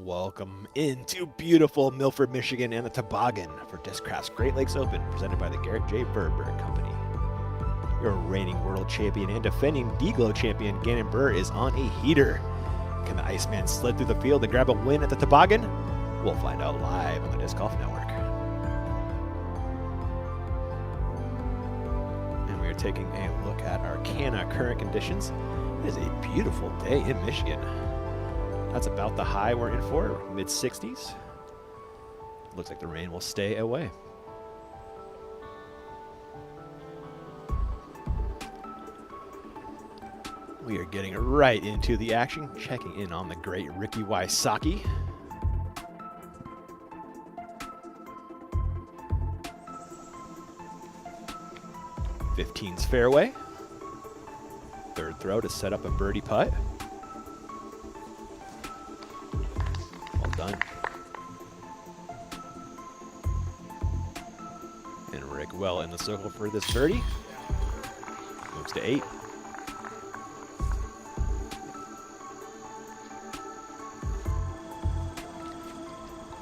Welcome into beautiful Milford, Michigan and the toboggan for Discraft Great Lakes Open, presented by the Gerrit J. Verburg Company. Your reigning world champion and defending D-Glow champion Gannon Burr is on a heater. Can the Iceman slid through the field and grab a win at the toboggan? We'll find out live on the Disc Golf Network. And we are taking a look at our current conditions. It is a beautiful day in Michigan. That's about the high we're in for, mid-60s. Looks like the rain will stay away. We are getting right into the action, checking in on the great Ricky Wysocki. '15's fairway. Third throw to set up a birdie putt. Well done. And Rick well in the circle for this birdie. Moves to 8.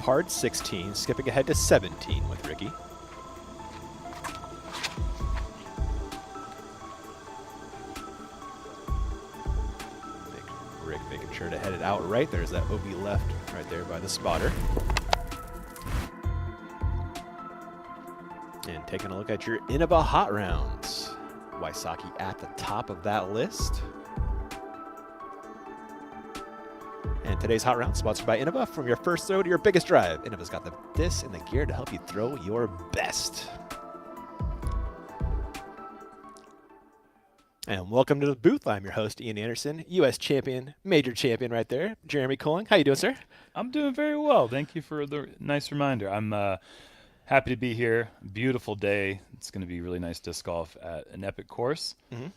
Hard 16, skipping ahead to 17 with Ricky. Rick making sure to head it out right. There's that OB left right there by the spotter. And taking a look at your Innova hot rounds. Wysocki at the top of that list. And today's hot round sponsored by Innova. From your first throw to your biggest drive, Innova's got the disc and the gear to help you throw your best. And welcome to the booth. I'm your host, Ian Anderson, U.S. champion, major champion right there. Jeremy Koling, how you doing, sir? I'm doing very well. Thank you for the nice reminder. I'm happy to be here. Beautiful day. It's going to be really nice disc golf at an epic course. Mm-hmm.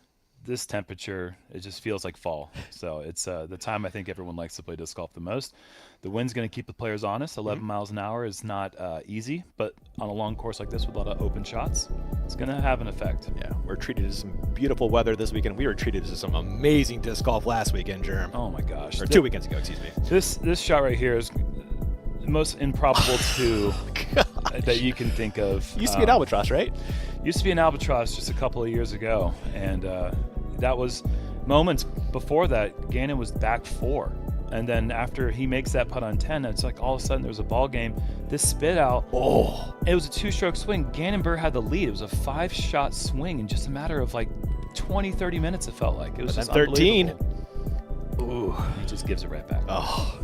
This temperature, it just feels like fall. So it's the time I think everyone likes to play disc golf the most. The wind's going to keep the players honest. 11 miles an hour is not easy, but on a long course like this with a lot of open shots, it's going to have an effect. Yeah, we're treated to some beautiful weather this weekend. We were treated to some amazing disc golf last weekend, Jerm. Oh my gosh. Or 2 weekends ago, excuse me. This shot right here is the most improbable two that you can think of. Used to be an albatross, right? Used to be an albatross just a couple of years ago, and that was moments before that. Gannon was back 4, and then after he makes that putt on 10, it's like all of a sudden there was a ball game. This spit out. Oh, it was a 2-stroke swing. Gannon Burr had the lead. It was a 5-shot swing in just a matter of like 20-30 minutes. It felt like it was just 13. Ooh, he just gives it right back. Oh.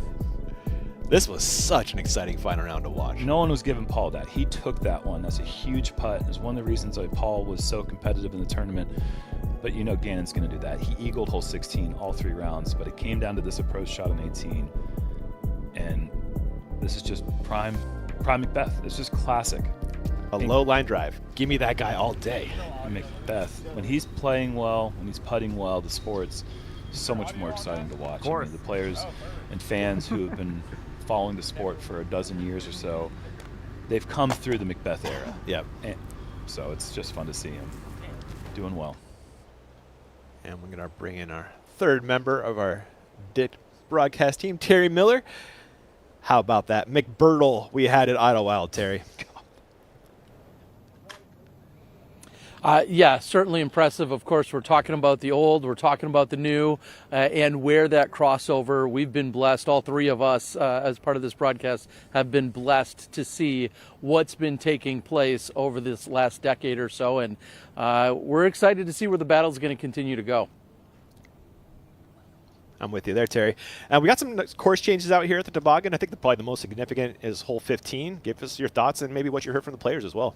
This was such an exciting final round to watch. No one was giving Paul that. He took that one. That's a huge putt. It's one of the reasons why Paul was so competitive in the tournament. But you know Gannon's going to do that. He eagled hole 16 all 3 rounds, but it came down to this approach shot on 18. And this is just prime McBeth. It's just classic. A low line drive. Give me that guy all day. McBeth, when he's playing well, when he's putting well, the sport's so much more exciting to watch. I mean, the players and fans who have been following the sport for a dozen years or so, they've come through the McBeth era. Yep. And so it's just fun to see him doing well. And we're going to bring in our third member of our broadcast team, Terry Miller. How about that McBurtle we had at Idlewild, Terry? Yeah, certainly impressive. Of course, we're talking about the old, we're talking about the new, and where that crossover, we've been blessed, all 3 of us as part of this broadcast have been blessed to see what's been taking place over this last decade or so, and we're excited to see where the battle's going to continue to go. I'm with you there, Terry. We got some course changes out here at the toboggan. I think probably the most significant is hole 15. Give us your thoughts and maybe what you heard from the players as well.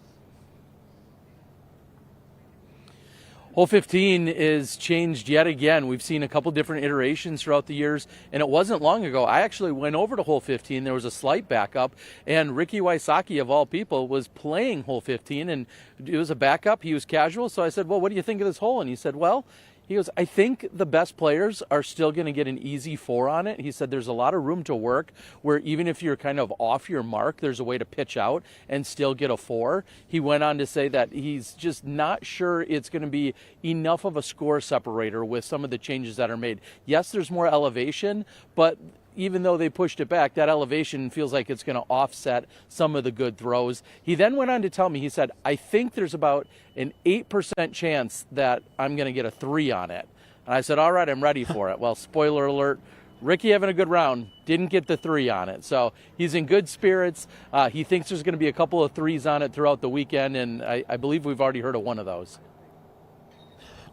Hole 15 is changed yet again. We've seen a couple different iterations throughout the years, and it wasn't long ago. I actually went over to hole 15. There was a slight backup, and Ricky Wysocki, of all people, was playing hole 15, and it was a backup. He was casual, so I said, well, what do you think of this hole? And he said, well, he goes, I think the best players are still going to get an easy 4 on it. He said there's a lot of room to work where even if you're kind of off your mark, there's a way to pitch out and still get a 4. He went on to say that he's just not sure it's going to be enough of a score separator with some of the changes that are made. Yes, there's more elevation, but even though they pushed it back, that elevation feels like it's going to offset some of the good throws. He then went on to tell me, he said, I think there's about an 8% chance that I'm going to get a 3 on it. And I said, all right, I'm ready for it. Well, spoiler alert, Ricky having a good round, didn't get the 3 on it. So he's in good spirits. He thinks there's going to be a couple of 3s on it throughout the weekend, and I believe we've already heard of one of those.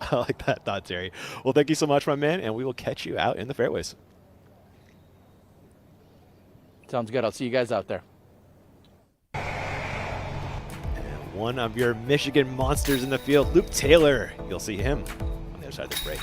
I like that thought, Terry. Well, thank you so much, my man, and we will catch you out in the fairways. Sounds good. I'll see you guys out there. And one of your Michigan monsters in the field, Luke Taylor. You'll see him on the other side of the break.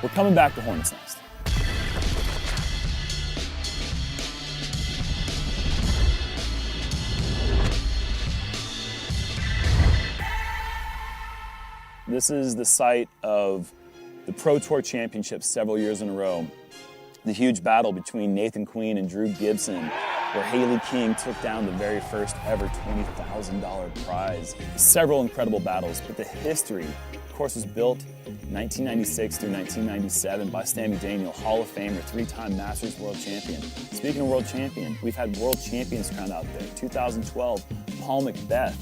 We're coming back to Hornets Nest. This is the site of the Pro Tour Championship several years in a row. The huge battle between Nathan Queen and Drew Gibson, where Haley King took down the very first ever $20,000 prize. Several incredible battles, but the history, of course, was built 1996 through 1997 by Stan McDaniel, Hall of Famer, 3-time Masters World Champion. Speaking of World Champion, we've had World Champions crowned out there. 2012, Paul McBeth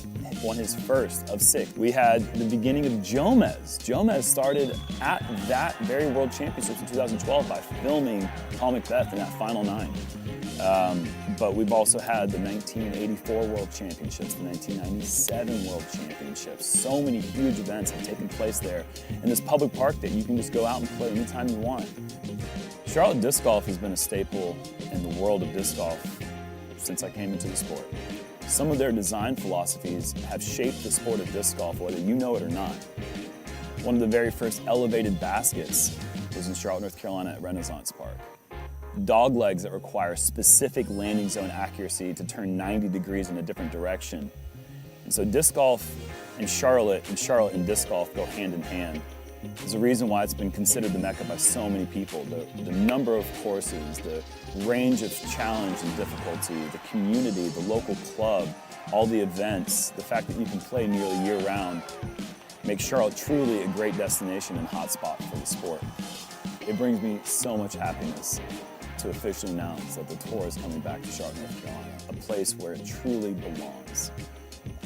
won his first of 6. We had the beginning of Jomez. Jomez started at that very World Championships in 2012 by filming Paul McBeth in that final 9. But we've also had the 1984 World Championships, the 1997 World Championships. So many huge events have taken place there in this public park that you can just go out and play anytime you want. Charlotte Disc Golf has been a staple in the world of disc golf since I came into the sport. Some of their design philosophies have shaped the sport of disc golf, whether you know it or not. One of the very first elevated baskets was in Charlotte, North Carolina at Renaissance Park. Dog legs that require specific landing zone accuracy to turn 90 degrees in a different direction. And so disc golf and Charlotte and disc golf go hand in hand. There's a reason why it's been considered the Mecca by so many people. The number of courses, the range of challenge and difficulty, the community, the local club, all the events, the fact that you can play nearly year-round makes Charlotte truly a great destination and hotspot for the sport. It brings me so much happiness to officially announce that the tour is coming back to Charlotte, North Carolina, a place where it truly belongs.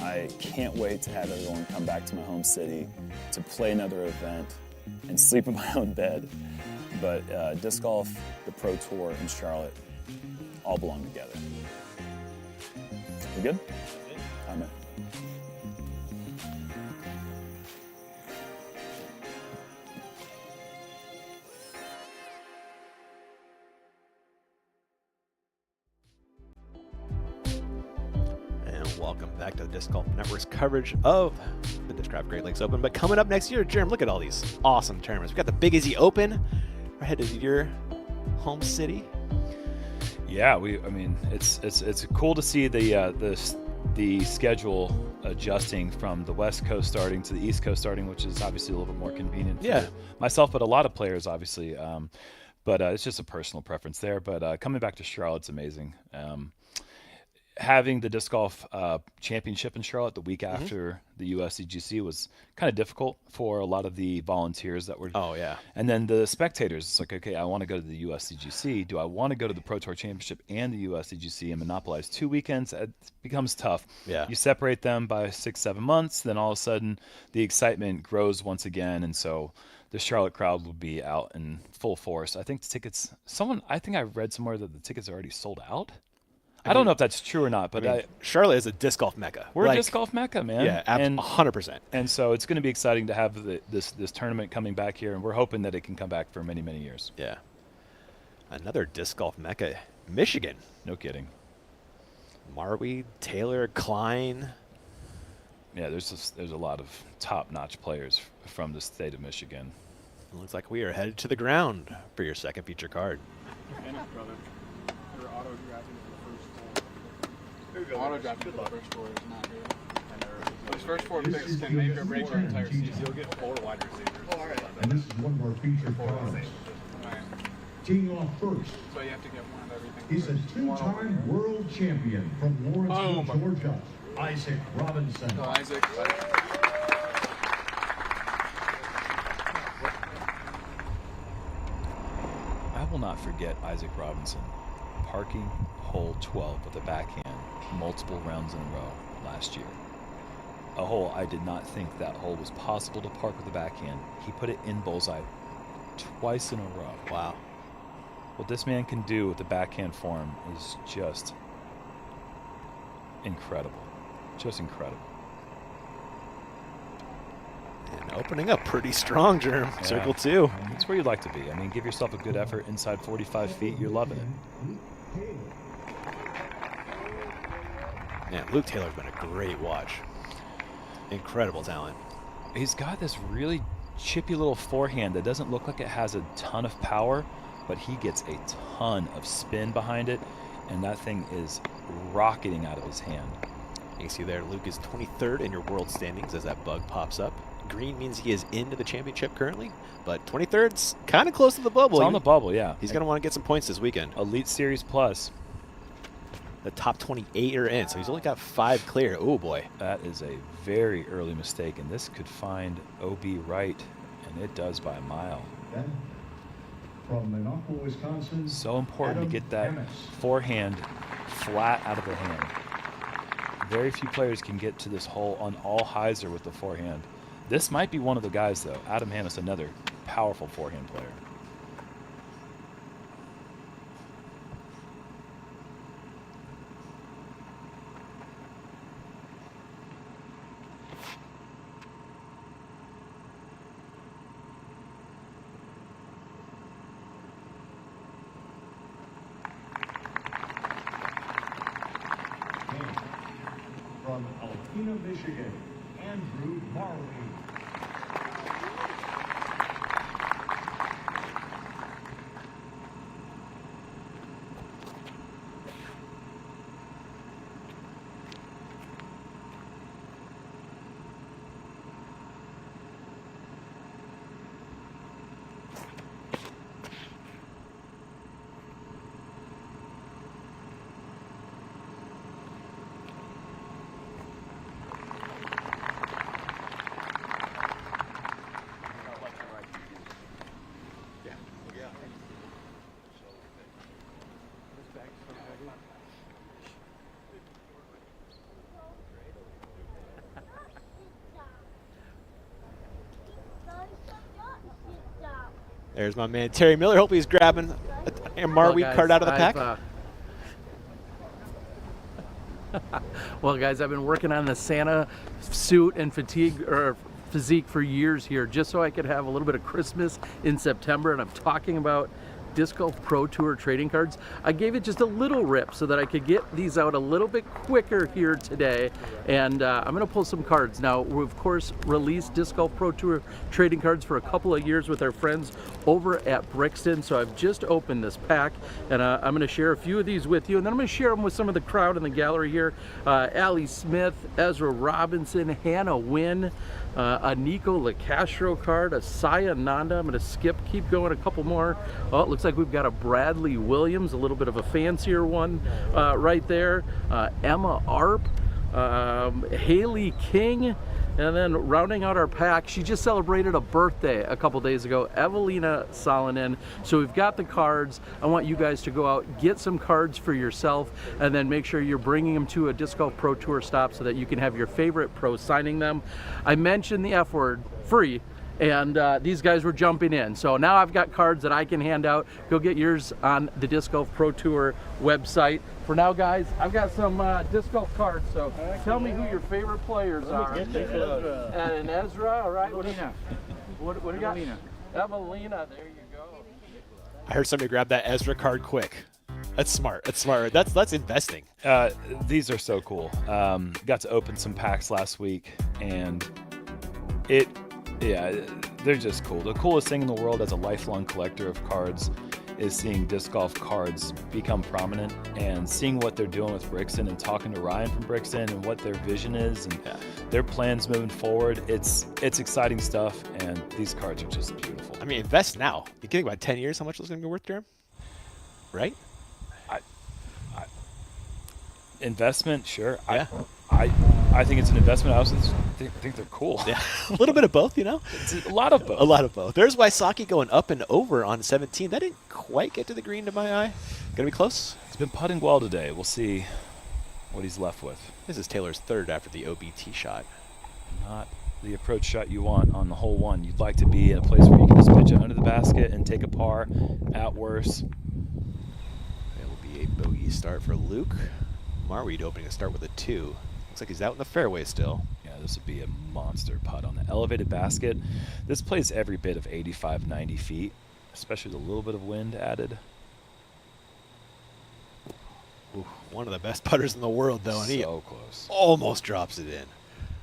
I can't wait to have everyone come back to my home city to play another event and sleep in my own bed. But disc golf, the Pro Tour, and Charlotte all belong together. We good? I'm in. Welcome back to the Disc Golf Network's coverage of the Discraft Great Lakes Open. But coming up next year, Jerem, look at all these awesome tournaments. We've got the Big Easy Open. We're headed to your home city. Yeah, I mean, it's cool to see the schedule adjusting from the West Coast starting to the East Coast starting, which is obviously a little bit more convenient for myself, but a lot of players, obviously. But it's just a personal preference there. But coming back to Charlotte's amazing. Having the disc golf championship in Charlotte the week after the USCGC was kind of difficult for a lot of the volunteers that were. Oh, yeah. And then the spectators, it's like, okay, I want to go to the USCGC. Do I want to go to the Pro Tour Championship and the USCGC and monopolize 2 weekends? It becomes tough. Yeah. You separate them by 6-7 months, then all of a sudden the excitement grows once again. And so the Charlotte crowd will be out in full force. I think the tickets, I think I read somewhere that the tickets are already sold out. I don't know if that's true or not, but Charlotte is a disc golf mecca. We're a disc golf mecca, man. Yeah, 100%. And so it's going to be exciting to have this tournament coming back here, and we're hoping that it can come back for many, many years. Yeah. Another disc golf mecca, Michigan. No kidding. Marwie, Taylor, Klein. Yeah, there's a lot of top-notch players from the state of Michigan. It looks like we are headed to the ground for your second feature card. Auto drafting for the first tour is not good. Those first 4 picks can make or break our entire season. You'll get 4 wide receivers. Oh, all right. And this is one of our featured cards. Teeing off first. So you have to get one of everything. He's a 2-time world champion from Lawrenceville, Georgia, Isaac Robinson. So Isaac. I will not forget Isaac Robinson parking hole 12 with a backhand multiple rounds in a row last year. A hole I did not think that hole was possible to park with a backhand. He put it in bullseye twice in a row. Wow. What this man can do with the backhand form is just incredible. Just incredible. And opening up pretty strong, Germ. Yeah. Circle 2. That's where you'd like to be. I mean, give yourself a good effort inside 45 feet. You're loving it. Man, Luke Taylor's been a great watch. Incredible talent. He's got this really chippy little forehand that doesn't look like it has a ton of power, but he gets a ton of spin behind it, and that thing is rocketing out of his hand. You can see there, Luke is 23rd in your world standings as that bug pops up. Green means he is into the championship currently, but 23rd's kind of close to the bubble. It's on the bubble, yeah. He's going to want to get some points this weekend. Elite Series Plus. The top 28 are in, so he's only got 5 clear. Oh, boy. That is a very early mistake, and this could find OB right, and it does by a mile. Then, from Minocqua, Wisconsin, So important Adam to get that Amos. forehand flat out of the hand. Very few players can get to this hole on all hyzer with the forehand. This might be one of the guys, though. Adam Hammis, another powerful forehand player. From Alpena, Michigan, Andrew Marley. There's my man, Terry Miller. Hope he's grabbing a Marweek guys, card out of the pack. Well, guys, I've been working on the Santa suit and physique for years here, just so I could have a little bit of Christmas in September, and I'm talking about Disc Golf Pro Tour trading cards. I gave it just a little rip so that I could get these out a little bit quicker here today, and I'm going to pull some cards. Now, we've of course released Disc Golf Pro Tour trading cards for a couple of years with our friends over at Brixton, so I've just opened this pack, and I'm going to share a few of these with you, and then I'm going to share them with some of the crowd in the gallery here. Allie Smith, Ezra Robinson, Hannah Wynn, a Nico LaCastro card, a Saya Nanda. I'm going to keep going a couple more. Oh, it looks like we've got a Bradley Williams, a little bit of a fancier one right there. Emma Arp, Haley King, and then rounding out our pack, she just celebrated a birthday a couple days ago, Evelina Salonen. So we've got the cards. I want you guys to go out, get some cards for yourself, and then make sure you're bringing them to a Disc Golf Pro Tour stop so that you can have your favorite pro signing them. I mentioned the F word, free, and these guys were jumping in. So now I've got cards that I can hand out. Go get yours on the Disc Golf Pro Tour website. For now, guys, I've got some Disc Golf cards, so tell me who your favorite players are. And Ezra, all right? What do you got? Evelina, there you go. I heard somebody grab that Ezra card quick. That's smart. That's smart. That's investing. These are so cool. Got to open some packs last week, and they're just cool. The coolest thing in the world as a lifelong collector of cards is seeing disc golf cards become prominent and seeing what they're doing with Brixton and talking to Ryan from Brixton and what their vision is and their plans moving forward. It's exciting stuff, and these cards are just beautiful. I mean, invest now. You think about 10 years, how much it's going to be worth to him? Right? Investment, sure. Yeah. I think it's an investment. I also think they're cool. Yeah, a little bit of both, you know? It's a lot of both. A lot of both. There's Wysocki going up and over on 17. That didn't quite get to the green to my eye. Going to be close? He's been putting well today. We'll see what he's left with. This is Taylor's third after the OBT shot. Not the approach shot you want on the hole one. You'd like to be in a place where you can just pitch it under the basket and take a par at worst. It will be a bogey start for Luke. Marweed opening to start with a 2. Looks like he's out in the fairway still. Yeah, this would be a monster putt on the elevated basket. This plays every bit of 85, 90 feet, especially with a little bit of wind added. Ooh, one of the best putters in the world, though, and he So close. almost drops it in.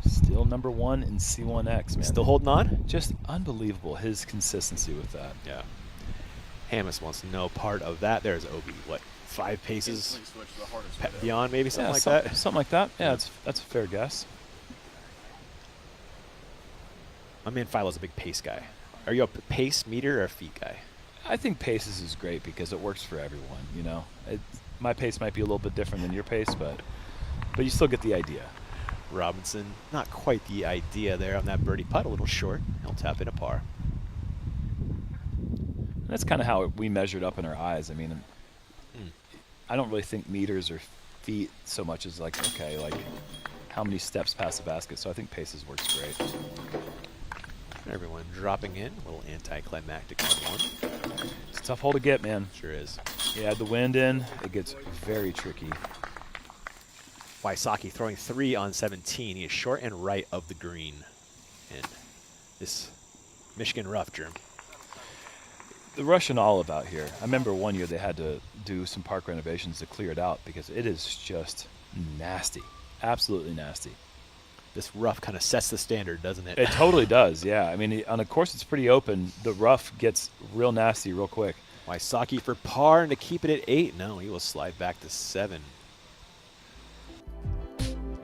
Still number 1 in C1X, man. Still holding on? Just unbelievable, his consistency with that. Yeah. Hamas wants no part of that. There's Obi, what, 5 paces beyond, maybe something like that? Something like that. Yeah, that's a fair guess. My man Philo's a big pace guy. Are you a pace meter or a feet guy? I think paces is great because it works for everyone, you know. My pace might be a little bit different than your pace, but you still get the idea. Robinson, not quite the idea there on that birdie putt, a little short. He'll tap in a par. And that's kind of how we measured up in our eyes. I mean, I don't really think meters or feet so much as like, okay, like how many steps past the basket. So I think paces works great. Everyone dropping in, a little anticlimactic on one. It's a tough hole to get, man. Sure is. You add the wind in, it gets very tricky. Wysocki throwing 3 on 17. He is short and right of the green. And this Michigan rough, Germ. The Russian olive out here. I remember one year they had to do some park renovations to clear it out because it is just nasty. Absolutely nasty. This rough kind of sets the standard, doesn't it? It totally does, yeah. I mean, on a course that's pretty open, the rough gets real nasty real quick. Wysocki for par and to keep it at 8. No, he will slide back to 7.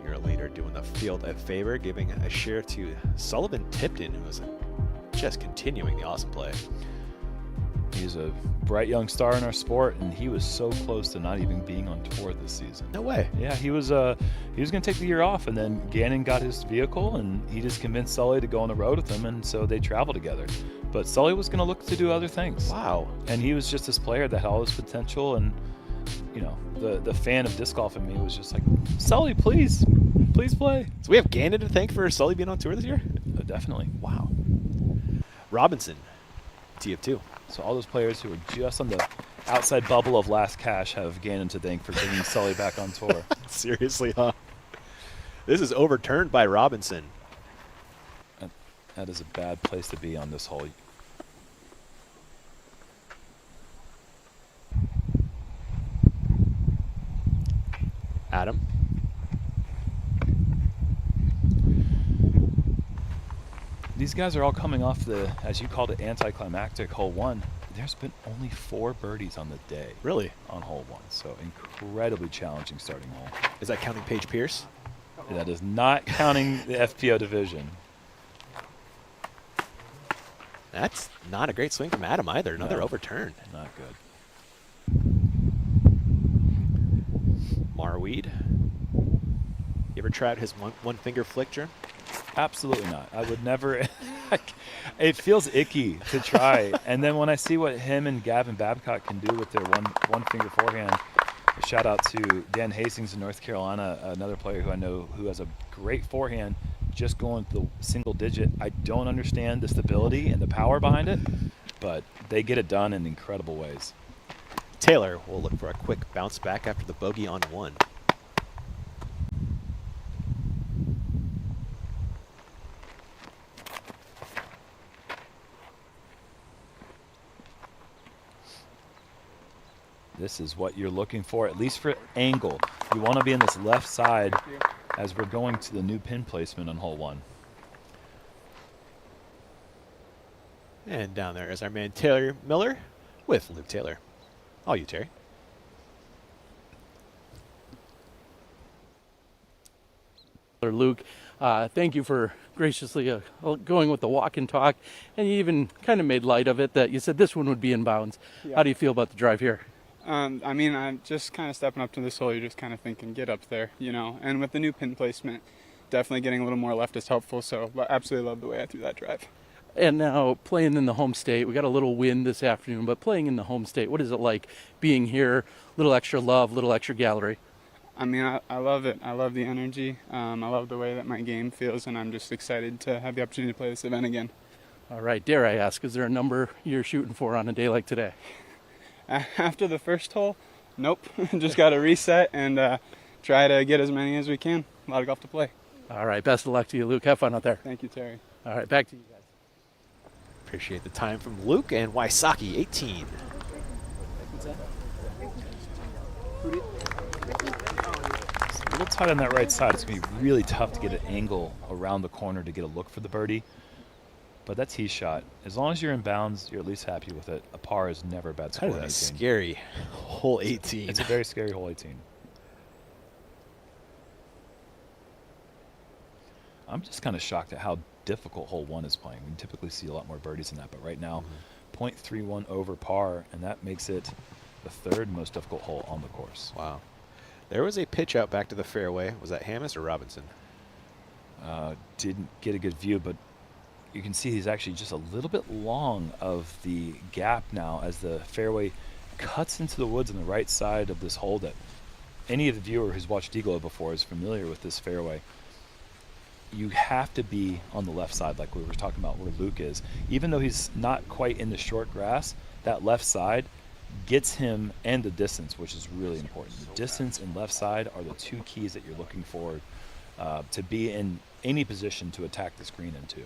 Your leader doing the field a favor, giving a share to Sullivan Tipton, who is just continuing the awesome play. He's a bright young star in our sport, and he was so close to not even being on tour this season. No way. Yeah, he was going to take the year off, and then Gannon got his vehicle, and he just convinced Sully to go on the road with him, and so they traveled together. But Sully was going to look to do other things. Wow. And he was just this player that had all this potential, and you know, the fan of disc golf in me was just like, Sully, please play. So we have Gannon to thank for Sully being on tour this year? Definitely. Wow. Robinson, T of 2. So all those players who were just on the outside bubble of last cash have Gannon to thank for bringing Sully back on tour. Seriously, huh? This is overturned by Robinson. That is a bad place to be on this hole. Adam. These guys are all coming off the, as you called it, anticlimactic hole 1. There's been only 4 birdies on the day. Really? On hole 1. So incredibly challenging starting hole. Is that counting Paige Pierce? That is not counting the FPO division. That's not a great swing from Adam either. Another overturn. Not good. Marweed. You ever tried his one finger flick, Germ? Absolutely not. I would never. It feels icky to try. And then when I see what him and Gavin Babcock can do with their one finger forehand, a shout out to Dan Hastings in North Carolina, another player who I know who has a great forehand, just going to the single digit. I don't understand the stability and the power behind it, but they get it done in incredible ways. Taylor will look for a quick bounce back after the bogey on 1. This is what you're looking for, at least for angle. You want to be in this left side as we're going to the new pin placement on hole 1. And down there is our man Taylor Miller with Luke Taylor. All you, Terry. Luke, thank you for graciously going with the walk and talk, and you even kind of made light of it that you said this one would be in bounds. Yeah. How do you feel about the drive here? I mean, I'm just kind of stepping up to this hole. You're just kind of thinking, get up there, you know. And with the new pin placement, definitely getting a little more left is helpful. So, but absolutely love the way I threw that drive. And now playing in the home state, we got a little wind this afternoon, but playing in the home state, what is it like being here? Little extra love, little extra gallery. I mean, I love it. I love the energy. I love the way that my game feels, and I'm just excited to have the opportunity to play this event again. All right, dare I ask, is there a number you're shooting for on a day like today? After the first hole, nope. Just got to reset and try to get as many as we can. A lot of golf to play. All right, best of luck to you, Luke. Have fun out there. Thank you, Terry. All right, back to you guys. Appreciate the time from Luke and Wysocki, 18. A little tight on that right side. It's going to be really tough to get an angle around the corner to get a look for the birdie. But that tee shot, as long as you're in bounds, you're at least happy with it. A par is never a bad score. That is a scary hole 18. It's a very scary hole 18. I'm just kind of shocked at how difficult hole 1 is playing. We typically see a lot more birdies than that, but right now, 0.31 over par, and that makes it the 3rd most difficult hole on the course. Wow. There was a pitch out back to the fairway. Was that Hammis or Robinson? Didn't get a good view, but you can see he's actually just a little bit long of the gap now as the fairway cuts into the woods on the right side of this hole that any of the viewer who's watched Deglo before is familiar with this fairway. You have to be on the left side like we were talking about where Luke is. Even though he's not quite in the short grass, that left side gets him and the distance, which is really important. The distance and left side are the 2 keys that you're looking for to be in any position to attack this green into.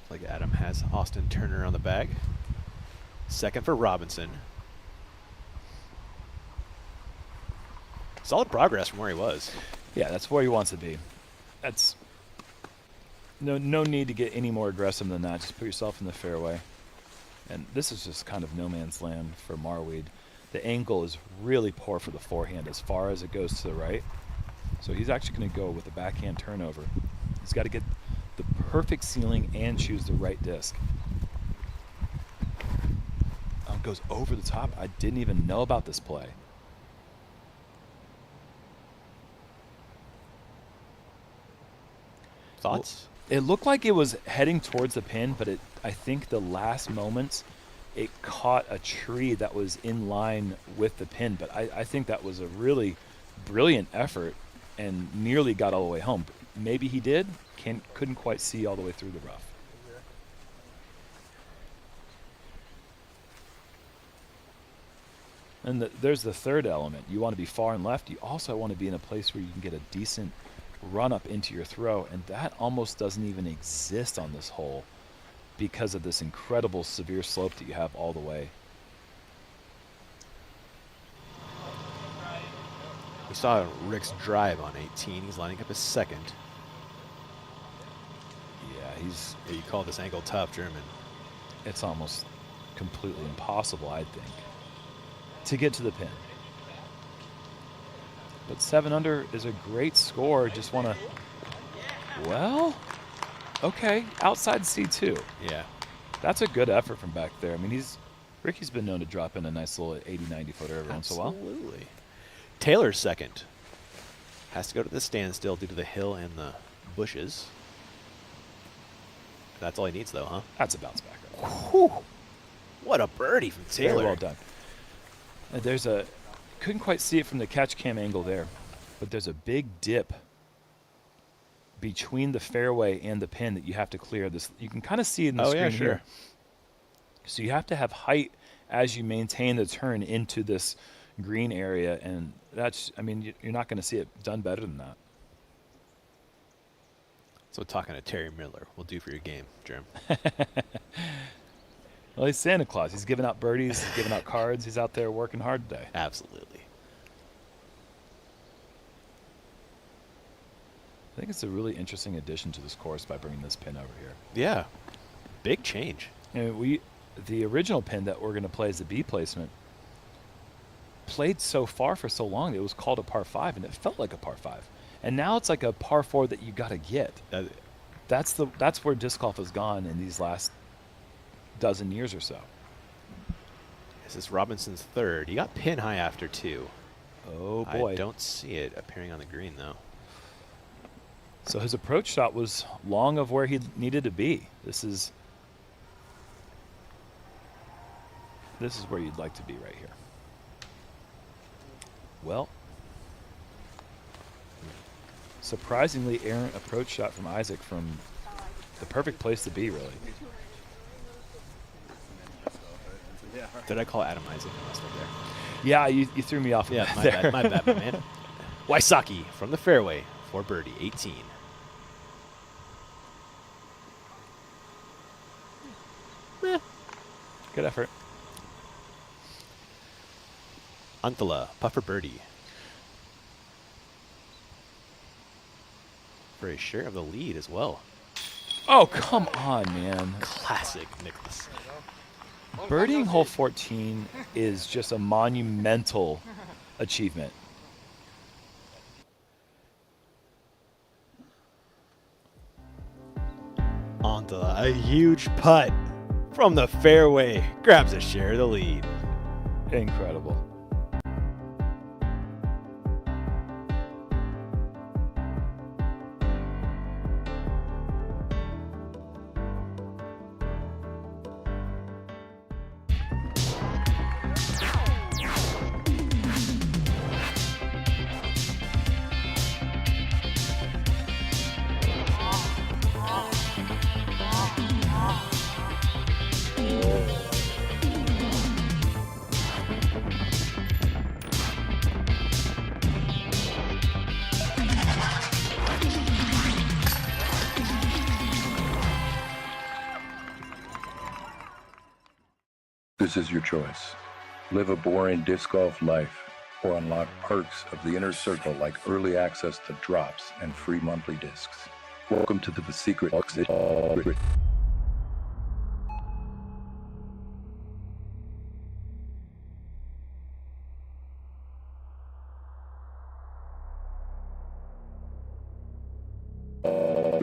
Like Adam has Austin Turner on the bag. 2nd for Robinson. Solid progress from where he was. Yeah, that's where he wants to be. That's no need to get any more aggressive than that. Just put yourself in the fairway. And this is just kind of no man's land for Marweed. The angle is really poor for the forehand as far as it goes to the right. So he's actually going to go with a backhand turnover. He's got to get the perfect ceiling and choose the right disc. Goes over the top. I didn't even know about this play. Thoughts? It looked like it was heading towards the pin, but I think the last moments it caught a tree that was in line with the pin. But I think that was a really brilliant effort and nearly got all the way home. Maybe he did. Couldn't quite see all the way through the rough. And there's the 3rd element. You want to be far and left. You also want to be in a place where you can get a decent run up into your throw, and that almost doesn't even exist on this hole because of this incredible severe slope that you have all the way. We saw Rick's drive on 18. He's lining up his 2nd. Yeah, You call this angle tough, German. it's almost completely impossible, I think, to get to the pin. But 7 under is a great score. Just want to, well, okay, outside C2. Yeah. That's a good effort from back there. I mean, Ricky's been known to drop in a nice little 80, 90 footer every once in a while. Absolutely. Taylor's 2nd. Has to go to the standstill due to the hill and the bushes. That's all he needs, though, huh? That's a bounce back. Whew. What a birdie from Taylor. Very well done. Couldn't quite see it from the catch cam angle there, but there's a big dip between the fairway and the pin that you have to clear. This you can kind of see it in the screen here. So you have to have height as you maintain the turn into this green area, and that's, I mean, you're not going to see it done better than that. That's what talking to Terry Miller will do for your game, Jerm. Well, he's Santa Claus. He's giving out birdies, he's giving out cards. He's out there working hard today. Absolutely. I think it's a really interesting addition to this course by bringing this pin over here. Yeah. Big change. And the original pin that we're going to play as the B placement played so far for so long that it was called a par 5, and it felt like a par 5. And now it's like a par 4 that you got to get. That's where disc golf has gone in these last dozen years or so. This is Robinson's third. He got pin high after 2. Oh boy. I don't see it appearing on the green though. So his approach shot was long of where he needed to be. This is where you'd like to be right here. Well, surprisingly errant approach shot from Isaac from the perfect place to be, really. Did I call Adam Isaac? I must have there. Yeah, you threw me off. Yeah, there. my bad, my man. Wysocki from the fairway for birdie, 18. Good effort. Anttila, putt for birdie. For a share of the lead as well. Oh, come on, man. Classic Niklas. Birdieing hole 14 is just a monumental achievement. Anttila, a huge putt from the fairway. Grabs a share of the lead. Incredible. This is your choice. Live a boring disc golf life or unlock perks of the inner circle like early access to drops and free monthly discs. Welcome to the secret.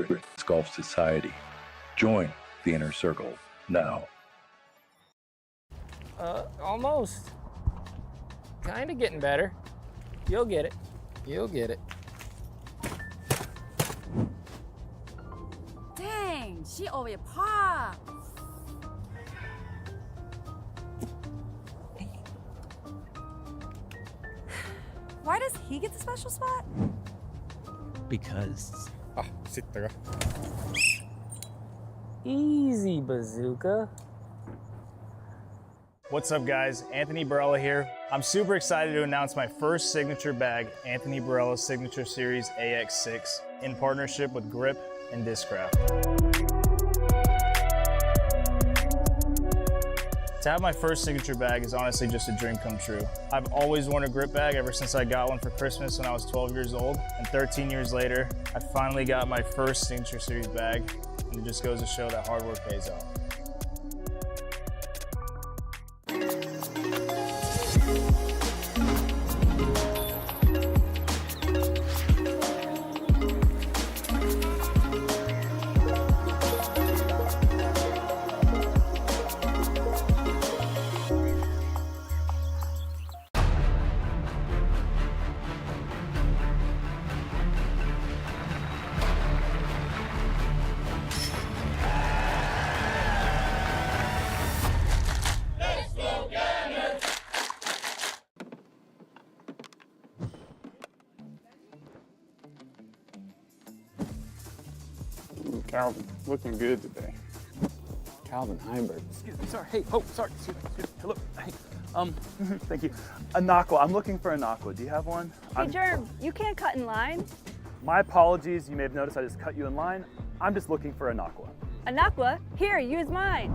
Disc Golf Society. Join the inner circle now. Almost. Kinda getting better. You'll get it. You'll get it. Dang, she over your par. Why does he get the special spot? Because. Easy, bazooka. What's up, guys? Anthony Barella here. I'm super excited to announce my first signature bag, Anthony Barella Signature Series AX6, in partnership with Grip and Discraft. To have my first signature bag is honestly just a dream come true. I've always wanted a grip bag ever since I got one for Christmas when I was 12 years old. And 13 years later, I finally got my first Signature Series bag. And it just goes to show that hard work pays off. Calvin, looking good today. Calvin Heimburg. Excuse me, sorry. Hey, oh, sorry. Excuse me. Hello. Hey, thank you. A Nakwa. I'm looking for a Nakwa. Do you have one? Hey, Gerb, you can't cut in line. My apologies. You may have noticed I just cut you in line. I'm just looking for a Nakwa. A Nakwa? Here, use mine.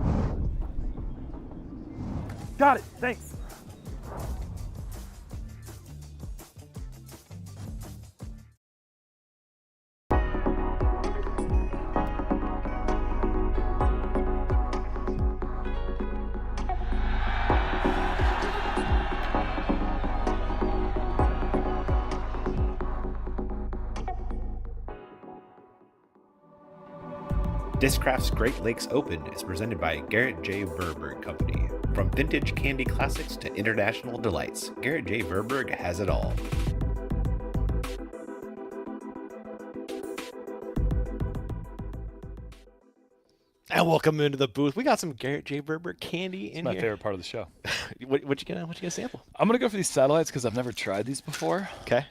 Got it. Thanks. Discraft's Great Lakes Open is presented by Gerrit J. Verburg Company. From vintage candy classics to international delights, Gerrit J. Verburg has it all. And welcome into the booth. We got some Gerrit J. Verburg candy in my here. favorite part of the show. What you gonna sample? I'm gonna go for these satellites because I've never tried these before. Okay.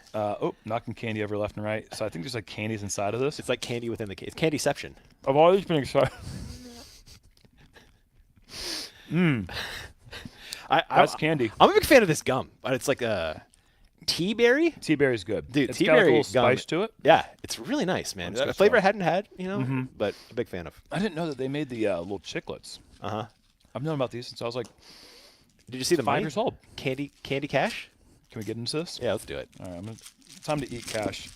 Knocking candy over left and right. So I think there's like candies inside of this. It's like candy within the It's Candyception. I've always been excited. That's candy. I'm a big fan of this gum, but it's like a tea berry. Tea berry's good, dude. It's Tea got like a berry little spice to it. Yeah, it's really nice, man. A flavor I hadn't had, but a big fan of. I didn't know that they made the little chiclets. I've known about these since I was like, did you see the 5 money? years old? Candy Cash. Can we get into this? Yeah, let's do it. All right, time to eat cash.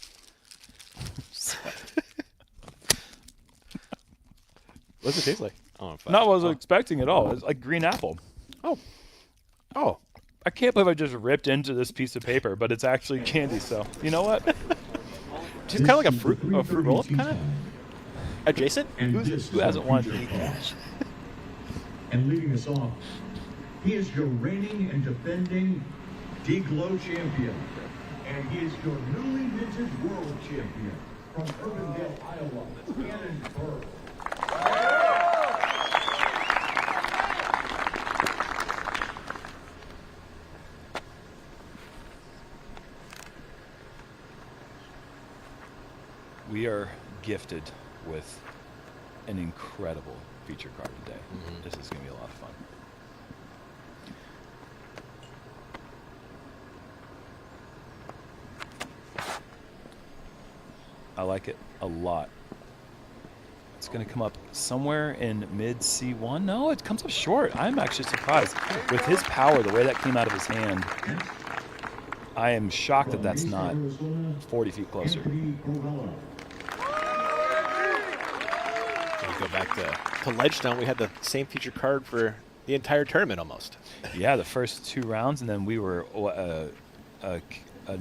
What's it taste like? Not what I was expecting at all. It's like green apple. Oh. I can't believe I just ripped into this piece of paper, but it's actually candy. So you know what? Just kind of like a fruit roll-up, kind of adjacent. Who hasn't wanted to eat cash? And leading us off, he is your reigning and defending D-Glow champion. And he is your newly minted world champion from Urbandale, Iowa, Heimburg. We are gifted with an incredible feature card today. This is going to be a lot of fun. I like it a lot. It's going to come up somewhere in mid C1. No, it comes up short. I'm actually surprised. With his power, the way that came out of his hand, I am shocked that that's not 40 feet closer. Go back to Ledgestone. We had the same feature card for the entire tournament almost. Yeah, the first 2 rounds, and then we were an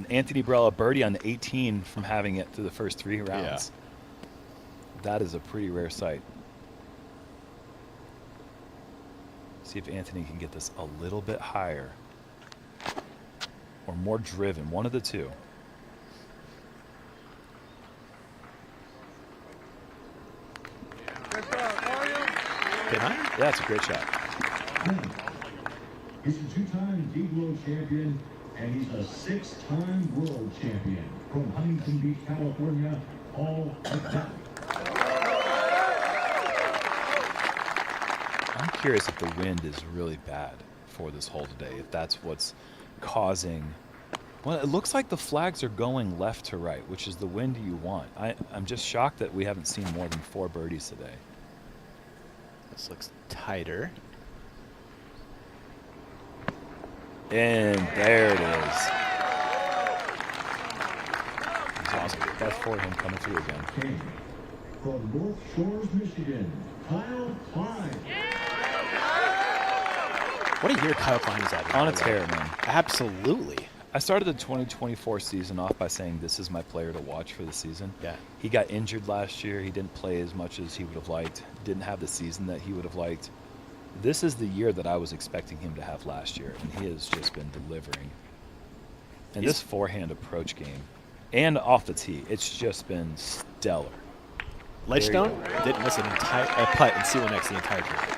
Anthony Brella birdie on the 18 from having it through the first 3 rounds. Yeah. That is a pretty rare sight. See if Anthony can get this a little bit higher or more driven, one of the two. Yeah, that's a great shot. He's a 2-time D-Glow champion, and he's a 6-time world champion from Huntington Beach, California, all McBeth. I'm curious if the wind is really bad for this hole today, if that's what's causing. Well, it looks like the flags are going left to right, which is the wind you want. I'm just shocked that we haven't seen more than 4 birdies today. This looks tighter. And there it is. He's awesome. That's for him coming through again. From North Shores, Michigan, Kyle Klein. What a year Kyle Klein is having. On its hair, man. Absolutely. I started the 2024 season off by saying this is my player to watch for the season. Yeah. He got injured last year. He didn't play as much as he would have liked. Didn't have the season that he would have liked. This is the year that I was expecting him to have last year, and he has just been delivering. And this forehand approach game and off the tee, it's just been stellar. Ledgestone didn't miss an entire putt in C1X the entire tournament.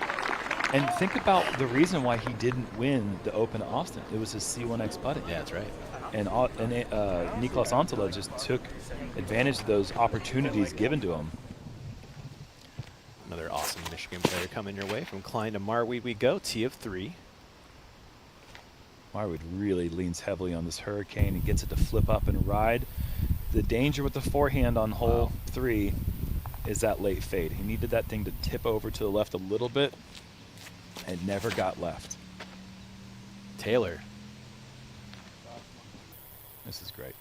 And think about the reason why he didn't win the Open at Austin. It was his C1X putting. Yeah, that's right. And Niklas Anttila just took advantage of those opportunities given to him. Another awesome Michigan player coming your way. From Klein to Marweed we go. T of 3. Marweed really leans heavily on this Hurricane and gets it to flip up and ride. The danger with the forehand on hole 3 is that late fade. He needed that thing to tip over to the left a little bit. It never got left. Taylor. This is great.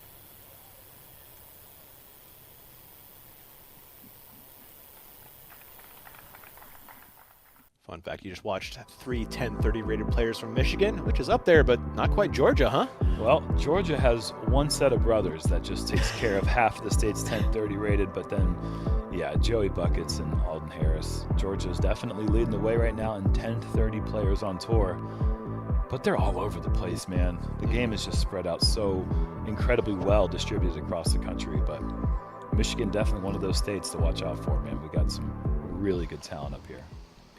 Fun fact, you just watched 3 10-30 rated players from Michigan, which is up there, but not quite Georgia, huh? Well, Georgia has one set of brothers that just takes care of half of the state's 10-30 rated, but then, yeah, Joey Buckets and Alden Harris. Georgia's definitely leading the way right now in 10-30 players on tour. But they're all over the place, man. The game is just spread out so incredibly well distributed across the country, but Michigan definitely one of those states to watch out for, man. We got some really good talent up here.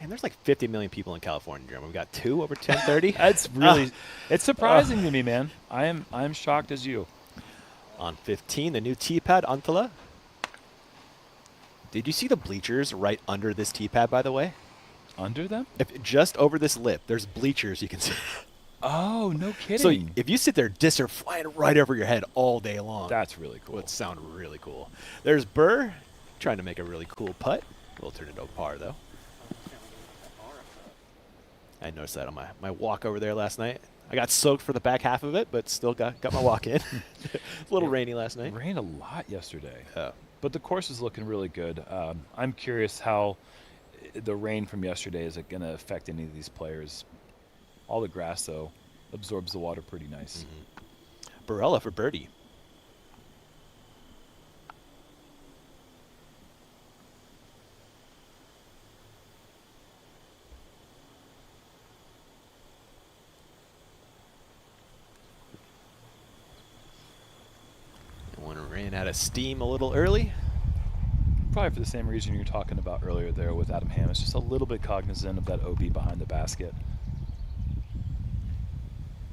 Man, there's like 50 million people in California, Jeremy. We've got 2 over 10-30. That's really, it's surprising to me, man. I'm shocked as you. On 15, the new tee pad, Anttila. Did you see the bleachers right under this tee pad, by the way? Under them? Just over this lip, there's bleachers you can see. Oh, no kidding. So if you sit there, discs are flying right over your head all day long. That's really cool. Would sound really cool. There's Burr trying to make a really cool putt. We'll turn it over par, though. I noticed that on my walk over there last night. I got soaked for the back half of it, but still got my walk in. It's a little rainy last night. It rained a lot yesterday. But the course is looking really good. I'm curious how the rain from yesterday is going to affect any of these players. All the grass, though, absorbs the water pretty nice. Barella for birdie. One ran out of steam a little early. Probably for the same reason you were talking about earlier there with Adam Ham. It's just a little bit cognizant of that OB behind the basket.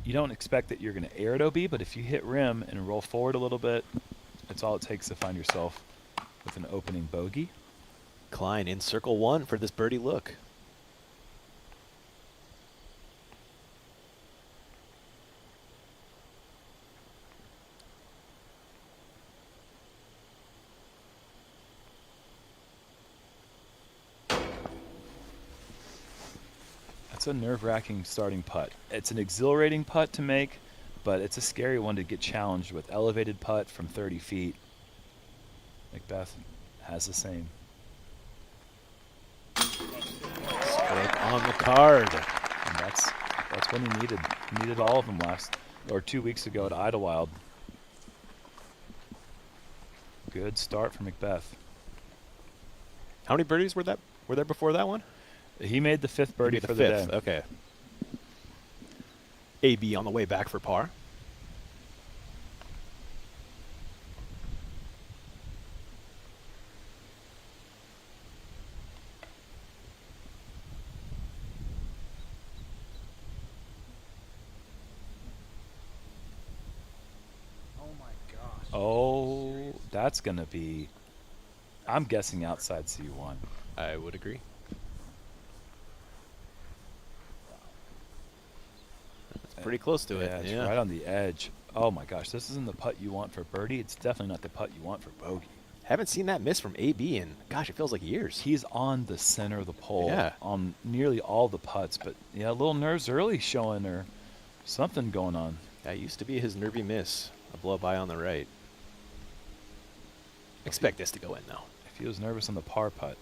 You don't expect that you're going to air at OB, but if you hit rim and roll forward a little bit, it's all it takes to find yourself with an opening bogey. Klein in circle 1 for this birdie look. It's a nerve-wracking starting putt. It's an exhilarating putt to make, but it's a scary one to get challenged with. Elevated putt from 30 feet. McBeth has the same. Strike on the card. And that's what he needed. He needed all of them 2 weeks ago at Idlewild. Good start for McBeth. How many birdies were there before that one? He made the 5th birdie for the day. Okay. AB on the way back for par. Oh my gosh. Oh, that's going to be, I'm guessing outside C1. I would agree. Pretty close to it. It's right on the edge. Oh my gosh, this isn't the putt you want for birdie. It's definitely not the putt you want for bogey. Haven't seen that miss from AB in, gosh, it feels like years. He's on the center of the pole Yeah. on nearly all the putts, but yeah, a little nerves early showing or something going on. That used to be his nervy miss, a blow by on the right. Expect this to go in, though. If he was nervous on the par putt.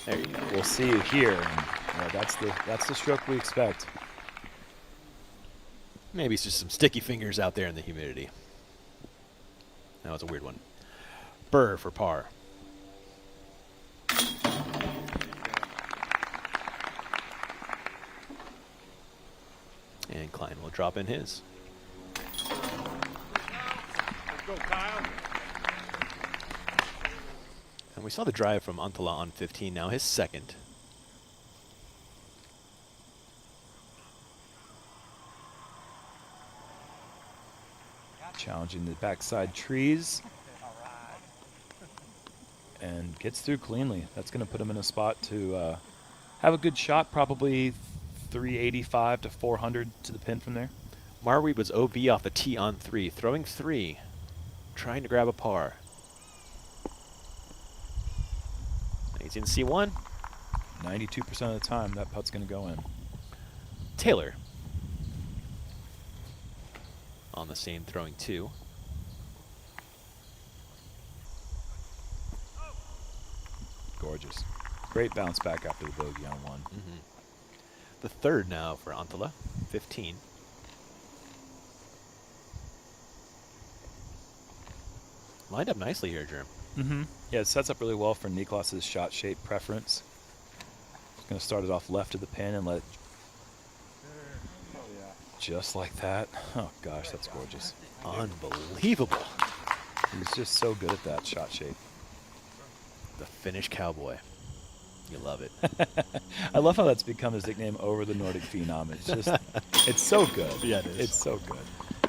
There you go. We'll see you here. And, that's the stroke we expect. Maybe it's just some sticky fingers out there in the humidity. That was a weird one. Burr for par. And Klein will drop in his. Let's go, Kyle. And we saw the drive from Anttila on 15 now, his second. Challenging the backside trees. And gets through cleanly. That's going to put him in a spot to have a good shot, probably 385 to 400 to the pin from there. Marweed was OB off the tee on 3, throwing 3, trying to grab a par. He's in C1. 92% of the time, that putt's going to go in. Taylor on the same, throwing 2. Gorgeous. Great bounce back after the bogey on 1. The third now for Anttila, 15. Lined up nicely here, Germ. Yeah, it sets up really well for Niklas's shot shape preference. He's going to start it off left of the pin and let just like that. Oh gosh, that's gorgeous. Unbelievable. He's just so good at that shot shape. The Finnish cowboy. You love it. I love how that's become his nickname over the Nordic Phenom. It's just, it's so good. Yeah, it is. It's so good.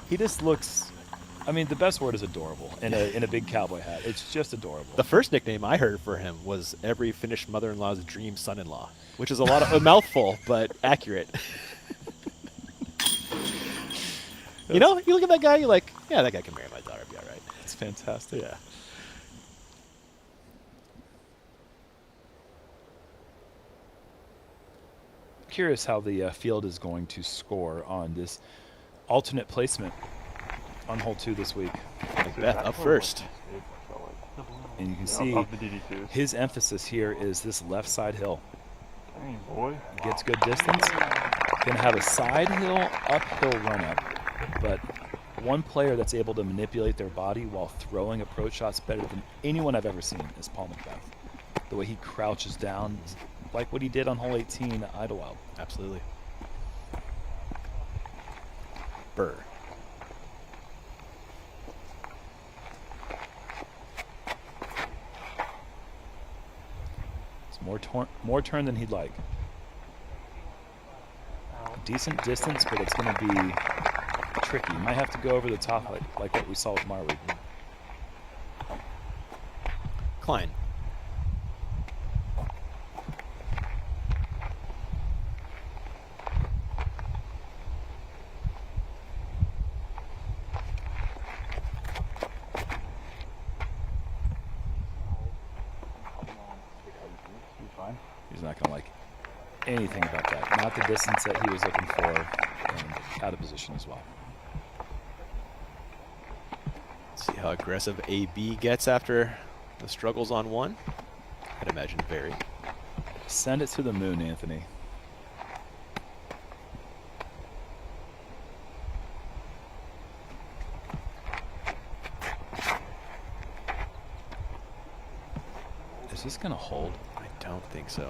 He just looks, I mean, the best word is adorable in a big cowboy hat. It's just adorable. The first nickname I heard for him was every Finnish mother-in-law's dream son-in-law, which is a mouthful, but accurate. You know, you look at that guy, you're like, yeah, that guy can marry my daughter, be all right. It's fantastic. Yeah. Curious how the field is going to score on this alternate placement on hole 2 this week. McBeth up first. And you can see his emphasis here is this left side hill. Gets good distance. Going to have a side hill, uphill run up. But one player that's able to manipulate their body while throwing approach shots better than anyone I've ever seen is Paul McBeth. The way he crouches down, like what he did on hole 18 at Idlewild. Absolutely. Burr. It's more turn than he'd like. Decent distance, but it's going to be tricky. Might have to go over the top like what we saw with Marley. Klein. He's not going to like anything about that. Not the distance that he was looking for, and out of position as well. See how aggressive AB gets after the struggles on 1. I'd imagine very. Send it to the moon, Anthony. Is this going to hold? I don't think so.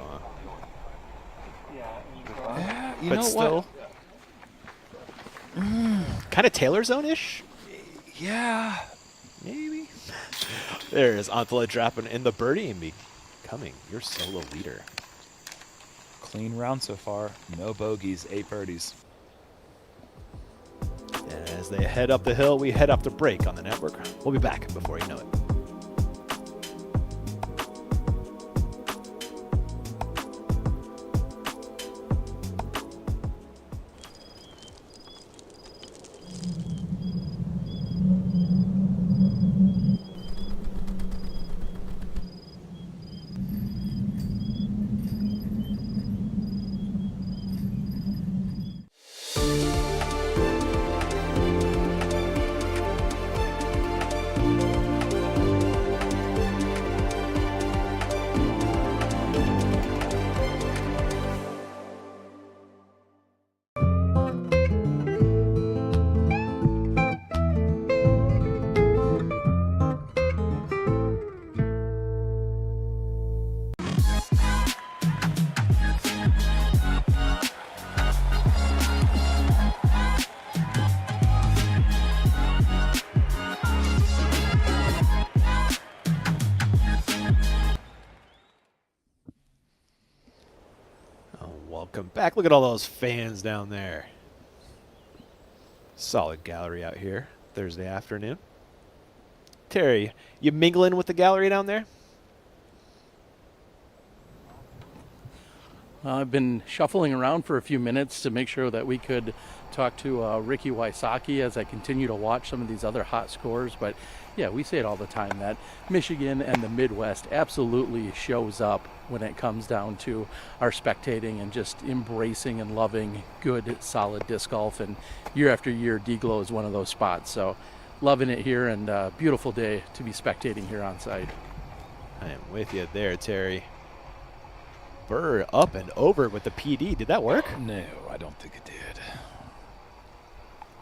Yeah, you but know still, kind of Taylor Zone-ish. Yeah, maybe. There's Anttila dropping in the birdie and becoming your solo leader. Clean round so far. No bogeys, 8 birdies. And as they head up the hill, we head up the break on the network. We'll be back before you know it. Welcome back. Look at all those fans down there. Solid gallery out here Thursday afternoon. Terry, you mingling with the gallery down there? I've been shuffling around for a few minutes to make sure that we could talk to Ricky Wysocki as I continue to watch some of these other hot scores. But yeah, we say it all the time that Michigan and the Midwest absolutely shows up when it comes down to our spectating and just embracing and loving good, solid disc golf. And year after year, D-Glow is one of those spots. So loving it here, and beautiful day to be spectating here on site. I am with you there, Terry. Burr up and over with the PD. Did that work? No, I don't think it did.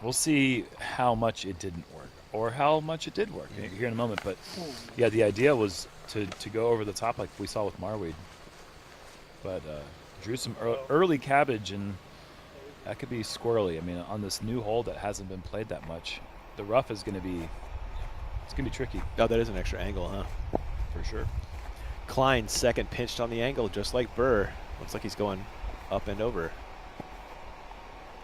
We'll see how much it didn't work or how much it did work here in a moment. But yeah, the idea was to go over the top like we saw with Marweed. But drew some early cabbage, and that could be squirrely. I mean, on this new hole that hasn't been played that much, the rough is going to be tricky. Oh, that is an extra angle, huh? For sure. Klein second pinched on the angle, just like Burr. Looks like he's going up and over.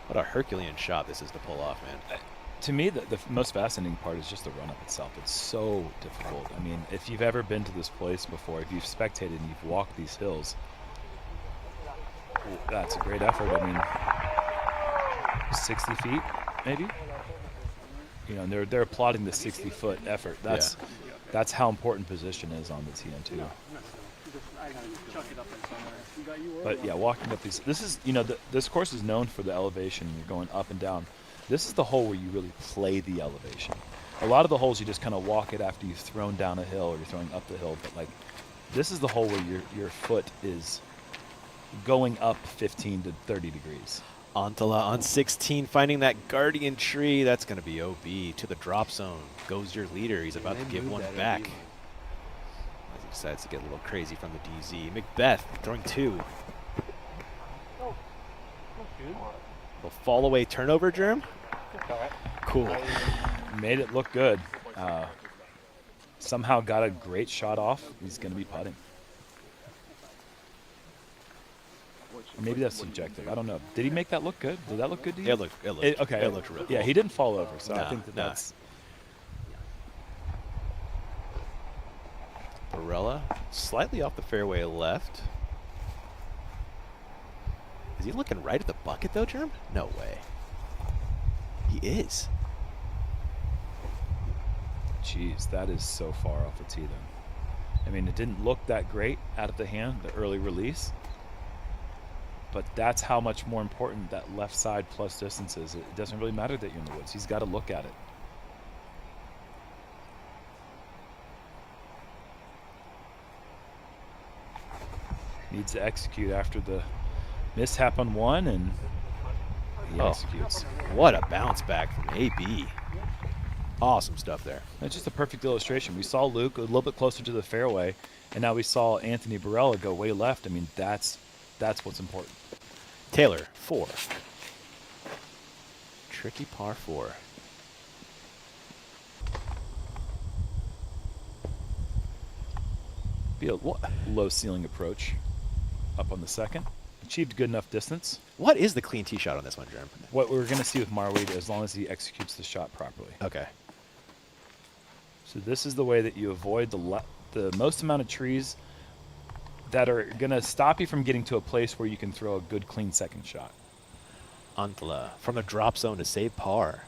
What a Herculean shot this is to pull off, man. To me, the most fascinating part is just the run-up itself. It's so difficult. I mean, if you've ever been to this place before, if you've spectated and you've walked these hills, that's a great effort. I mean, 60 feet, maybe? You know, and they're applauding the 60-foot effort. That's how important position is on the TN2. But yeah, walking up these, this is, you know, this course is known for the elevation. You're going up and down. This is the hole where you really play the elevation. A lot of the holes you just kind of walk it after you've thrown down a hill or you're throwing up the hill. But like, this is the hole where your foot is going up 15 to 30 degrees. Anttila on 16, finding that guardian tree. That's going to be OB to the drop zone. Goes your leader. He's about to give one back. As he decides to get a little crazy from the DZ. McBeth throwing 2. Little fall away turnover, Germ. Cool. Made it look good. Somehow got a great shot off. He's going to be putting. Maybe that's subjective. I don't know. Did he make that look good? Did that look good to you? It looked okay. It looked real cool. Yeah, he didn't fall over, so I think that's... Barella slightly off the fairway left. Is he looking right at the bucket, though, Germ? No way. He is. Jeez, that is so far off the tee, then. I mean, it didn't look that great out of the hand, the early release. But that's how much more important that left side plus distance is. It doesn't really matter that you're in the woods. He's got to look at it. Needs to execute after the mishap on one, and he executes. What a bounce back from AB. Awesome stuff there. That's just a perfect illustration. We saw Luke a little bit closer to the fairway, and now we saw Anthony Barella go way left. I mean, that's what's important. Taylor, 4. Tricky par 4. Be a low ceiling approach up on the second. Achieved good enough distance. What is the clean tee shot on this one, Germ? What we're going to see with Marweed, as long as he executes the shot properly. Okay. So this is the way that you avoid the most amount of trees that are going to stop you from getting to a place where you can throw a good, clean second shot. Anttila from the drop zone to save par.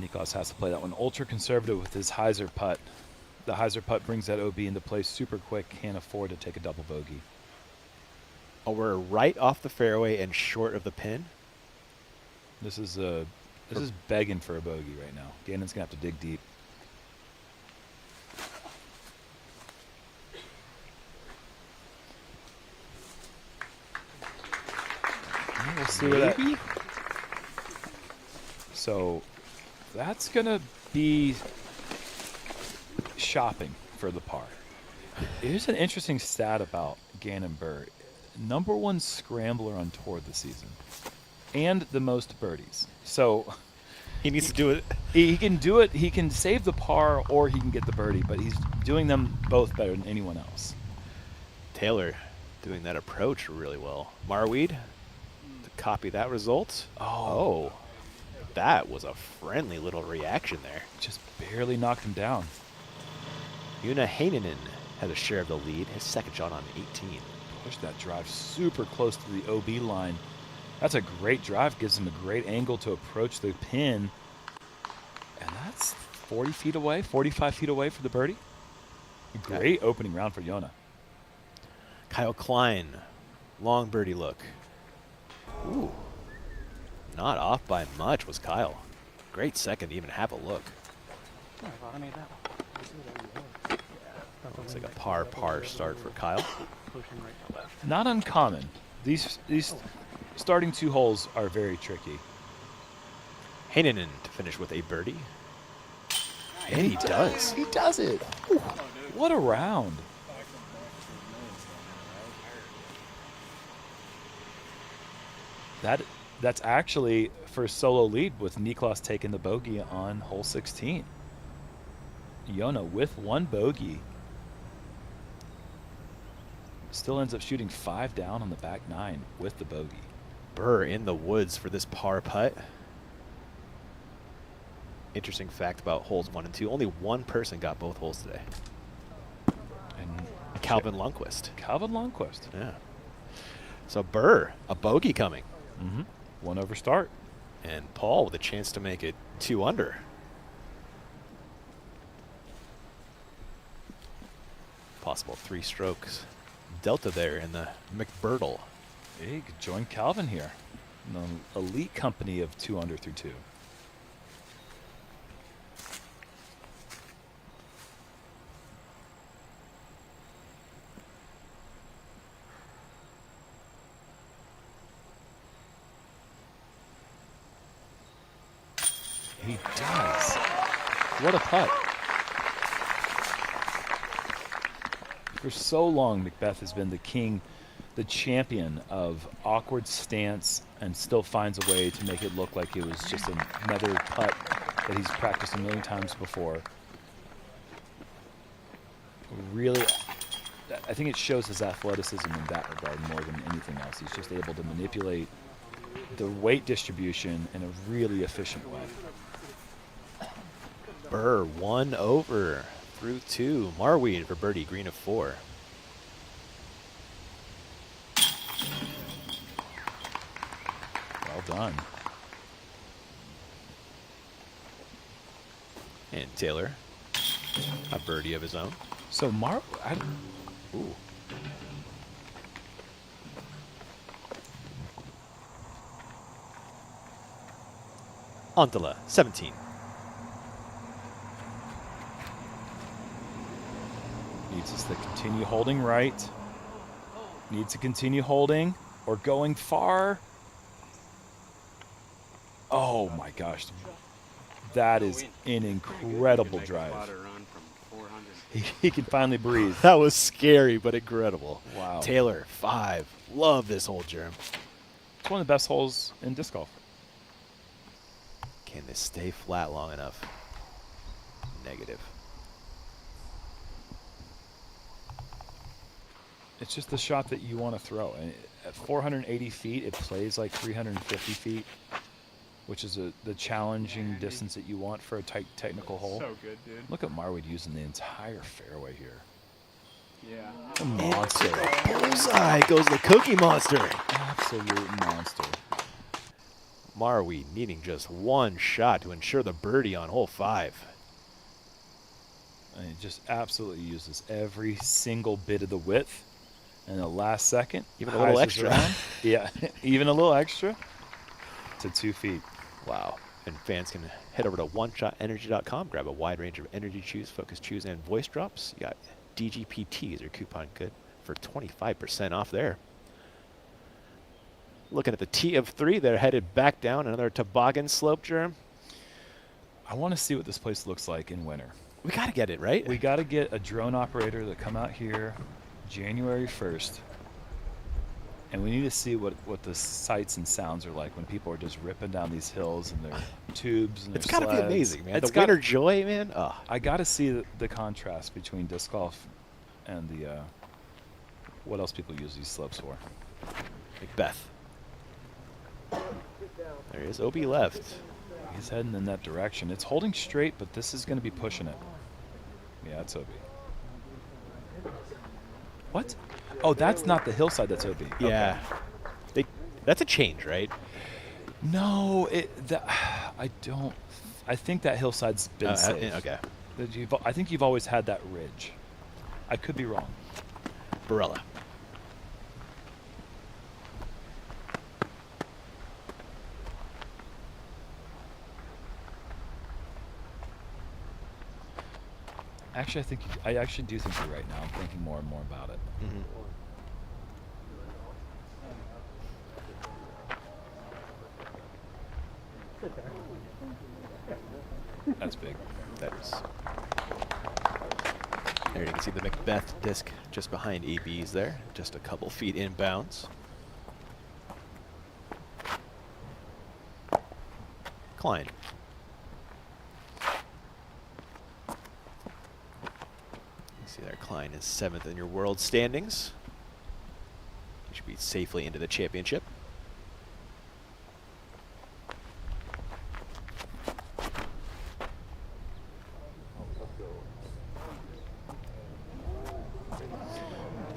Niklas has to play that one ultra conservative with his hyzer putt. The hyzer putt brings that OB into play super quick. Can't afford to take a double bogey. Oh, we're right off the fairway and short of the pin. This is begging for a bogey right now. Gannon's gonna have to dig deep. We'll see where that. So that's gonna be shopping for the par. Here's an interesting stat about Gannon Burr. #1 scrambler on tour this season, and the most birdies. So he needs to do it. He can do it. He can save the par, or he can get the birdie. But he's doing them both better than anyone else. Taylor doing that approach really well. Marweed to copy that result. Oh, that was a friendly little reaction there. Just barely knocked him down. Joona Heinan has a share of the lead. His second shot on 18. Pushed that drive super close to the OB line. That's a great drive. Gives him a great angle to approach the pin. And that's 40 feet away, 45 feet away for the birdie. Great opening round for Joona. Kyle Klein, long birdie look. Ooh. Not off by much was Kyle. Great second to even have a look. Looks like a par start for Kyle. Not uncommon. These starting 2 holes are very tricky. Heinan to finish with a birdie. And he does. He does it. Ooh, what a round. That's actually first solo lead with Niklas taking the bogey on hole 16. Joona with 1 bogey. Still ends up shooting 5 down on the back 9 with the bogey. Burr in the woods for this par putt. Interesting fact about holes 1 and 2. Only 1 person got both holes today. And Calvin Lundquist. Calvin Lundquist. Yeah. So Burr, a bogey coming. 1 over start. And Paul with a chance to make it 2 under. Possible 3 strokes. Delta there in the McBurtle. Hey, could join Calvin here. An elite company of 2 under through 2. He does. What a putt. For so long, McBeth has been the king, the champion of awkward stance, and still finds a way to make it look like it was just another putt that he's practiced a million times before. Really, I think it shows his athleticism in that regard more than anything else. He's just able to manipulate the weight distribution in a really efficient way. Burr 1 over through 2. Marweed for birdie, green of 4. Well done. And Taylor, a birdie of his own. So Ooh. Anttila, 17. Needs us to continue holding right. Needs to continue holding or going far. Oh my gosh. That is an incredible drive. He can finally breathe. That was scary, but incredible. Wow. Taylor, 5. Love this hole, Germ. It's one of the best holes in disc golf. Can this stay flat long enough? Negative. It's just the shot that you want to throw. And at 480 feet, it plays like 350 feet, which is the challenging distance that you want for a tight technical hole. So good, dude. Look at Marweed using the entire fairway here. Yeah. A monster. Bullseye goes the Cookie Monster. Absolute monster. Marweed needing just 1 shot to ensure the birdie on hole 5. And it just absolutely uses every single bit of the width. And the last second, even a little extra. Yeah, even a little extra to 2 feet. Wow. And fans can head over to oneshotenergy.com, grab a wide range of energy chews, focus chews, and voice drops. You got DGPT as your coupon code for 25% off there. Looking at the T of 3, they're headed back down another toboggan slope, Germ. I want to see what this place looks like in winter. We got to get it, right? We got to get a drone operator to come out here January 1st. And we need to see what the sights and sounds are like when people are just ripping down these hills and their tubes and It's got to be amazing, man. The winter joy, man. Oh. I got to see the contrast between disc golf and the what else people use these slopes for. McBeth. There he is. OB left. He's heading in that direction. It's holding straight, but this is going to be pushing it. Yeah, it's OB. What? Oh, that's not the hillside. That's OB. Yeah. Okay. That's a change, right? No, I don't. I think that hillside's been safe. Okay. I think you've always had that ridge. I could be wrong. Barella. Actually, I actually do think you're right now. I'm thinking more and more about it. That's big. That is. There you can see the McBeth disc just behind AB's there, just a couple feet inbounds. Klein. You see there, Klein is 7th in your world standings. He should be safely into the championship.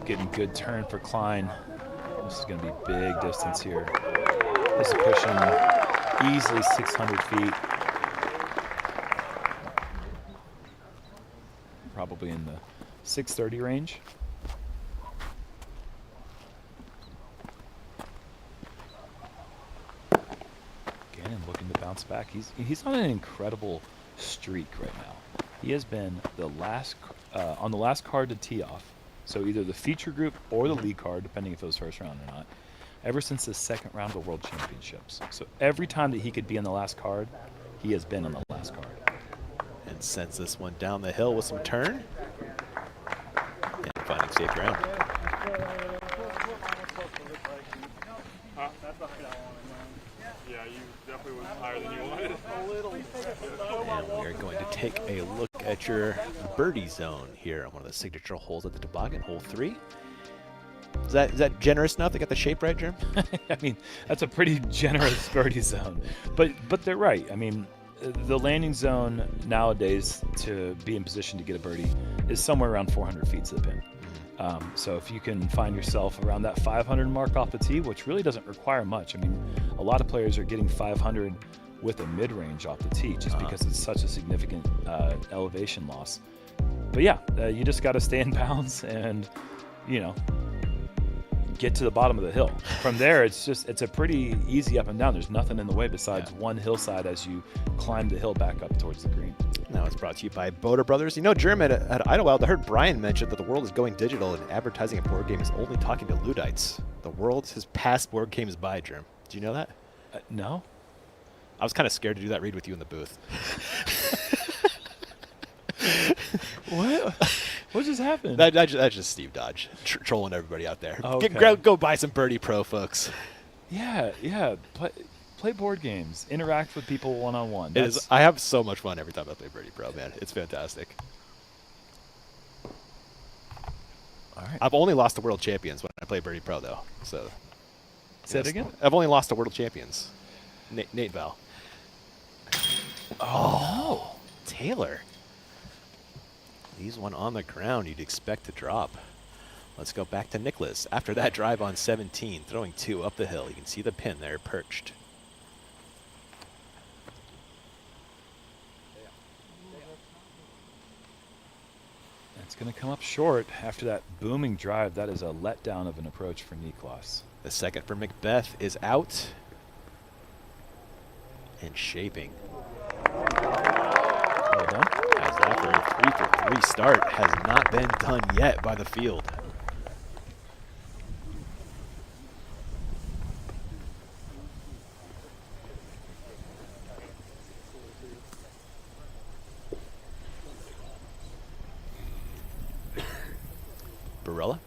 Getting good turn for Klein. This is going to be big distance here. This is pushing easily 600 feet. Probably in the 630 range. Again, looking to bounce back. He's on an incredible streak right now. He has been the last on the last card to tee off. So either the feature group or the lead card, depending if it was first round or not, ever since the second round of the World Championships. So every time that he could be on the last card, he has been on the last card. And sends this one down the hill with some turn. And finding safe ground. Yeah, you definitely was higher than you wanted. And we are going to take a look at your birdie zone here on one of the signature holes at the toboggan, hole 3. Is that generous enough? They got the shape right, Jim? I mean, that's a pretty generous birdie zone. But they're right. I mean, the landing zone nowadays to be in position to get a birdie is somewhere around 400 feet to the pin. So if you can find yourself around that 500 mark off the tee, which really doesn't require much. I mean, a lot of players are getting 500 with a mid-range off the tee just because it's such a significant elevation loss. But yeah, you just got to stay in bounds and, you know, get to the bottom of the hill. From there, it's a pretty easy up and down. There's nothing in the way besides one hillside as you climb the hill back up towards the green. Now it's brought to you by Boder Brothers. You know, Jerem at Idlewild, I heard Brian mention that the world is going digital and advertising a board game is only talking to Luddites. The world has passed board games by, Jerem. Do you know that? No. I was kind of scared to do that read with you in the booth. What? What just happened? That's just Steve Dodge trolling everybody out there. Okay. Go buy some Birdie Pro, folks. Yeah. Play board games. Interact with people one-on-one. I have so much fun every time I play Birdie Pro, man. It's fantastic. All right. I've only lost to world champions when I play Birdie Pro, though. So. Say it again? I've only lost to world champions. Nate Val. Oh, no. Taylor. Leaves one on the ground you'd expect to drop. Let's go back to Niklas. After that drive on 17, throwing 2 up the hill. You can see the pin there perched. It's going to come up short after that booming drive. That is a letdown of an approach for Niklas. The second for McBeth is out. And shaping. Well done. As that for a 3-for-3 start has not been done yet by the field. Barella.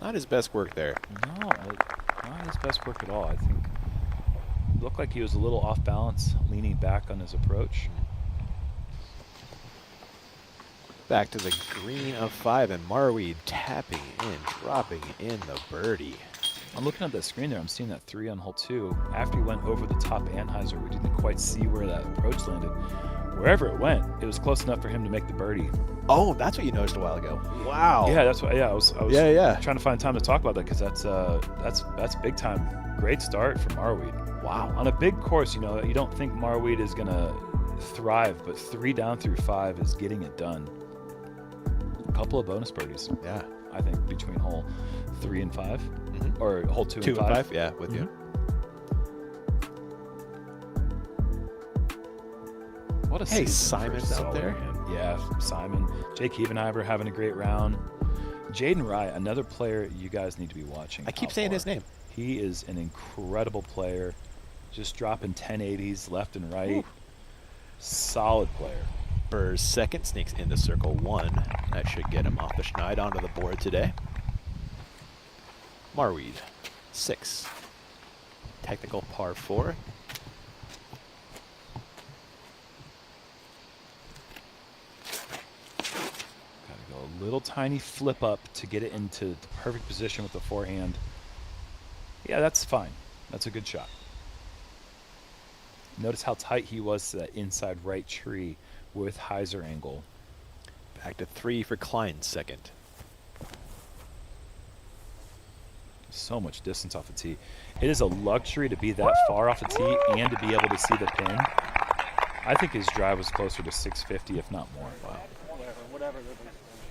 Not his best work there. No, not his best work at all. I think it looked like he was a little off balance, leaning back on his approach. Back to the green of 5, and Marweed tapping in, dropping in the birdie. I'm looking at that screen there. I'm seeing that 3 on hole 2. After he went over the top Anheuser, we didn't quite see where that approach landed. wherever it went, it was close enough for him to make the birdie. Oh, that's what you noticed a while ago. Wow. Yeah, that's what. Yeah, I was trying to find time to talk about that because that's big time. Great start for Marweed. Wow. On a big course, you don't think Marweed is gonna thrive, but 3 down through 5 is getting it done. A couple of bonus birdies. Yeah, I think between hole 3 and 5, or hole 2 and 5. Yeah, with you. What a Hey, season for Simon's out Sully, there. man. Yeah, Simon. Jake Hevenheimer having a great round. Jaden Wright, another player you guys need to be watching. I keep saying his name. He is an incredible player, just dropping 1080s left and right. Ooh. Solid player. Burr's second sneaks into circle 1. That should get him off the schneid onto the board today. Marweed, 6. Technical par 4. A little tiny flip up to get it into the perfect position with the forehand. Yeah, that's fine. That's a good shot. Notice how tight he was to that inside right tree with hyzer angle. Back to 3 for Klein's second. So much distance off the tee. It is a luxury to be that far off the tee and to be able to see the pin. I think his drive was closer to 650, if not more. Wow. Whatever.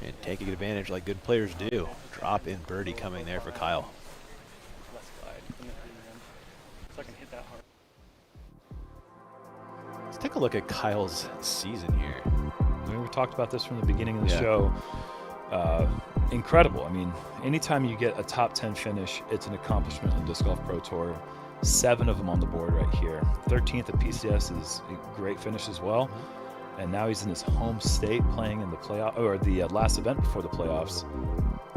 And taking advantage like good players do. Drop in birdie coming there for Kyle. Let's glide. So I can hit that hard. Let's take a look at Kyle's season here. I mean, we talked about this from the beginning of the show. Incredible. I mean, anytime you get a top 10 finish, it's an accomplishment on Disc Golf Pro Tour. 7 of them on the board right here. 13th at PCS is a great finish as well. And now he's in his home state playing in the playoff, or the last event before the playoffs.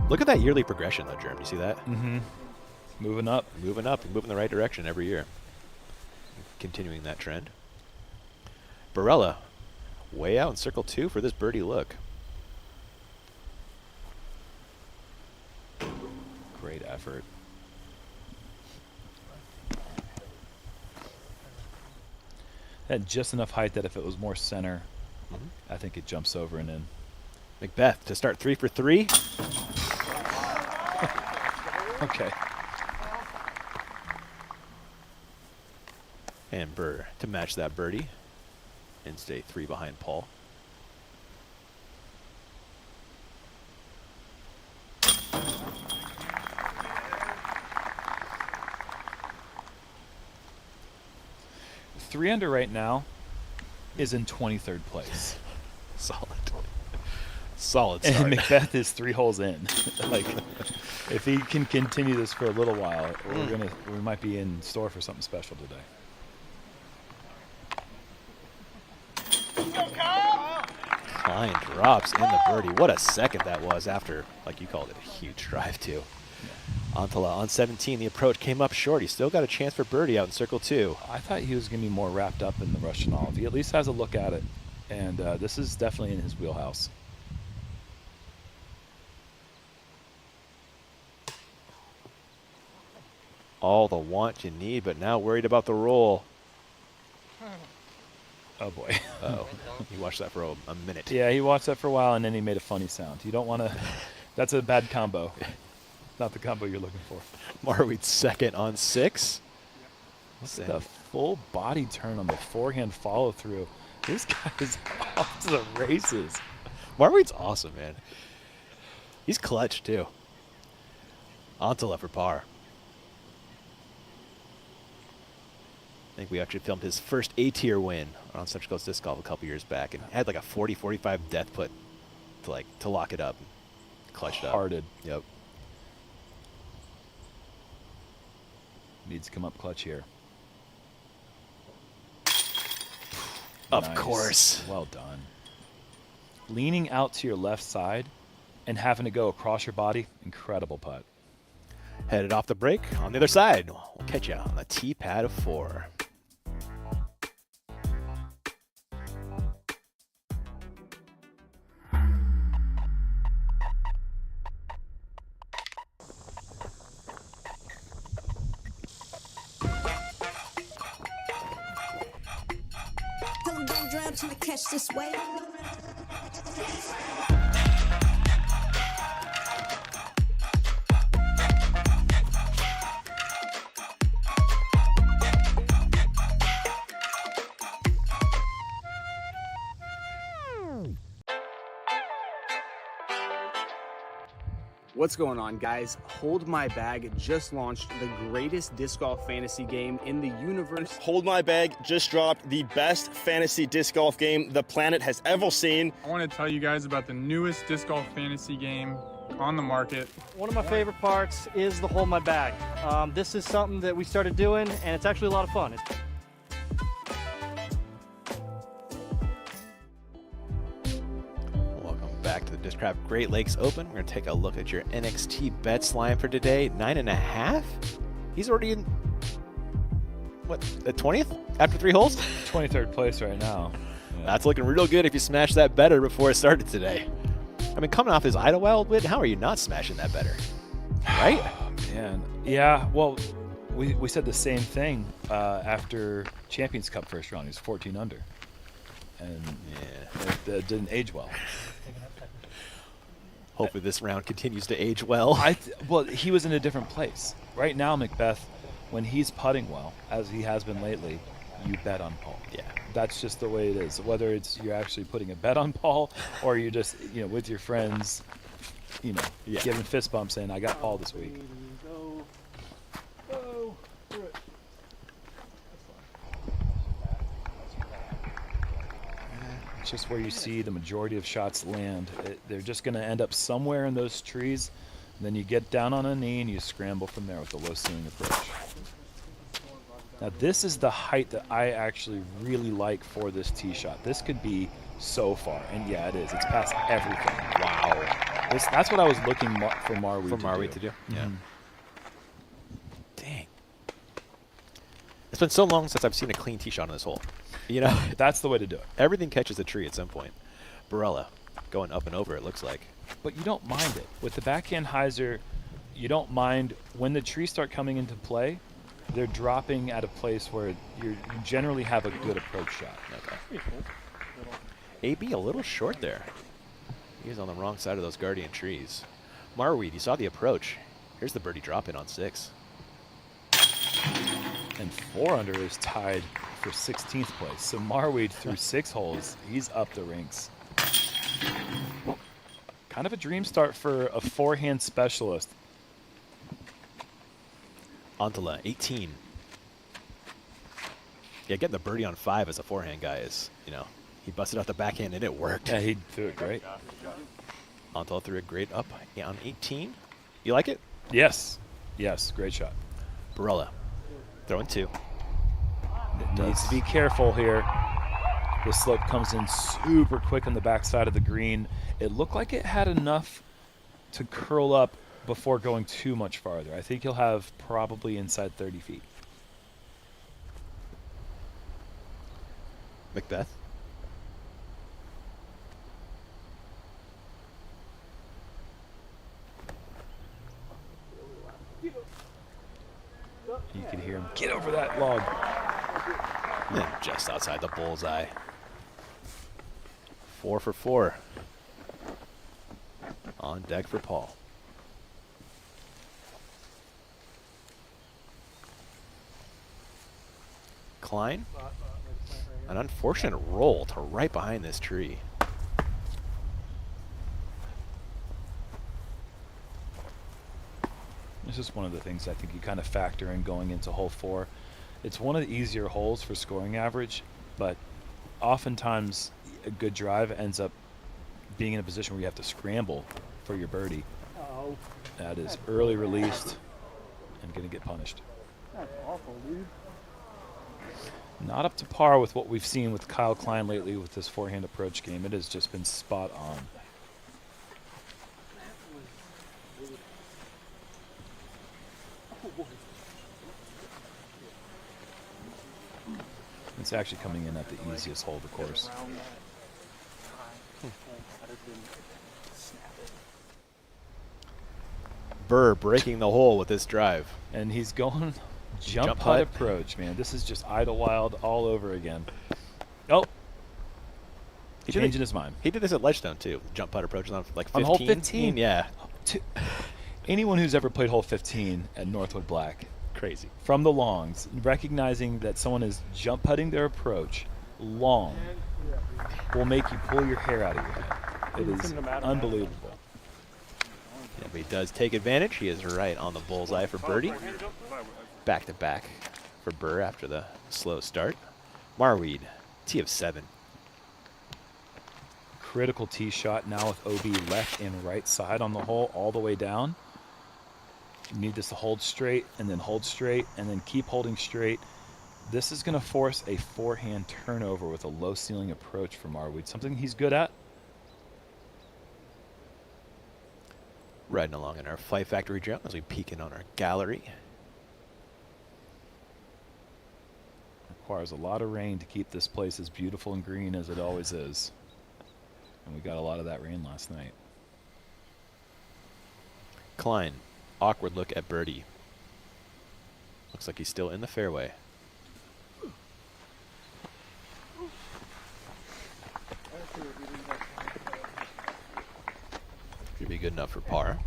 Look at that yearly progression, though, Jeremy. You see that? Mm-hmm. Moving up. Moving up and moving in the right direction every year. Continuing that trend. Barella, way out in circle 2 for this birdie look. Great effort. Had just enough height that if it was more center, I think it jumps over and in. McBeth to start 3 for 3. Okay. And Burr to match that birdie and stay 3 behind Paul. Three under right now is in 23rd place. Solid start. And McBeth is 3 holes in. Like, if he can continue this for a little while, we might be in store for something special today. Klein drops in the birdie. What a second that was after, like you called it, a huge drive too. Anttila on 17. The approach came up short. He still got a chance for birdie out in circle 2. I thought he was going to be more wrapped up in the Russian olive. He at least has a look at it, and this is definitely in his wheelhouse. All the want you need, but now worried about the roll. Oh boy. Uh-oh. He watched that for a minute. Yeah, he watched that for a while, and then he made a funny sound. You don't want to. That's a bad combo. Not the combo you're looking for. Marweed's second on 6. Look at the full body turn on the forehand follow through. This guy is off to the races. Marweed's awesome, man. He's clutch too. Anttila for par. I think we actually filmed his first A-tier win on Central Coast Disc Golf a couple years back, and had like a 40-45 death put to lock it up. Clutched up. Hearted. Yep. Needs to come up clutch here. Of Nice. course. Well done. Leaning out to your left side and having to go across your body, incredible putt. Headed off the break on the other side. We'll catch you on the tee pad of 4. drown, trying to catch this wave. What's going on, guys? Hold My Bag just launched the greatest disc golf fantasy game in the universe. Hold My Bag just dropped the best fantasy disc golf game the planet has ever seen. I want to tell you guys about the newest disc golf fantasy game on the market. One of my favorite parts is the Hold My Bag. This is something that we started doing, and it's actually a lot of fun. Back to the Discraft Great Lakes Open. We're going to take a look at your NXT bets line for today. 9.5. He's already in, what, the 20th after 3 holes? 23rd place right now. Yeah. That's looking real good if you smash that better before it started today. I mean, coming off his Idlewild win, how are you not smashing that better? Right? Oh, man. Yeah, well, we said the same thing after Champions Cup first round. He was 14 under. And yeah, it didn't age well. Hopefully this round continues to age well. Well, he was in a different place. Right now, McBeth, when he's putting well, as he has been lately, you bet on Paul. Yeah. That's just the way it is. Whether it's you're actually putting a bet on Paul or you're just, with your friends, giving fist bumps saying, I got Paul this week. It's just where you see the majority of shots land. They're just going to end up somewhere in those trees. And then you get down on a knee and you scramble from there with the low ceiling approach. Now this is the height that I actually really like for this tee shot. This could be so far, and yeah, it is. It's past everything. Wow. That's what I was looking for Marweed to do. Yeah. Dang. It's been so long since I've seen a clean tee shot on this hole. That's the way to do it. Everything catches a tree at some point. Barella going up and over, it looks like. But you don't mind it. With the backhand hyzer, you don't mind when the trees start coming into play. They're dropping at a place where you generally have a good approach shot. Okay. AB a little short there. He's on the wrong side of those guardian trees. Marweed, you saw the approach. Here's the birdie drop in on 6. And 4 under is tied for 16th place. So Marweed through 6 holes, he's up the ranks. Kind of a dream start for a forehand specialist. Anttila, 18. Yeah, getting the birdie on 5 as a forehand guy is, he busted out the backhand and it worked. Yeah, he threw it great. Anttila threw it great up on 18. You like it? Yes. Yes, great shot. Barella throwing 2. Needs to be careful here. The slope comes in super quick on the backside of the green. It looked like it had enough to curl up before going too much farther. I think he'll have probably inside 30 feet. McBeth. You can hear him get over that log. And just outside the bullseye. 4 for 4. On deck for Paul. Klein. An unfortunate roll to right behind this tree. This is one of the things I think you kind of factor in going into hole 4. It's one of the easier holes for scoring average, but oftentimes a good drive ends up being in a position where you have to scramble for your birdie. Oh. That is early released and going to get punished. That's awful, dude. Not up to par with what we've seen with Kyle Klein lately with this forehand approach game. It has just been spot on. It's actually coming in at the easiest hole of the course. Burr breaking the hole with this drive. And he's going jump putt approach, man. This is just Idlewild all over again. Oh, changing his mind. He did this at Ledgestone too. Jump putt approaches on like 15. On hole 15? Yeah. Anyone who's ever played hole 15 at Northwood Black, crazy. From the longs, recognizing that someone is jump putting their approach long will make you pull your hair out of your head. It is unbelievable. Yeah, but he does take advantage. He is right on the bullseye for birdie. Back to back for Burr after the slow start. Marweed, tee of 7. Critical tee shot now with OB left and right side on the hole all the way down. You need this to hold straight and then hold straight and then keep holding straight. This is going to force a forehand turnover with a low ceiling approach for Marweed, something he's good at. Riding along in our Fight Factory drone as we peek in on our gallery. Requires a lot of rain to keep this place as beautiful and green as it always is. And we got a lot of that rain last night. Klein, awkward look at birdie. Looks like he's still in the fairway. Should be good enough for par.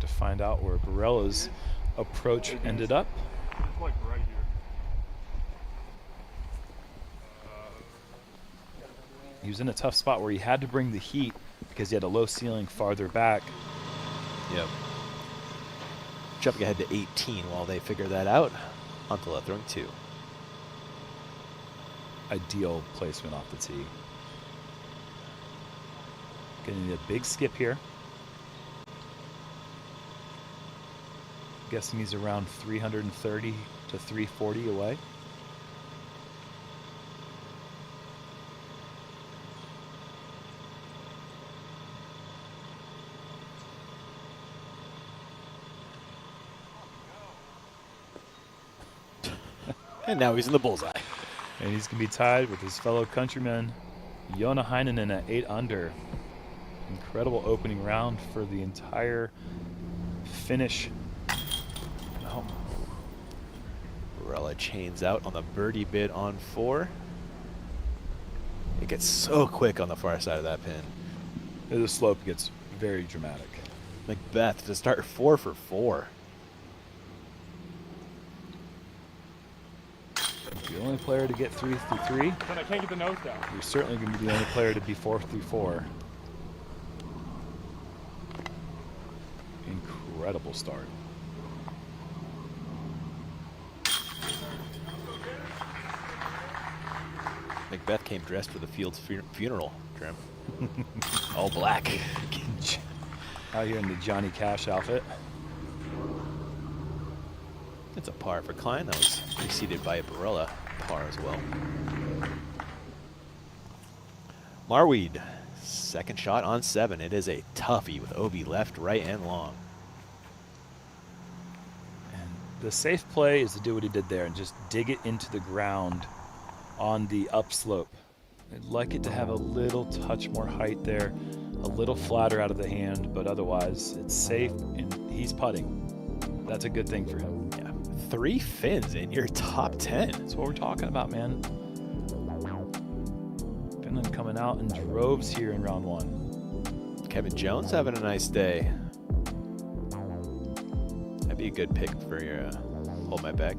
To find out where Barella's approach ended up. It's like right here. He was in a tough spot where he had to bring the heat because he had a low ceiling farther back. Yep. Jumping ahead to 18 while they figure that out. Anttila throwing 2. Ideal placement off the tee. Getting a big skip here. Guessing he's around 330 to 340 away. And now he's in the bullseye. And he's going to be tied with his fellow countryman, Joona Heinan at 8 under. Incredible opening round for the entire finish. Oh. Barella chains out on the birdie bid on 4. It gets so quick on the far side of that pin. The slope gets very dramatic. McBeth to start 4 for 4. The only player to get 3 through 3. Then I can't get the nose down. You're certainly going to be the only player to be 4 through 4. Incredible start. McBeth came dressed for the field's funeral, Trim. All black. Out here in the Johnny Cash outfit. It's a par for Klein. That was preceded by a Barella par as well. Marweed, second shot on 7. It is a toughie with OB left, right, and long. And the safe play is to do what he did there and just dig it into the ground on the upslope. I'd like it to have a little touch more height there, a little flatter out of the hand, but otherwise it's safe and he's putting. That's a good thing for him. 3 fins in your top 10. That's what we're talking about, man. Finland coming out in droves here in round 1. Kevin Jones having a nice day. That'd be a good pick for your hold my bag.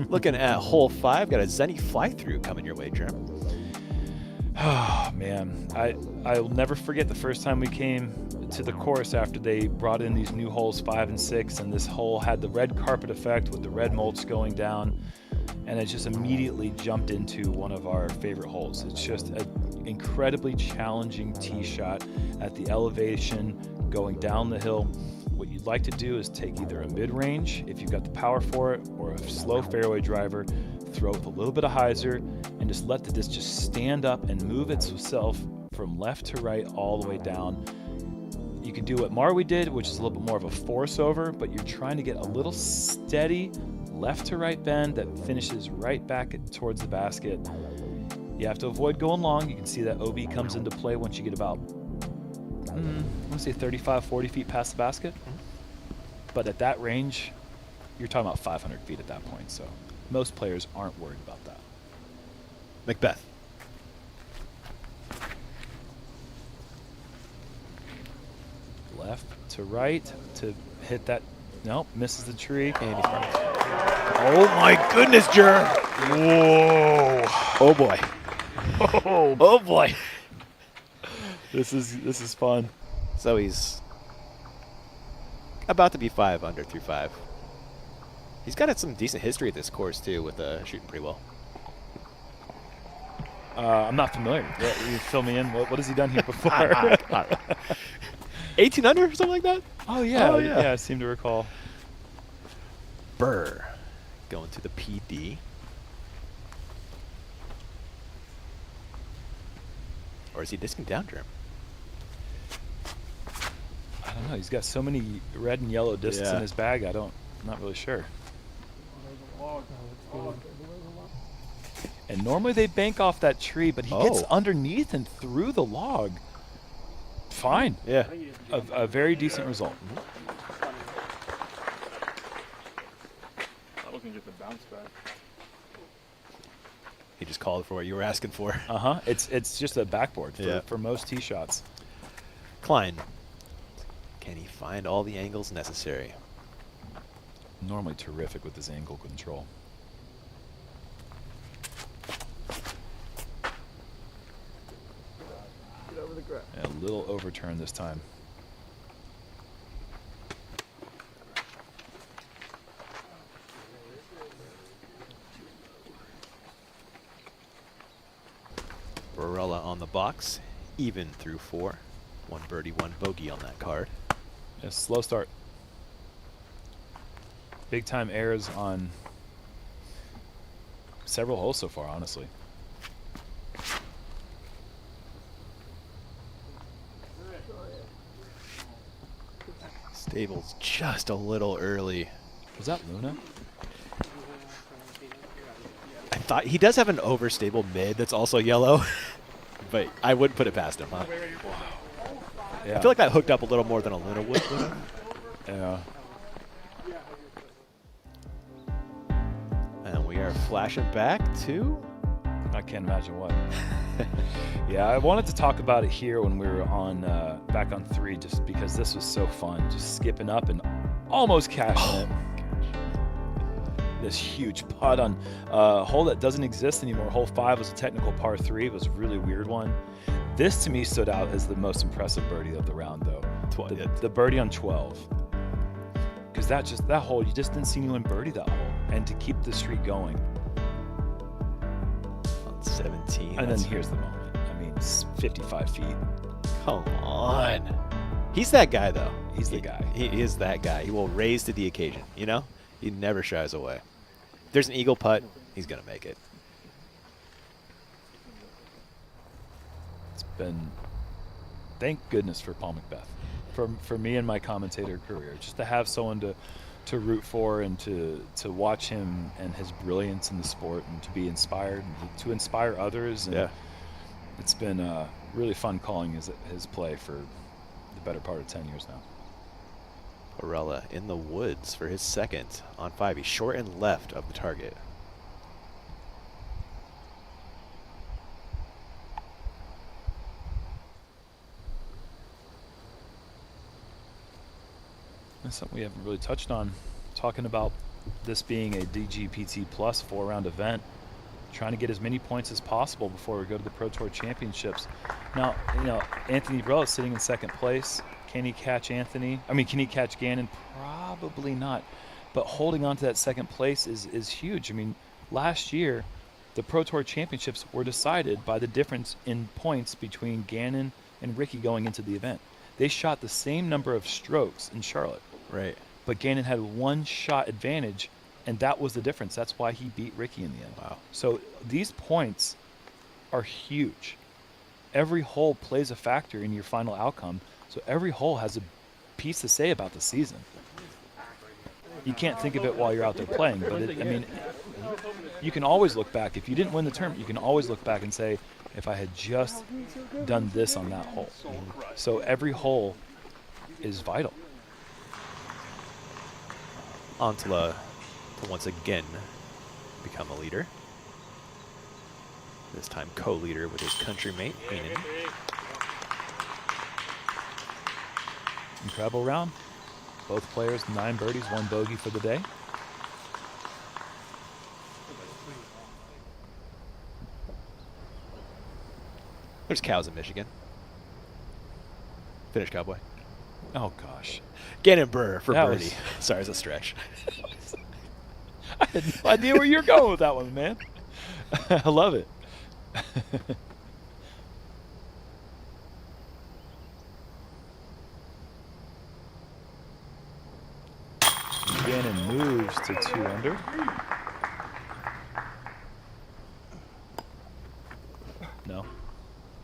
Looking at hole 5, got a Zenny fly through coming your way, Trim. Oh man, I'll never forget the first time we came to the course after they brought in these new holes 5 and 6, and this hole had the red carpet effect with the red mulch going down, and it just immediately jumped into one of our favorite holes. It's just an incredibly challenging tee shot at the elevation going down the hill. What you'd like to do is take either a mid-range, if you've got the power for it, or a slow fairway driver, throw with a little bit of hyzer, and just let the disc just stand up and move itself from left to right all the way down. You can do what Marweed did, which is a little bit more of a force over, but you're trying to get a little steady left to right bend that finishes right back towards the basket. You have to avoid going long. You can see that OB comes into play once you get about, I want to say 35, 40 feet past the basket. But at that range, you're talking about 500 feet at that point. So Most players aren't worried about that. McBeth. Left to right to hit that. Nope, misses the tree. And he's running. Oh my goodness, Jer! Whoa! Oh boy! Oh boy! This is fun. So he's about to be 5 under through 5. He's got some decent history at this course too, with shooting pretty well. I'm not familiar. You fill me in. What has he done here before? 18 under, something like that? Oh yeah, Oh, yeah. I seem to recall. Burr going to the PD. Or is he disking down, Germ? I don't know. He's got so many red and yellow discs Yeah. in his bag. I'm not really sure. And normally they bank off that tree, but he gets underneath and through the log. Fine. Yeah. A very decent result. I wasn't get the bounce back. He just called for what you were asking for. It's just a backboard for most tee shots. Klein. Can he find all the angles necessary? Normally terrific with his angle control. Get over the grass. A little overturn this time. Barella on the box, even through 4. 1 birdie, 1 bogey on that card. A slow start. Big time errors on several holes so far, honestly. Stable's just a little early. Was that Luna? I thought he does have an overstable mid that's also yellow, but I wouldn't put it past him, huh? Yeah. I feel like that hooked up a little more than a Luna would. Yeah. And we are flashing back to... I can't imagine what. Yeah, I wanted to talk about it here when we were on back on 3, just because this was so fun. Just skipping up and almost cashing it. This huge putt on a hole that doesn't exist anymore. Hole 5 was a technical par 3. It was a really weird one. This to me stood out as the most impressive birdie of the round, though. The birdie on 12. Because that hole, you just didn't see anyone birdie that hole. And to keep the streak going. On 17. And then here's the moment. I mean, 55 feet. Come on. He's that guy, though. He's the guy. He is that guy. He will raise to the occasion, you know? He never shies away. If there's an eagle putt, he's going to make it. It's been, thank goodness for Paul McBeth. For me and my commentator career, just to have someone to root for and to watch him and his brilliance in the sport and to be inspired and to inspire others. And it's been really fun calling his play for the better part of 10 years now. Barella in the woods for his second on 5. He's short and left of the target. That's something we haven't really touched on, talking about this being a DGPT Plus 4-round event, trying to get as many points as possible before we go to the Pro Tour Championships. Now, Anthony Barella is sitting in second place. Can he catch Anthony? I mean, can he catch Gannon? Probably not. But holding on to that second place is huge. I mean, last year, the Pro Tour Championships were decided by the difference in points between Gannon and Ricky going into the event. They shot the same number of strokes in Charlotte. Right. But Gannon had 1 shot advantage, and that was the difference. That's why he beat Ricky in the end. Wow. So these points are huge. Every hole plays a factor in your final outcome. So every hole has a piece to say about the season. You can't think of it while you're out there playing, but I mean, you can always look back. If you didn't win the tournament, you can always look back and say, if I had just done this on that hole. So every hole is vital. Anttila to once again become a leader. This time co-leader with his countrymate, Heinan. Incredible round. Both players, 9 birdies, 1 bogey for the day. There's cows in Michigan. Finish, Cowboy. Oh, gosh. Gannonburr for That birdie. was- Sorry, it's a stretch. I had no idea where you're going with that one, man. I love it. Gannon moves to 2 under. No.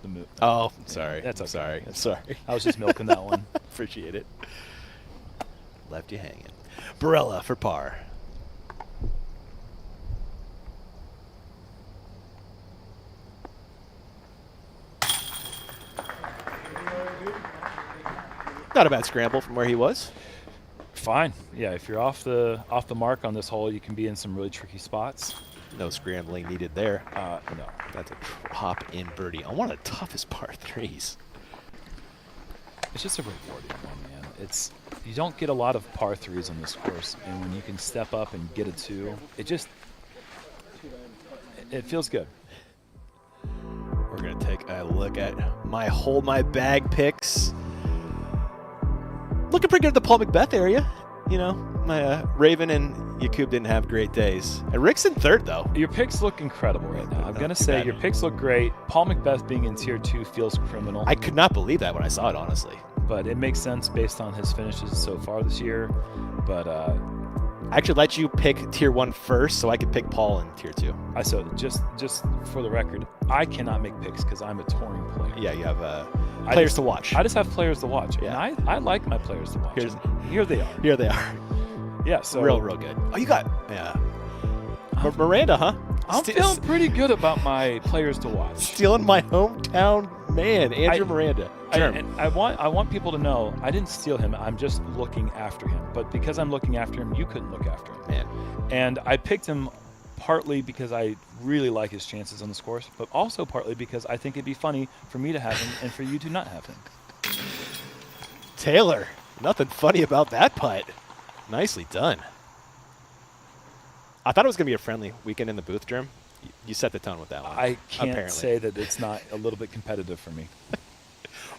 The move. Oh, sorry. That's okay. Sorry. That's Sorry. I was just milking that one. Appreciate it. Left you hanging. Barella for par. Not a bad scramble from where he was. Fine. Yeah, if you're off the mark on this hole, you can be in some really tricky spots. No scrambling needed there. No. That's a hop-in birdie on one of the toughest par 3s. It's just a rewarding one, man. You don't get a lot of par 3s on this course, and when you can step up and get a 2, it feels good. We're going to take a look at my hold my bag picks. Looking pretty good at the Paul McBeth area. You know, my Raven and Yakub didn't have great days. And Rick's in third, though. Your picks look incredible right now. I'm going to say your picks look great. Paul McBeth being in Tier 2 feels criminal. I could not believe that when I saw it, honestly. But it makes sense based on his finishes so far this year. But I actually let you pick Tier 1 first, so I could pick Paul in Tier 2. So just for the record, I cannot make picks because I'm a touring player. Yeah, you have players to watch. I just have players to watch. Yeah. And I like my players to watch. Here they are. Here they are. Yeah, so real good. Oh, you got Miranda, huh? I'm feeling pretty good about my players to watch. Stealing my hometown man, Andrew Miranda. I want people to know I didn't steal him. I'm just looking after him. But because I'm looking after him, you couldn't look after him. Man. And I picked him partly because I really like his chances on this course, but also partly because I think it'd be funny for me to have him and for you to not have him. Taylor, nothing funny about that putt. Nicely done. I thought it was going to be a friendly weekend in the booth, Germ. You set the tone with that one. I can't apparently say that it's not a little bit competitive for me.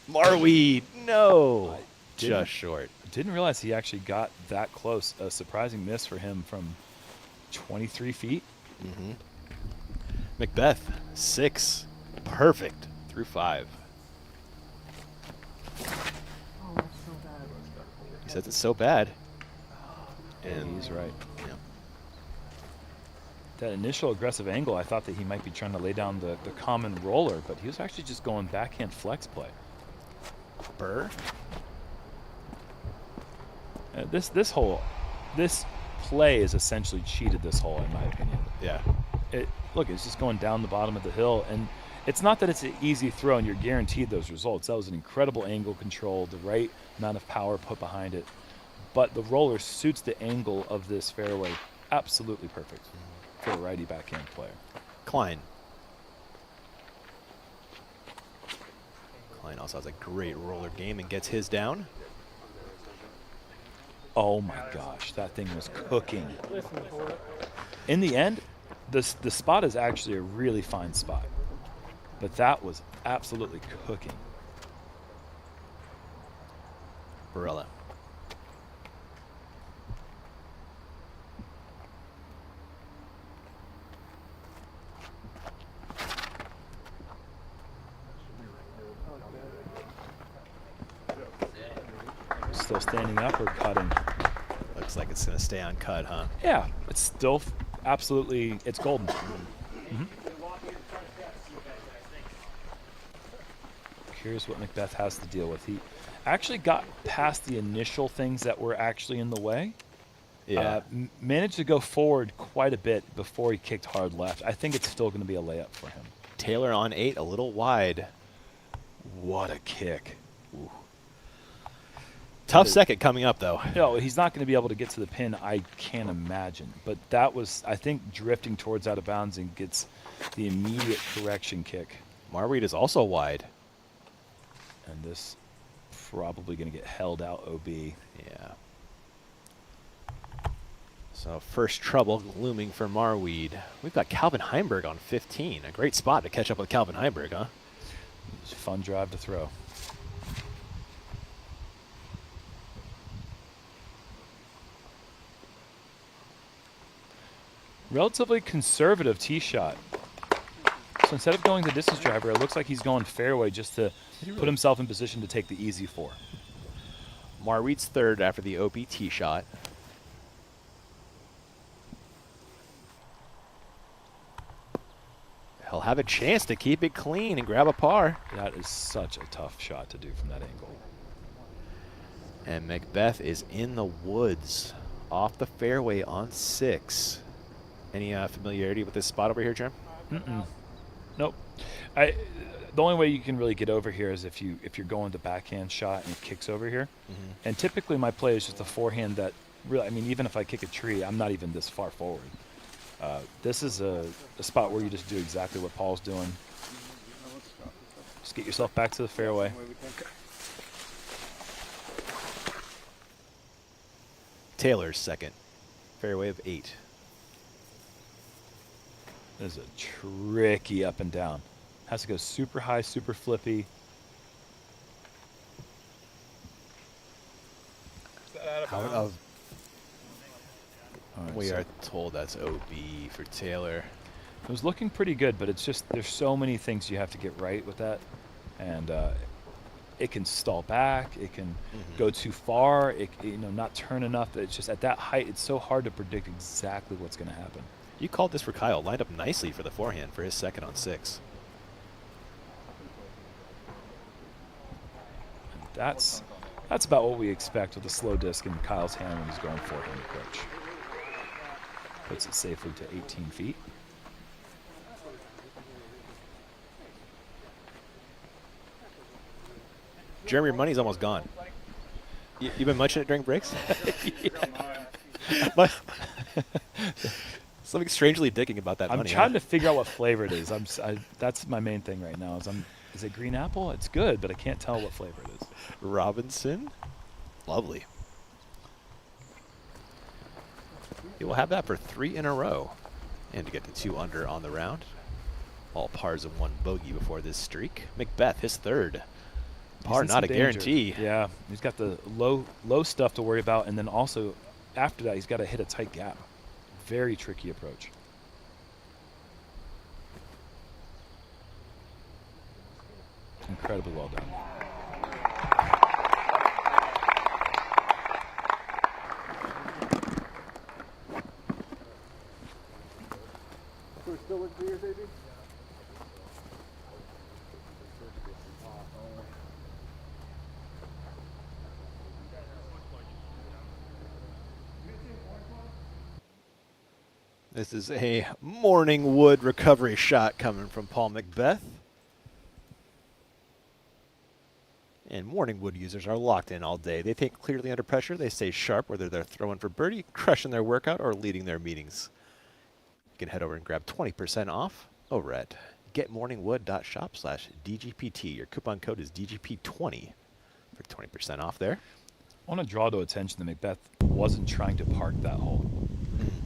Marweed, no. Just short. Didn't realize he actually got that close. A surprising miss for him from 23 feet. Mm-hmm. McBeth, 6. Perfect through 5. Oh, that's so bad. He says it's so bad. And he's right. Yeah. That initial aggressive angle, I thought that he might be trying to lay down the common roller, but he was actually just going backhand flex play. Burr. This play is essentially cheated this hole, in my opinion. Yeah. Look, it's just going down the bottom of the hill, and it's not that it's an easy throw and you're guaranteed those results. That was an incredible angle control, the right amount of power put behind it. But the roller suits the angle of this fairway absolutely perfect for a righty backhand player. Klein. Klein also has a great roller game and gets his down. Oh my gosh, that thing was cooking. In the end, the spot is actually a really fine spot. But that was absolutely cooking. Barella. Still standing up or cutting? Looks like it's going to stay on cut, huh? Yeah, it's still absolutely, it's golden. Mm-hmm. Curious what McBeth has to deal with. He actually got past the initial things that were actually in the way. Yeah. Managed to go forward quite a bit before he kicked hard left. I think it's still going to be a layup for him. Taylor on 8, a little wide. What a kick. Ooh. Tough second coming up, though. No, he's not going to be able to get to the pin, I can't imagine. But that was, I think, drifting towards out of bounds and gets the immediate correction kick. Marweed is also wide. And this probably going to get held out OB. Yeah. So first trouble looming for Marweed. We've got Calvin Heimburg on 15. A great spot to catch up with Calvin Heimburg, huh? It's a fun drive to throw. Relatively conservative tee shot. So instead of going the distance driver, it looks like he's going fairway just to put himself in position to take the easy 4. Marweed's third after the OB tee shot. He'll have a chance to keep it clean and grab a par. That is such a tough shot to do from that angle. And McBeth is in the woods off the fairway on 6. Any familiarity with this spot over here, Jim? Nope. The only way you can really get over here is if you're going the backhand shot and it kicks over here. And typically my play is just a forehand that really, I mean, even if I kick a tree, I'm not even this far forward. This is a spot where you just do exactly what Paul's doing. Just get yourself back to the fairway. Taylor's second. Fairway of 8. This is a tricky up and down. Has to go super high, super flippy. We are told that's OB for Taylor. It was looking pretty good, but it's just there's so many things you have to get right with that, and it can stall back, it can go too far, it not turn enough. It's just at that height, it's so hard to predict exactly what's going to happen. You called this for Kyle. Lined up nicely for the forehand for his second on 6. And that's about what we expect with a slow disc in Kyle's hand when he's going forehand approach. Puts it safely to 18 feet. Jeremy, your money's almost gone. You've been munching it during breaks? But something strangely addicting about that money. I'm trying to figure out what flavor it is. That's my main thing right now. Is it green apple? It's good, but I can't tell what flavor it is. Robinson, lovely. He will have that for 3 in a row, and to get to 2 under on the round. All pars and 1 bogey before this streak. McBeth, his third. Par, not a guarantee. Yeah, he's got the low stuff to worry about, and then also after that, he's got to hit a tight gap. Very tricky approach. Incredibly well done. So we're still looking for yours, AB? This is a morning wood recovery shot coming from Paul McBeth. And morning wood users are locked in all day. They think clearly under pressure. They stay sharp, whether they're throwing for birdie, crushing their workout, or leading their meetings. You can head over and grab 20% off over at getmorningwood.shop/DGPT. Your coupon code is DGP20 for 20% off there. I want to draw to attention that McBeth wasn't trying to park that hole.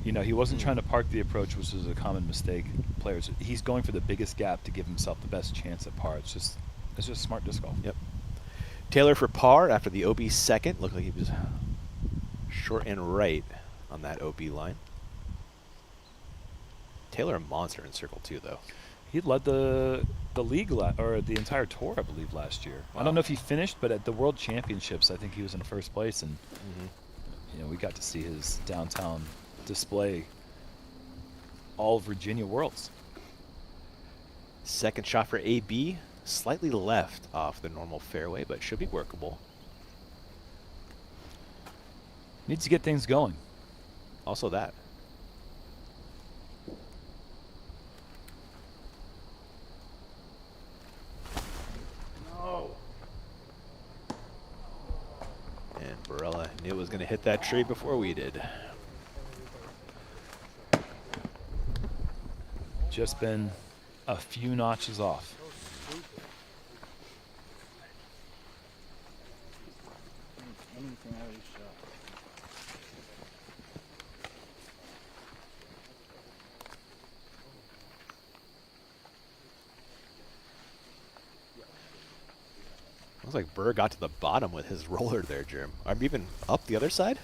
You know, he wasn't trying to park the approach, which is a common mistake. Players, he's going for the biggest gap to give himself the best chance at par. It's just smart disc golf. Yep. Taylor for par after the OB second. Looked like he was short and right on that OB line. Taylor a monster in circle 2, though. He led the league or the entire tour, I believe, last year. Wow. I don't know if he finished, but at the World Championships, I think he was in first place, and you know, we got to see his downtown display all Virginia Worlds. Second shot for AB, slightly left off the normal fairway, but should be workable. Needs to get things going. Also that. And And Barella knew it was going to hit that tree before we did. Just been a few notches off. Looks like Burr got to the bottom with his roller there, Germ. I'm even up the other side?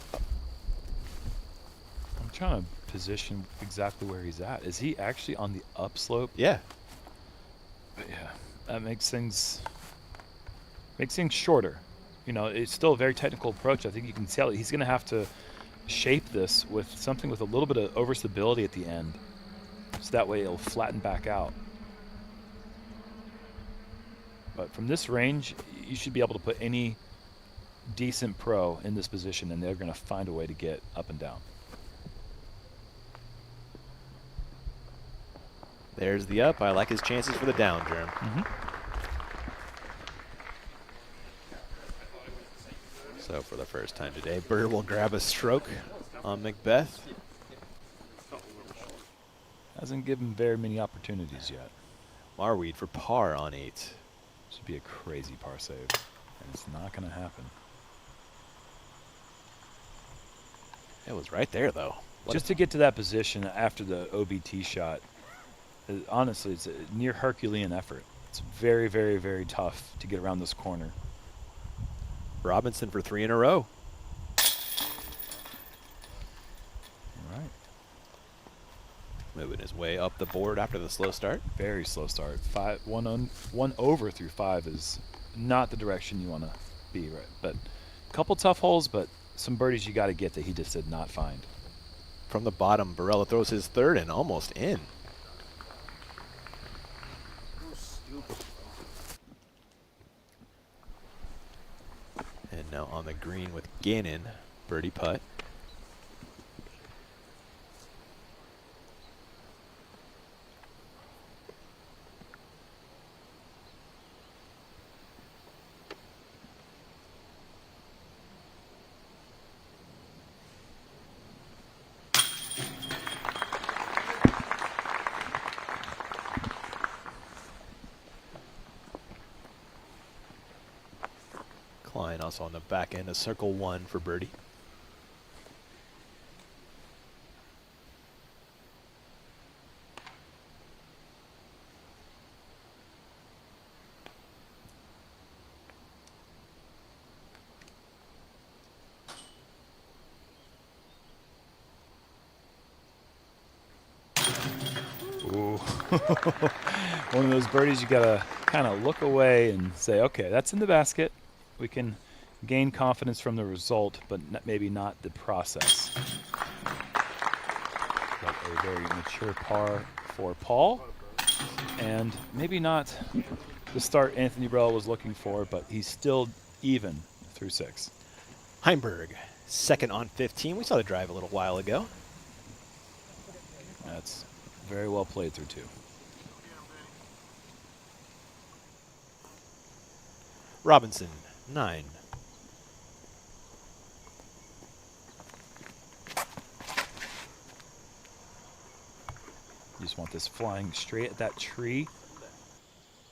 I'm trying to position exactly where he's at. Is he actually on the upslope? Yeah. But yeah, that makes things shorter. You know, it's still a very technical approach. I think you can tell he's going to have to shape this with something with a little bit of overstability at the end, so that way it'll flatten back out. But from this range, you should be able to put any decent pro in this position, and they're going to find a way to get up and down. There's the up. I like his chances for the down, Germ. So for the first time today, Burr will grab a stroke on McBeth. Hasn't given very many opportunities yet. Marweed for par on 8. Should be a crazy par save, and it's not going to happen. It was right there, though. Just to get to that position after the OBT shot, honestly, it's a near Herculean effort. It's very, very, very tough to get around this corner. Robinson for 3 in a row. All right. Moving his way up the board after the slow start. Very slow start. One over through 5 is not the direction you want to be, right? But a couple tough holes, but some birdies you got to get that he just did not find. From the bottom, Barella throws his 3rd and almost in. And now on the green with Gannon, birdie putt. Klein also on the back end of circle 1 for birdie. Ooh. One of those birdies you gotta kind of look away and say, okay, that's in the basket. We can gain confidence from the result, but maybe not the process. But a very mature par for Paul, and maybe not the start Anthony Brell was looking for, but he's still even through 6. Heimburg, 2nd on 15. We saw the drive a little while ago. That's very well played through 2. Robinson, 9. You just want this flying straight at that tree.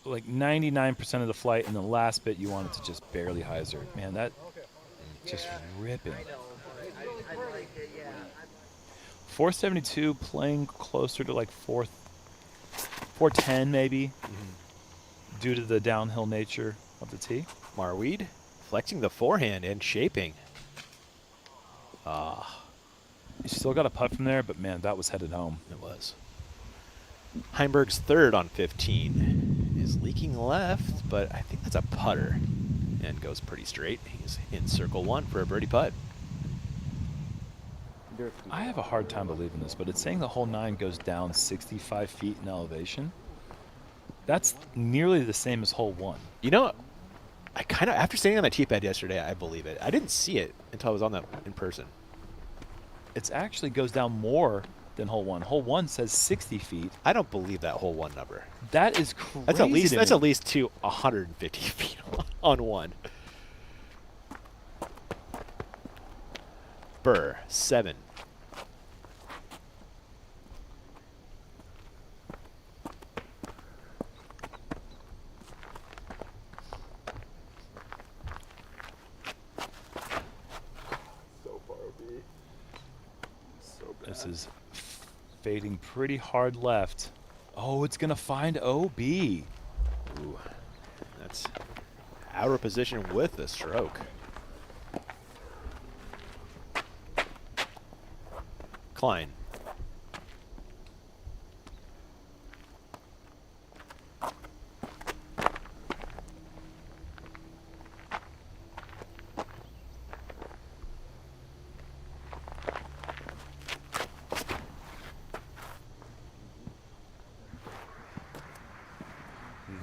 Like 99% of the flight, and the last bit you want it to just barely hyzer. Man, that just ripping. 472 playing closer to like 410 maybe, due to the downhill nature of the tee. Marweed flexing the forehand and shaping. You still got a putt from there, but man, that was headed home. It was. Heimburg's 3rd on 15 is leaking left, but I think that's a putter and goes pretty straight. He's in circle 1 for a birdie putt. I have a hard time believing this, but it's saying the hole 9 goes down 65 feet in elevation. That's nearly the same as hole 1. You know, I kind of, after standing on that tee pad yesterday, I believe it. I didn't see it until I was on that in person. It actually goes down more than hole 1. Hole 1 says 60 feet. I don't believe that hole 1 number. That is crazy. That's at least 150 feet on 1. Burr, 7. This is fading pretty hard left. Oh, it's going to find OB. Ooh, that's out of position with the stroke. Klein.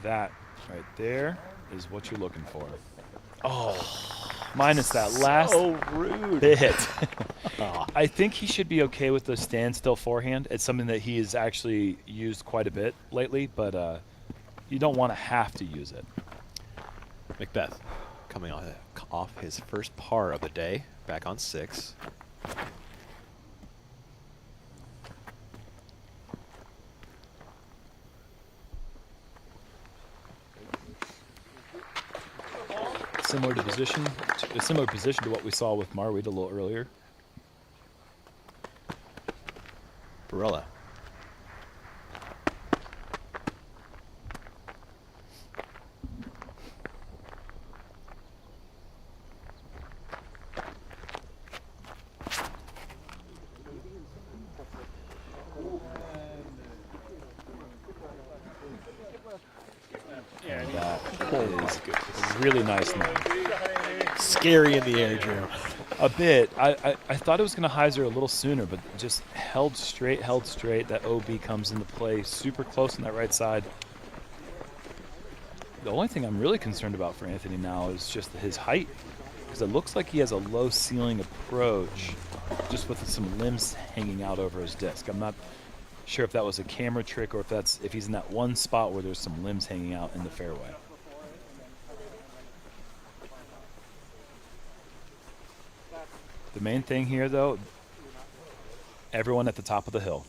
That right there is what you're looking for. Oh, minus that last rude bit. I think he should be okay with the standstill forehand. It's something that he has actually used quite a bit lately, but you don't want to have to use it. McBeth coming off his first par of the day, back on 6. Similar position to what we saw with Marweed a little earlier. Barella. And that is really nice now. Scary in the air, Drew. A bit. I thought it was going to hyzer a little sooner, but just held straight. That OB comes into play super close on that right side. The only thing I'm really concerned about for Anthony now is just his height, because it looks like he has a low ceiling approach just with some limbs hanging out over his disc. I'm not sure if that was a camera trick or if he's in that one spot where there's some limbs hanging out in the fairway. The main thing here, though, everyone at the top of the hill.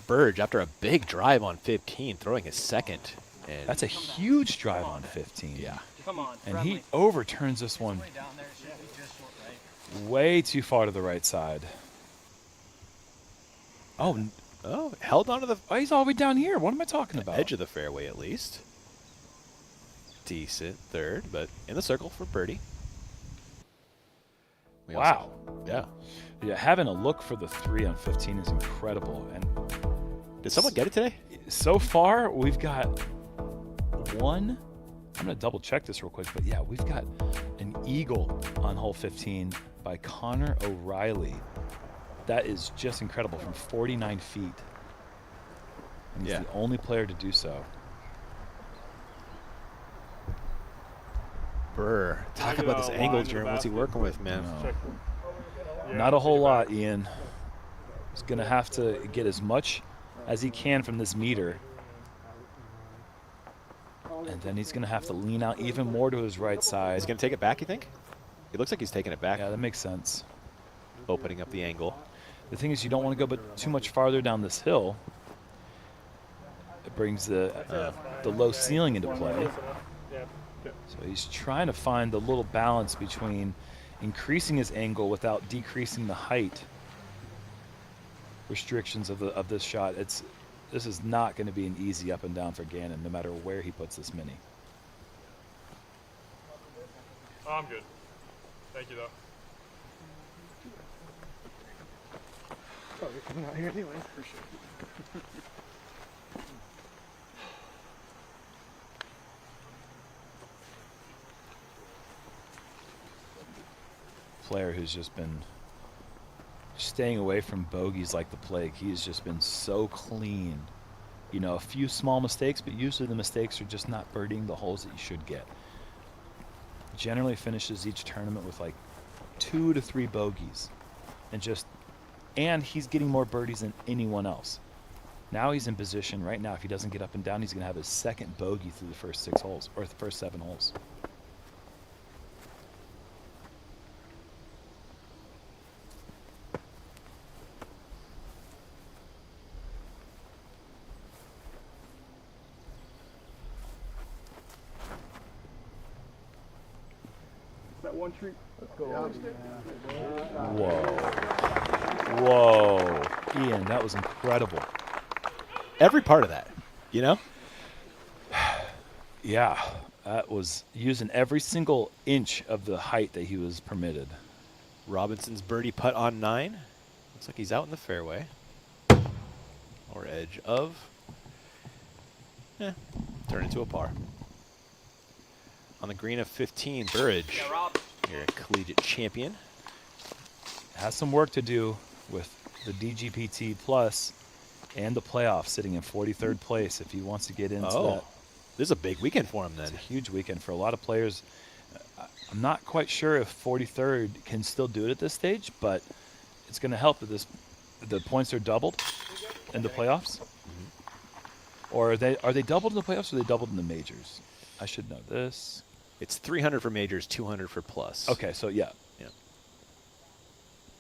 Burge, after a big drive on 15, throwing his second. And that's a huge drive on 15. Yeah. Come on. And he overturns this one way too far to the right side. Oh, held onto the... Oh, he's all the way down here. What am I talking about? Edge of the fairway, at least. Decent third, but in the circle for birdie. Wow. Yeah, having a look for the 3 on 15 is incredible. And did someone get it today? So far, we've got one. I'm going to double check this real quick, but yeah, we've got an eagle on hole 15 by Connor O'Reilly. That is just incredible from 49 feet. And he's the only player to do so. Burr, talk about this angle, Gerrit. What's he working with, man? Not a whole lot, Ian. He's going to have to get as much as he can from this meter. And then he's going to have to lean out even more to his right side. He's going to take it back, you think? It looks like he's taking it back. Yeah, that makes sense. Opening up the angle. The thing is, you don't want to go but too much farther down this hill. It brings the low ceiling into play. So he's trying to find the little balance between increasing his angle without decreasing the height restrictions of this shot. This is not going to be an easy up and down for Gannon, no matter where he puts this mini. Oh, I'm good. Thank you, though. Oh, you're coming out here anyway, for sure. Player who's just been staying away from bogeys like the plague. He has just been so clean. You know, a few small mistakes, but usually the mistakes are just not birdieing the holes that you should get. Generally finishes each tournament with like 2 to 3 bogeys. And he's getting more birdies than anyone else. Now he's in position right now. If he doesn't get up and down, he's going to have his second bogey through the first 6 holes, or the first 7 holes. That one tree. Let's go. Whoa. Whoa. Ian, that was incredible. Every part of that, you know? Yeah. That was using every single inch of the height that he was permitted. Robinson's birdie putt on 9. Looks like he's out in the fairway. Or edge of. Turn into a par. On the green of 15, Burridge, your collegiate champion. Has some work to do with the DGPT Plus and the playoffs, sitting in 43rd place if he wants to get into that. This is a big weekend for him then. It's a huge weekend for a lot of players. I'm not quite sure if 43rd can still do it at this stage, but it's going to help that the points are doubled in the playoffs. Or are they doubled in the playoffs or are they doubled in the majors? I should know this. It's 300 for majors, 200 for plus. Okay, so yeah.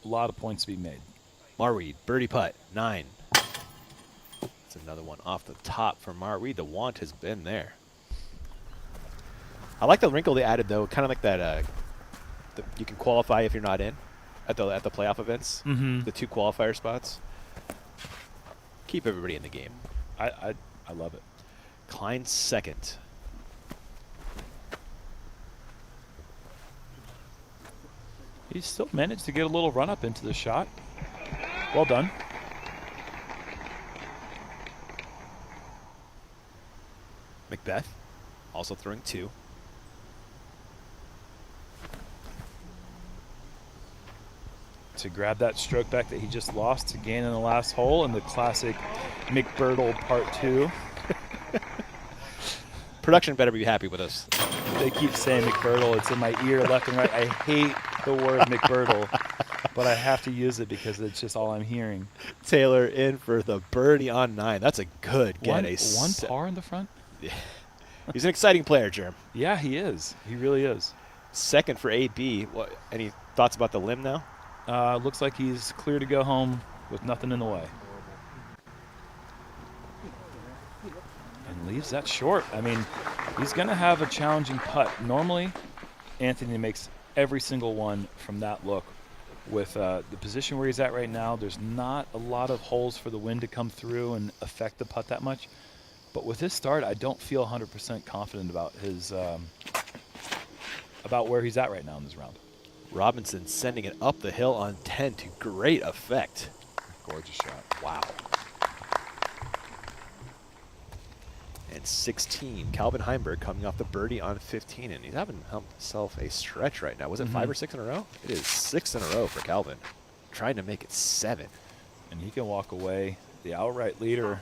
A lot of points to be made. Marweed, birdie putt, 9. That's another one off the top for Marweed. The want has been there. I like the wrinkle they added, though. Kind of like that you can qualify if you're not in at the playoff events. Mm-hmm. The 2 qualifier spots. Keep everybody in the game. I love it. Klein second. He still managed to get a little run up into the shot. Well done. McBeth also throwing 2. To grab that stroke back that he just lost to gain in the last hole in the classic McBurtle Part 2. Production better be happy with us. They keep saying McBurtle. It's in my ear left and right. I hate the word McBurtle, but I have to use it because it's just all I'm hearing. Taylor in for the birdie on 9. That's a good get. One par in the front? Yeah. He's an exciting player, Jerem. Yeah, he is. He really is. Second for AB. What? Any thoughts about the limb now? Looks like he's clear to go home with nothing in the way. And leaves that short. I mean, he's going to have a challenging putt. Normally, Anthony makes every single one from that look. With the position where he's at right now, there's not a lot of holes for the wind to come through and affect the putt that much. But with his start, I don't feel 100% confident about his about where he's at right now in this round. Robinson sending it up the hill on 10 to great effect. Gorgeous shot. Wow. And 16, Calvin Heimburg coming off the birdie on 15, and he's having himself a stretch right now. Was it 5 or 6 in a row? It is 6 in a row for Calvin. Trying to make it 7. And he can walk away the outright leader.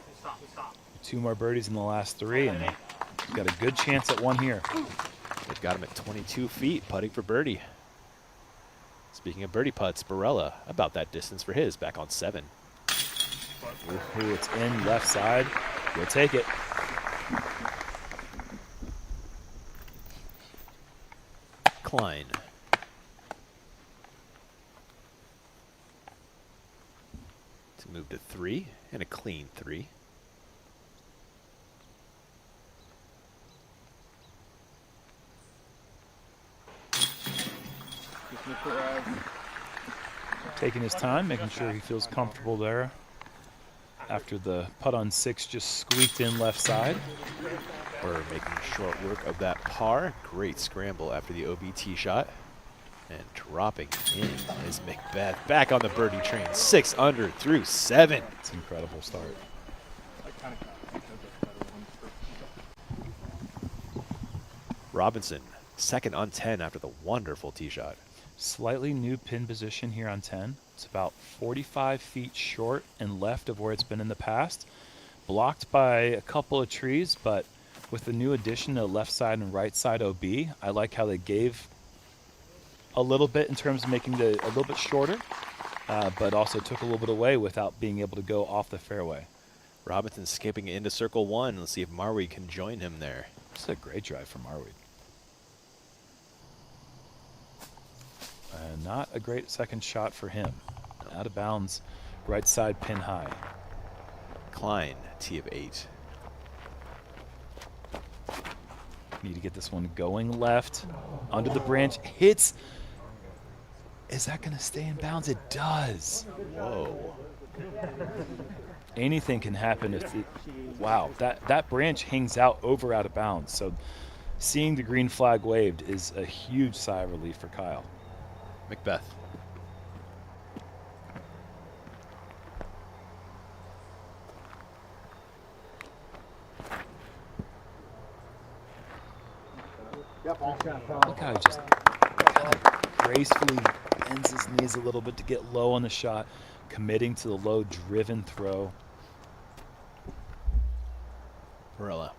2 more birdies in the last 3, and he's got a good chance at one here. They've got him at 22 feet, putting for birdie. Speaking of birdie putts, Barella about that distance for his, back on 7. Ooh, it's in left side. We'll take it. Klein. To move to 3, and a clean 3. Taking his time, making sure he feels comfortable there. After the putt on 6 just squeaked in left side. We're making short work of that par. Great scramble after the OBT shot. And dropping in is McBeth. Back on the birdie train. 6 under through 7. It's an incredible start. Robinson, second on 10 after the wonderful tee shot. Slightly new pin position here on 10. It's about 45 feet short and left of where it's been in the past. Blocked by a couple of trees, but with the new addition to left side and right side OB, I like how they gave a little bit in terms of making it a little bit shorter, but also took a little bit away without being able to go off the fairway. Robinson skipping into circle 1. Let's see if Marweed can join him there. This is a great drive from Marweed. Not a great second shot for him. Out of bounds, right side pin high. Klein, tee of 8. Need to get this one going left. under the branch, hits. Is that going to stay in bounds? It does. Whoa. Anything can happen if wow, that branch hangs out of bounds. So seeing the green flag waved is a huge sigh of relief for Kyle. McBeth. Look how he just kind of gracefully bends his knees a little bit to get low on the shot, committing to the low driven throw. Varela.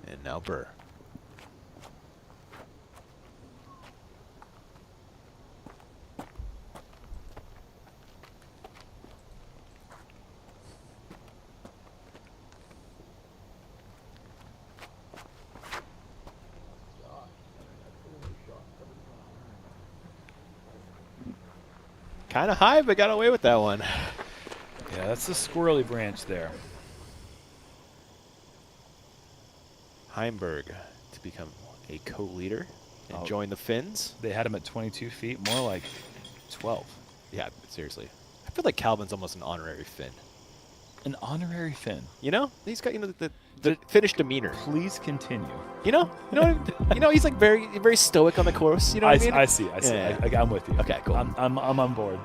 And now Burr. Kind of high, but got away with that one. Yeah, that's the squirrely branch there. Heimburg to become a co-leader and join the Finns. They had him at 22 feet, more like 12. Yeah, seriously. I feel like Calvin's almost an honorary Finn. An honorary Finn. You know, he's got the Finnish demeanor. Please continue. You know, he's like very stoic on the course. You know what I mean? I see. Yeah. I'm with you. Okay, cool. I'm on board.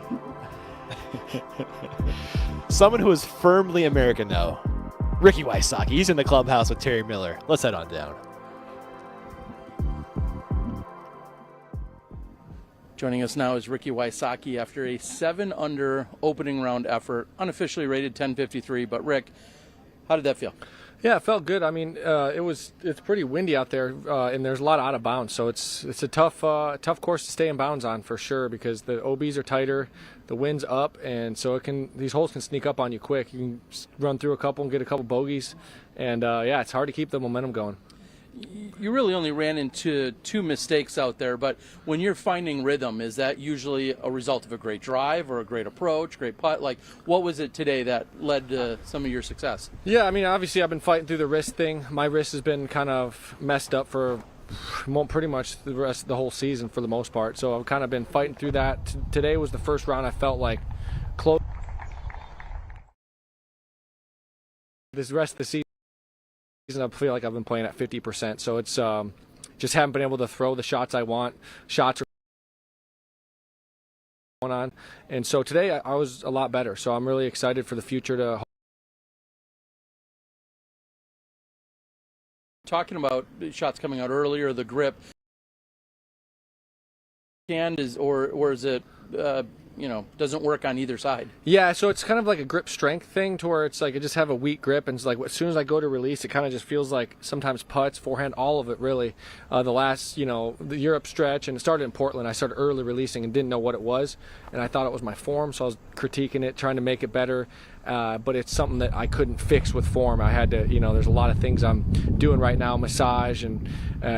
Someone who is firmly American though, Ricky Wysocki. He's in the clubhouse with Terry Miller. Let's head on down. Joining us now is Ricky Wysocki after a 7-under opening round effort, unofficially rated 1053. But Rick, how did that feel? Yeah, it felt good. I mean, it's pretty windy out there, and there's a lot out of bounds. So it's a tough course to stay in bounds on for sure because the OBs are tighter, the wind's up, and so these holes can sneak up on you quick. You can run through a couple and get a couple bogeys, and yeah, it's hard to keep the momentum going. You really only ran into 2 mistakes out there, but when you're finding rhythm, is that usually a result of a great drive or a great approach, great putt? Like, what was it today that led to some of your success? Yeah, I mean, obviously I've been fighting through the wrist thing. My wrist has been kind of messed up for pretty much the rest of the whole season for the most part, so I've kind of been fighting through that. Today was the first round I felt like close. This rest of the season, I feel like I've been playing at 50%, so it's just haven't been able to throw the shots I want. Shots are going on, and so today I was a lot better. So I'm really excited for the future to. Talking about shots coming out earlier, the grip, or is it? Doesn't work on either side. Yeah, so it's kind of like a grip strength thing to where it's like I just have a weak grip, and it's like as soon as I go to release, it kind of just feels like sometimes putts, forehand, all of it really. The last, the Europe stretch, and it started in Portland. I started early releasing and didn't know what it was, and I thought it was my form, so I was critiquing it, trying to make it better. But it's something that I couldn't fix with form. I had to, there's a lot of things I'm doing right now, massage and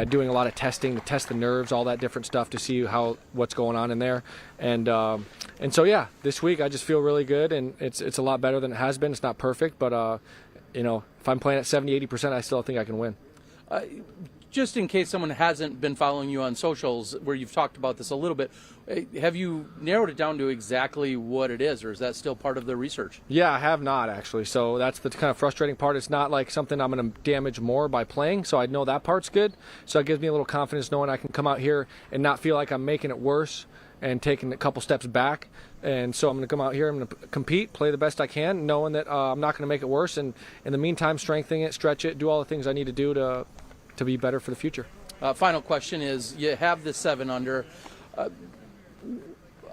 doing a lot of testing to test the nerves, all that different stuff to see what's going on in there. And so yeah, this week I just feel really good, and it's a lot better than it has been. It's not perfect, but if I'm playing at 70-80%, I still think I can win. Just in case someone hasn't been following you on socials where you've talked about this a little bit, have you narrowed it down to exactly what it is, or is that still part of the research? Yeah, I have not actually. So that's the kind of frustrating part. It's not like something I'm going to damage more by playing, so I know that part's good. So it gives me a little confidence knowing I can come out here and not feel like I'm making it worse and taking a couple steps back. And so I'm going to come out here, I'm going to compete, play the best I can, knowing that I'm not going to make it worse, and in the meantime strengthen it, stretch it, do all the things I need to do to be better for the future. Final question is, you have the 7-under.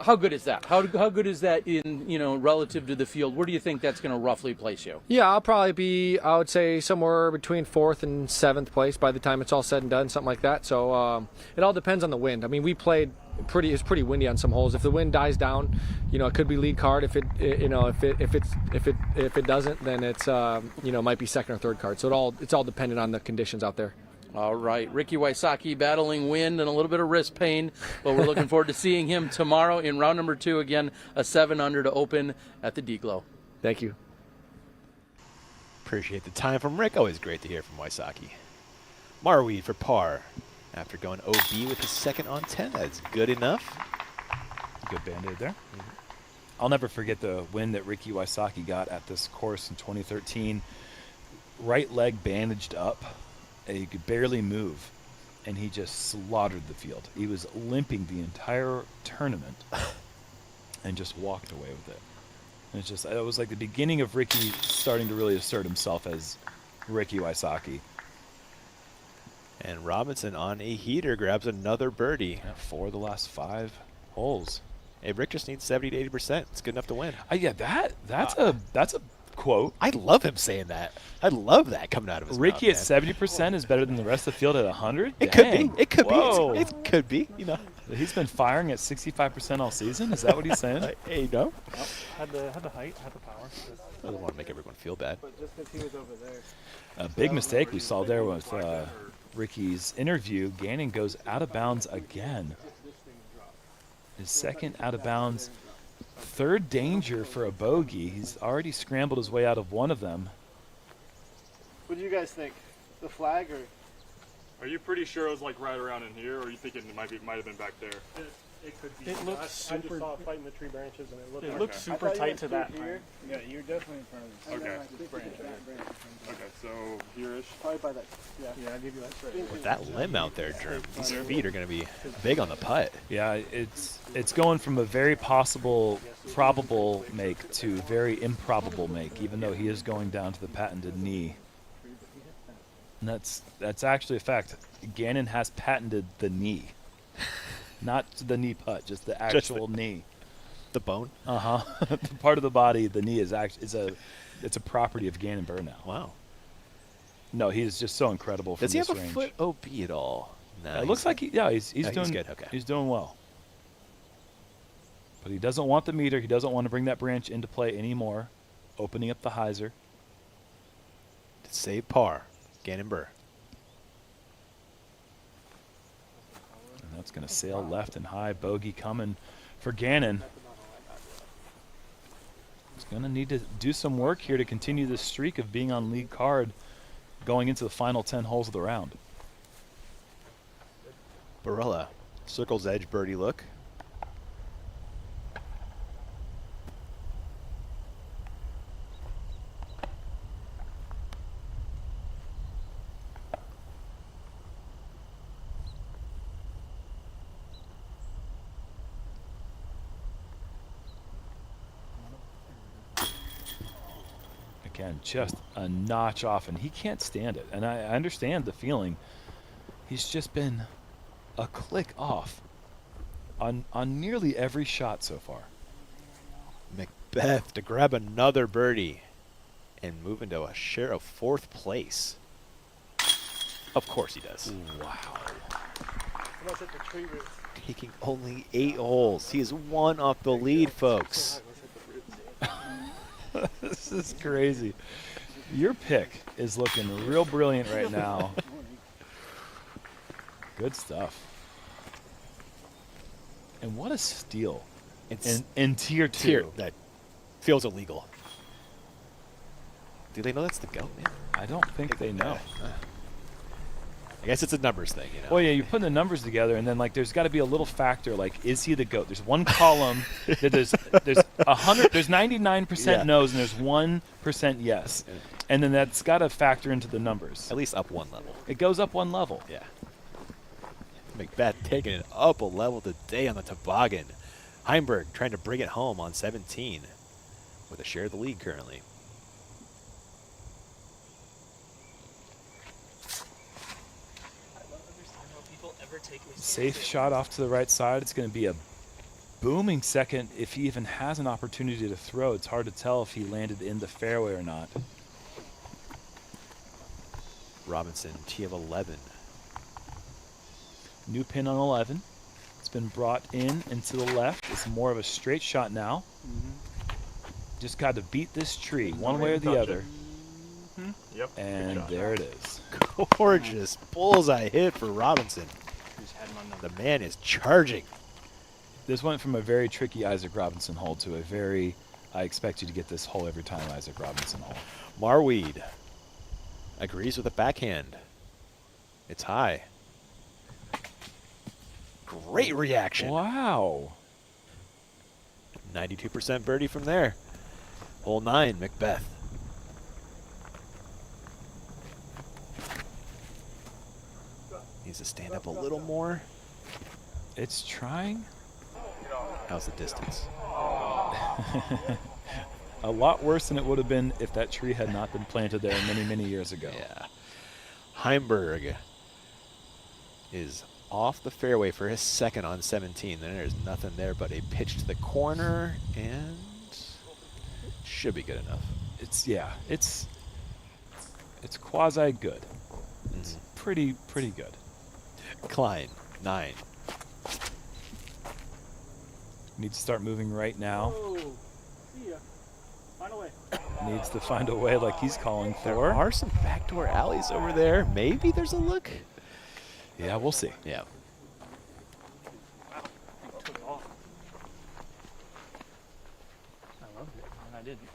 How good is that? How good is that in, relative to the field? Where do you think that's going to roughly place you? Yeah, I'll probably be, I would say, somewhere between 4th and 7th place by the time it's all said and done, something like that. So it all depends on the wind. I mean, we played it's pretty windy on some holes. If the wind dies down, it could be lead card. If it doesn't, then it's might be second or third card. So it's all dependent on the conditions out there. All right, Ricky Wysocki battling wind and a little bit of wrist pain, but we're looking forward to seeing him tomorrow in round number 2. Again, a 7-under to open at the D-Glow. Thank you. Appreciate the time from Rick. Always great to hear from Wysocki. Marweed for par. After going OB with his second on 10, that's good enough. Good Band-Aid there. I'll never forget the win that Ricky Wysocki got at this course in 2013. Right leg bandaged up. He could barely move, and he just slaughtered the field. He was limping the entire tournament and just walked away with it. And it was like the beginning of Ricky starting to really assert himself as Ricky Wysocki. And Robinson on a heater grabs another birdie. Yeah, 4 of the last 5 holes. Hey, Rick just needs 70 to 80%. It's good enough to win. Yeah, that's a quote. I love him saying that. I love that coming out of his Ricky mouth, at 70% is better than the rest of the field at 100? It could be. It could Whoa. be. It could be. He's been firing at 65% all season? Is that what he's saying? Hey, no. Well, had the height, had the power. I don't want to make everyone feel bad. But just because he was over there. A big mistake we saw there with Ricky's interview. Gannon goes out of bounds again. His second out of bounds. Third danger for a bogey. He's already scrambled his way out of one of them. What do you guys think? The flag or? Are you pretty sure it was like right around in here, or are you thinking it might have been back there? It could be. It looks super. I just saw it fighting the tree branches, and it looked Okay. super tight to that. Here. Yeah, you're definitely in front of this. Okay. Okay, so here-ish. Probably by that. Yeah, I'll give you that. With that limb out there, Drew, these feet are going to be big on the putt. Yeah, it's going from a very probable make to very improbable make, even though he is going down to the patented knee. And that's actually a fact. Gannon has patented the knee. Not the knee putt, just the actual knee. The bone? Uh-huh. The part of the body, the knee it's a property of Gannon Burr now. Wow. No, he's just so incredible from Does he this have a range. foot OB at all? No, It looks like he's doing he's good. Okay. He's doing well. But he doesn't want the meter. He doesn't want to bring that branch into play anymore. Opening up the hyzer. To save par, Gannon Burr. And that's going to sail left and high. Bogey coming for Gannon. He's going to need to do some work here to continue this streak of being on lead card going into the final 10 holes of the round. Barella, circle's edge birdie look. Again, just a notch off, and he can't stand it. And I understand the feeling. He's just been a click off on nearly every shot so far. McBeth to grab another birdie and move into a share of 4th place. Of course he does. Wow. Almost hit the tree root. Taking only 8 holes. He is 1 off the lead, folks. This is crazy. Your pick is looking real brilliant right now. Good stuff. And what a steal. It's in tier 2. That feels illegal. Do they know that's the GOAT, man? I don't think they know. I guess it's a numbers thing, you know. Well, yeah, you're putting the numbers together, and then there's got to be a little factor, is he the GOAT? There's one column that there's 99% no's and there's 1% yes, and then that's got to factor into the numbers. At least up 1 level. It goes up 1 level. Yeah. McBeth taking it up a level today on the toboggan. Heimburg trying to bring it home on 17 with a share of the lead currently. Safe shot off to the right side. It's going to be a booming second if he even has an opportunity to throw. It's hard to tell if he landed in the fairway or not. Robinson, tee of 11. New pin on 11. It's been brought in and to the left. It's more of a straight shot now. Just got to beat this tree one way or the other. Yep. And there it is. Gorgeous bullseye hit for Robinson. The man is charging. This went from a very tricky Isaac Robinson hole to a very, I expect you to get this hole every time Isaac Robinson hole. Marweed agrees with the backhand. It's high. Great reaction. Wow. 92% birdie from there. Hole 9, McBeth. Needs to stand up a little more. It's trying. How's the distance? A lot worse than it would have been if that tree had not been planted there many, many years ago. Yeah. Heimburg is off the fairway for his second on 17. Then there's nothing there but a pitch to the corner, and should be good enough. It's quasi good. It's pretty good. Klein, 9. Needs to start moving right now. See ya. Find a way. Needs to find a way like he's calling for. There are some backdoor alleys over there. Maybe there's a look. Yeah, we'll see. Yeah. Took off. I loved it, and I didn't.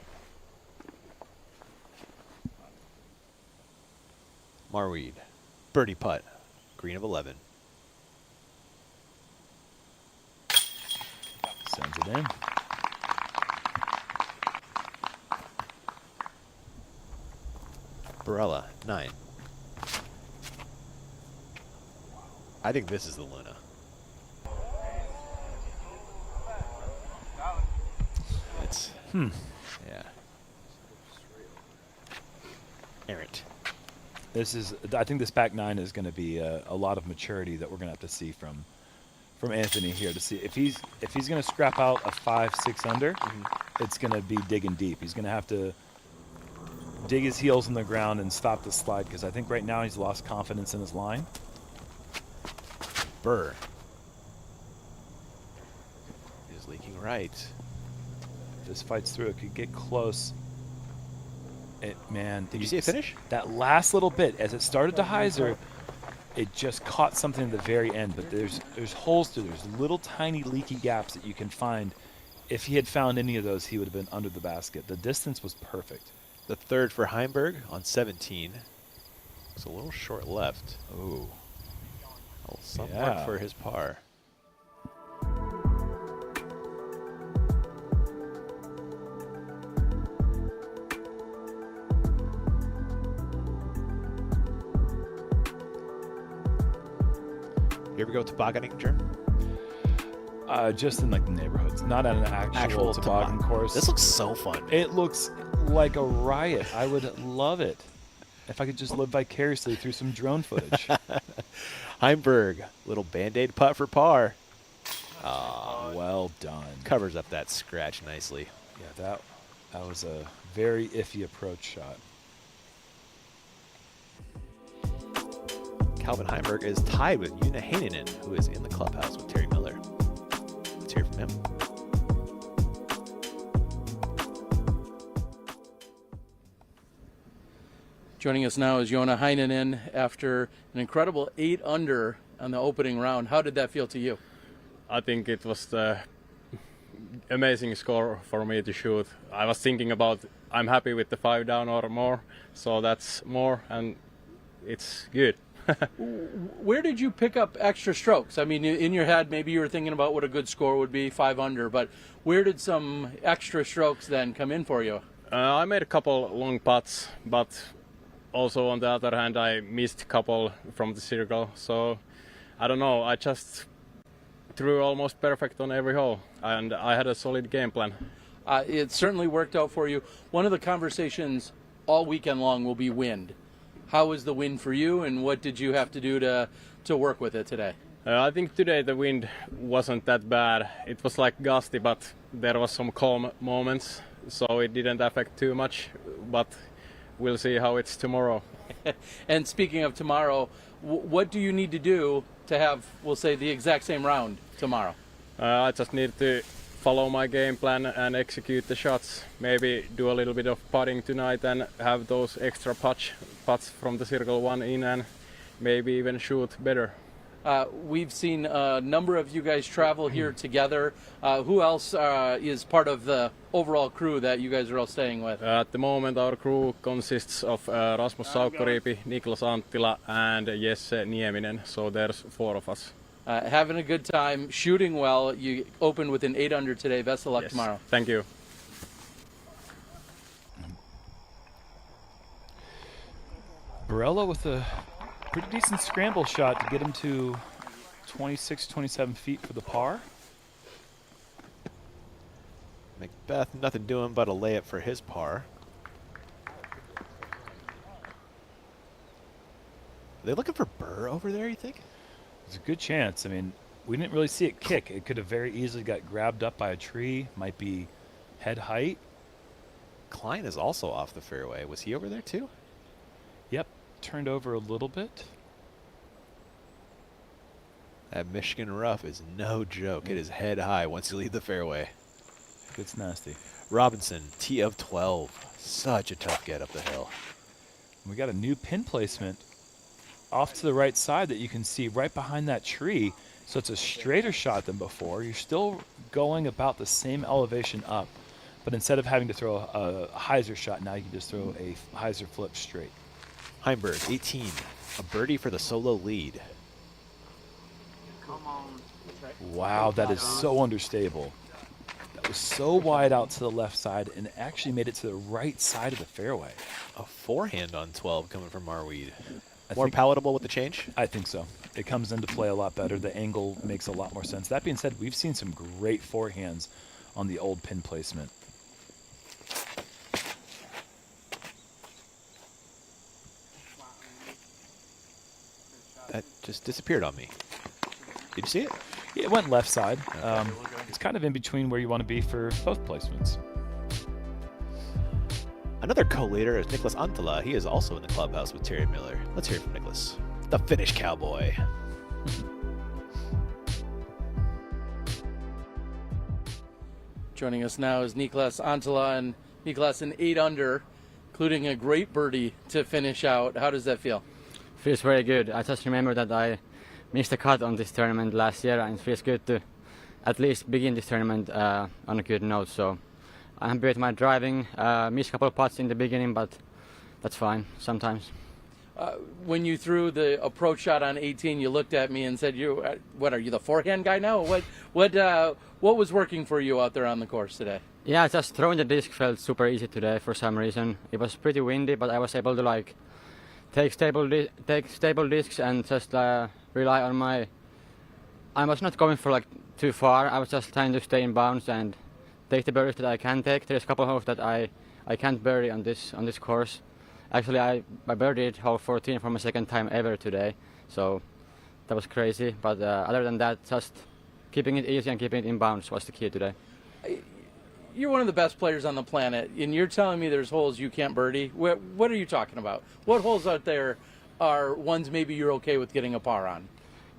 Marweed, birdie putt, green of 11. Sends it in. Barella, 9. I think this is the Luna. It's, yeah. Errant. I think this back 9 is going to be a lot of maturity that we're going to have to see from Anthony here to see if he's going to scrap out a 5-6 under. It's going to be digging deep. He's going to have to dig his heels in the ground and stop the slide, because I think right now he's lost confidence in his line. Burr is leaking right. If this fights through, it could get close. Did you see a finish? That last little bit, as it started to hyzer, it just caught something at the very end. But there's holes through. There's little tiny leaky gaps that you can find. If he had found any of those, he would have been under the basket. The distance was perfect. The third for Heimburg on 17. It's a little short left. Ooh. Somewhat for his par. You ever go tobogganing, Germ? Just in like the neighborhoods, not at an actual toboggan course. This looks so fun. It looks like a riot. I would love it if I could just live vicariously through some drone footage. Heimburg, little Band-Aid putt for par. Well done. Covers up that scratch nicely. Yeah, that was a very iffy approach shot. Calvin Heimburg is tied with Joona Heinan, who is in the clubhouse with Terry Miller. Let's hear from him. Joining us now is Joona Heinan after an incredible 8 under on the opening round. How did that feel to you? I think it was the amazing score for me to shoot. I was thinking about I'm happy with the 5 down or more, so that's more and it's good. Where did you pick up extra strokes? I mean, in your head, maybe you were thinking about what a good score would be, 5 under, but where did some extra strokes then come in for you? I made a couple long putts, but also on the other hand, I missed a couple from the circle. So I don't know, I just threw almost perfect on every hole, and I had a solid game plan. It certainly worked out for you. One of the conversations all weekend long will be wind. How was the wind for you, and what did you have to do to work with it today? I think today the wind wasn't that bad. It was like gusty, but there was some calm moments, so it didn't affect too much. But we'll see how it's tomorrow. And speaking of tomorrow, what do you need to do to have, we'll say, the exact same round tomorrow? I just need to follow my game plan and execute the shots. Maybe do a little bit of putting tonight and have those extra putts from the circle one in, and maybe even shoot better. We've seen a number of you guys travel here together. Who else is part of the overall crew that you guys are all staying with? At the moment our crew consists of Rasmus Saukkoriipi, Niklas Anttila and Jesse Nieminen, so there's 4 of us. Having a good time, shooting well. You opened with an 8 under today. Best of luck tomorrow. Thank you. Barella with a pretty decent scramble shot to get him to 26, 27 feet for the par. McBeth, nothing doing but a layup for his par. Are they looking for Burr over there, you think? There's a good chance. I mean, we didn't really see it kick. It could have very easily got grabbed up by a tree. Might be head height. Klein is also off the fairway. Was he over there too? Yep, turned over a little bit. That Michigan rough is no joke. It is head high once you leave the fairway. It's nasty. Robinson, tee of 12. Such a tough get up the hill. We got a new pin placement off to the right side that you can see right behind that tree. So it's a straighter shot than before. You're still going about the same elevation up, but instead of having to throw a hyzer shot, now you can just throw a hyzer flip straight. Heimburg, 18. A birdie for the solo lead. Wow, that is so understable. That was so wide out to the left side and actually made it to the right side of the fairway. A forehand on 12 coming from Marweed. More palatable with the change? I think so. It comes into play a lot better. The angle makes a lot more sense. That being said, we've seen some great forehands on the old pin placement. That just disappeared on me. Did you see it? Yeah, it went left side. It's kind of in between where you want to be for both placements. Another co-leader is Niklas Anttila. He is also in the clubhouse with Terry Miller. Let's hear it from Niklas, the Finnish cowboy. Joining us now is Niklas Anttila, and Niklas an 8 under, including a great birdie to finish out. How does that feel? Feels very good. I just remember that I missed a cut on this tournament last year, and it feels good to at least begin this tournament on a good note. So I'm happy with my driving. Missed a couple of putts in the beginning, but that's fine sometimes. When you threw the approach shot on 18, you looked at me and said, "What are you, the forehand guy now?" What was working for you out there on the course today? Yeah, just throwing the disc felt super easy today for some reason. It was pretty windy, but I was able to take stable discs and just rely on my. I was not going for too far. I was just trying to stay in bounds and take the birdies that I can take. There's a couple of holes that I can't birdie on this course. Actually, I birdied hole 14 for my second time ever today, so that was crazy. But other than that, just keeping it easy and keeping it in bounds was the key today. You're one of the best players on the planet, and you're telling me there's holes you can't birdie. What are you talking about? What holes out there are ones maybe you're okay with getting a par on?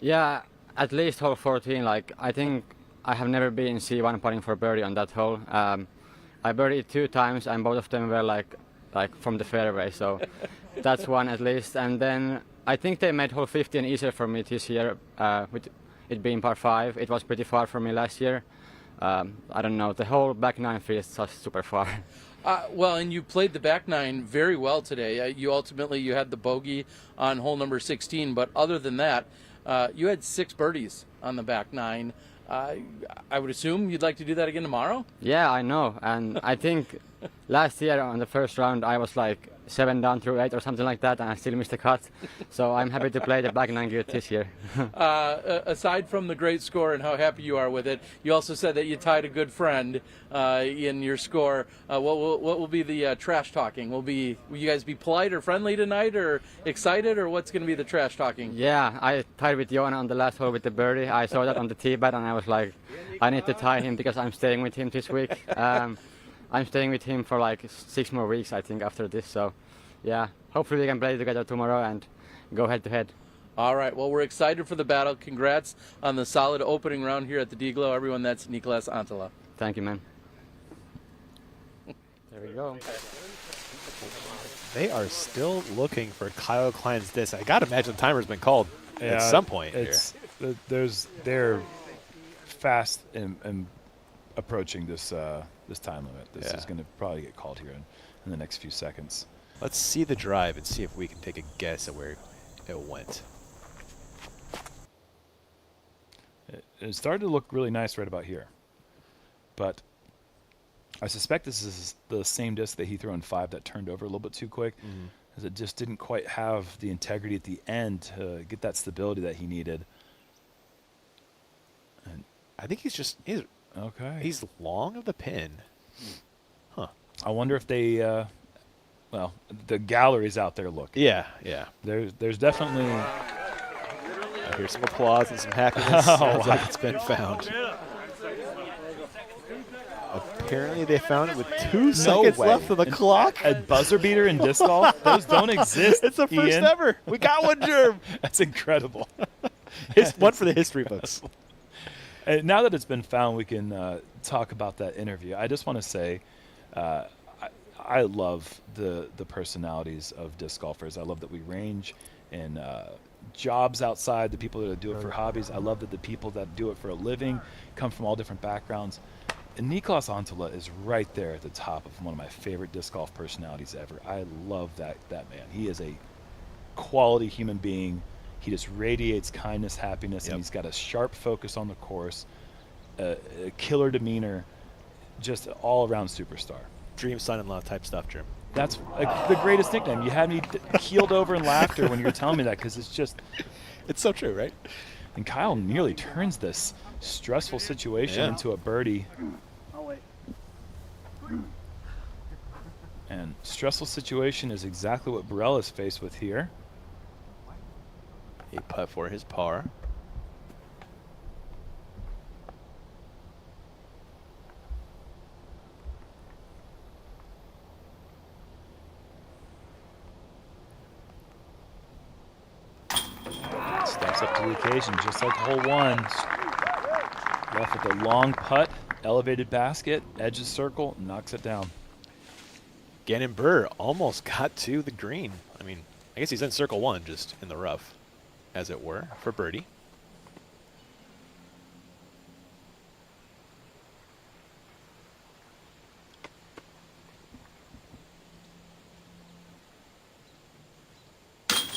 Yeah, at least hole 14. I think I have never been C1 putting for birdie on that hole. I birdied 2 times, and both of them were like from the fairway, so that's one at least. And then I think they made hole 15 easier for me this year, with it being par 5. It was pretty far for me last year. I don't know, the whole back 9 feels just super far. Well, and you played the back 9 very well today. You had the bogey on hole number 16, but other than that, you had 6 birdies on the back 9. I would assume you'd like to do that again tomorrow? Yeah, I know, and I think last year on the first round I was 7 down through 8 or something like that, and I still missed the cut. So I'm happy to play the back 9 good this year. Aside from the great score and how happy you are with it, you also said that you tied a good friend in your score. What will be the trash talking? Will you guys be polite or friendly tonight, or excited, or what's going to be the trash talking? Yeah, I tied with Joona on the last hole with the birdie. I saw that on the tee pad, and I was like, I need to tie him because I'm staying with him this week. I'm staying with him for like 6 more weeks, I think, after this. So, yeah, hopefully we can play together tomorrow and go head-to-head. All right, well, we're excited for the battle. Congrats on the solid opening round here at the D-Glow. Everyone, that's Niklas Anttila. Thank you, man. There we go. They are still looking for Kyle Klein's disc. I got to imagine the timer's been called at some point here. They're fast and approaching this this time limit. This is going to probably get called here in the next few seconds. Let's see the drive and see if we can take a guess at where it went. It started to look really nice right about here, but I suspect this is the same disc that he threw on 5 that turned over a little bit too quick, because it just didn't quite have the integrity at the end to get that stability that he needed. And I think he's okay. He's long of the pin. Huh. I wonder if they, well, the gallery's out there looking. Yeah. There's definitely. I hear some applause and some happiness. Sounds like it's been found. Apparently they found it with 2 seconds left on the clock. A buzzer beater in disc golf? Those don't exist. It's the first Ian. ever. We got one, Germ. That's incredible. One for the history books. Now that it's been found, we can talk about that interview. I just want to say I love the personalities of disc golfers. I love that we range in jobs outside, the people that do it for hobbies. I love that the people that do it for a living come from all different backgrounds. And Niklas Anttila is right there at the top of one of my favorite disc golf personalities ever. I love that man. He is a quality human being. He just radiates kindness, happiness, and he's got a sharp focus on the course, a killer demeanor, just all-around superstar. Dream son-in-law type stuff, Jim. That's the greatest nickname. You had me keeled over in laughter when you were telling me that, because it's just... It's so true, right? And Kyle nearly turns this stressful situation into a birdie. And stressful situation is exactly what Burrell is faced with here. A putt for his par. Steps up to the occasion, just like hole 1. Left with a long putt, elevated basket, edge of circle, knocks it down. Gannon Burr almost got to the green. I mean, I guess he's in circle 1, just in the rough, as it were, for birdie.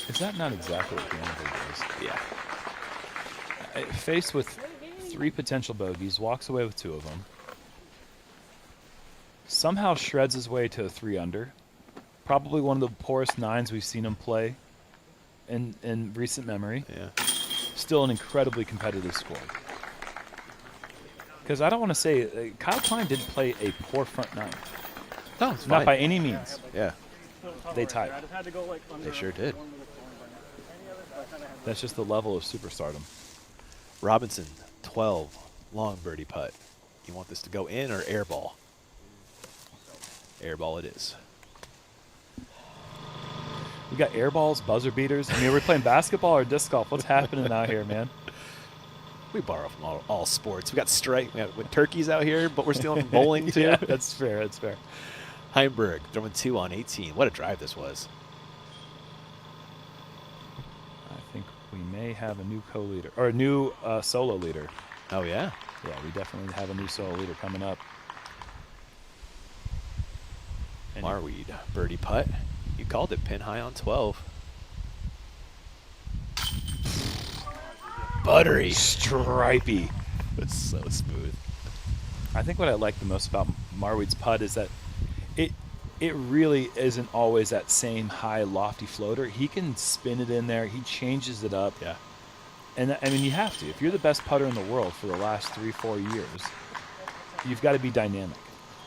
Is that not exactly what Gannon Burr does? Yeah. Faced with 3 potential bogeys, walks away with 2 of them. Somehow shreds his way to a 3-under. Probably one of the poorest 9s we've seen him play in recent memory. Yeah. Still an incredibly competitive score. Because I don't want to say Kyle Klein didn't play a poor front 9. No, it's not fine. by any means. Yeah. They tied. They sure did. That's just the level of superstardom. Robinson, 12, long birdie putt. You want this to go in or air ball? Air ball it is. We got air balls, buzzer beaters. I mean, are we playing basketball or disc golf? What's happening out here, man? We borrow from all sports. We got with turkeys out here, but we're still in bowling too. Yeah, that's fair. That's fair. Heimburg throwing 2 on 18. What a drive this was. I think we may have a new co-leader or a new solo leader. Oh yeah. Yeah, we definitely have a new solo leader coming up. Marweed, birdie putt. You called it, pin high on 12. Buttery. Stripey. It's so smooth. I think what I like the most about Marweed's putt is that it really isn't always that same high, lofty floater. He can spin it in there. He changes it up. Yeah. And, I mean, you have to. If you're the best putter in the world for the last 3-4 years, you've got to be dynamic.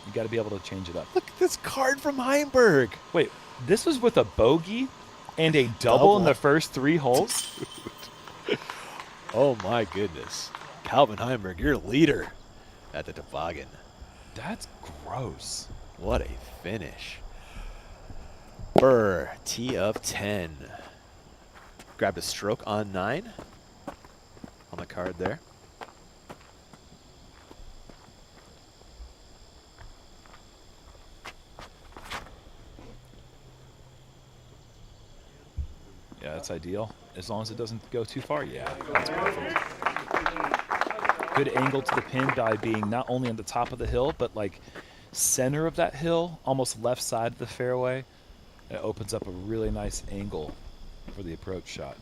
You've got to be able to change it up. Look at this card from Heimburg. Wait, this was with a bogey and a double in the first 3 holes? Oh, my goodness. Calvin Heimburg, your leader at the toboggan. That's gross. What a finish. Burr, T of 10. Grabbed a stroke on 9 on the card there. Yeah, that's ideal. As long as it doesn't go too far. Yeah, that's perfect. Good angle to the pin by being not only on the top of the hill, but like center of that hill, almost left side of the fairway. It opens up a really nice angle for the approach shot.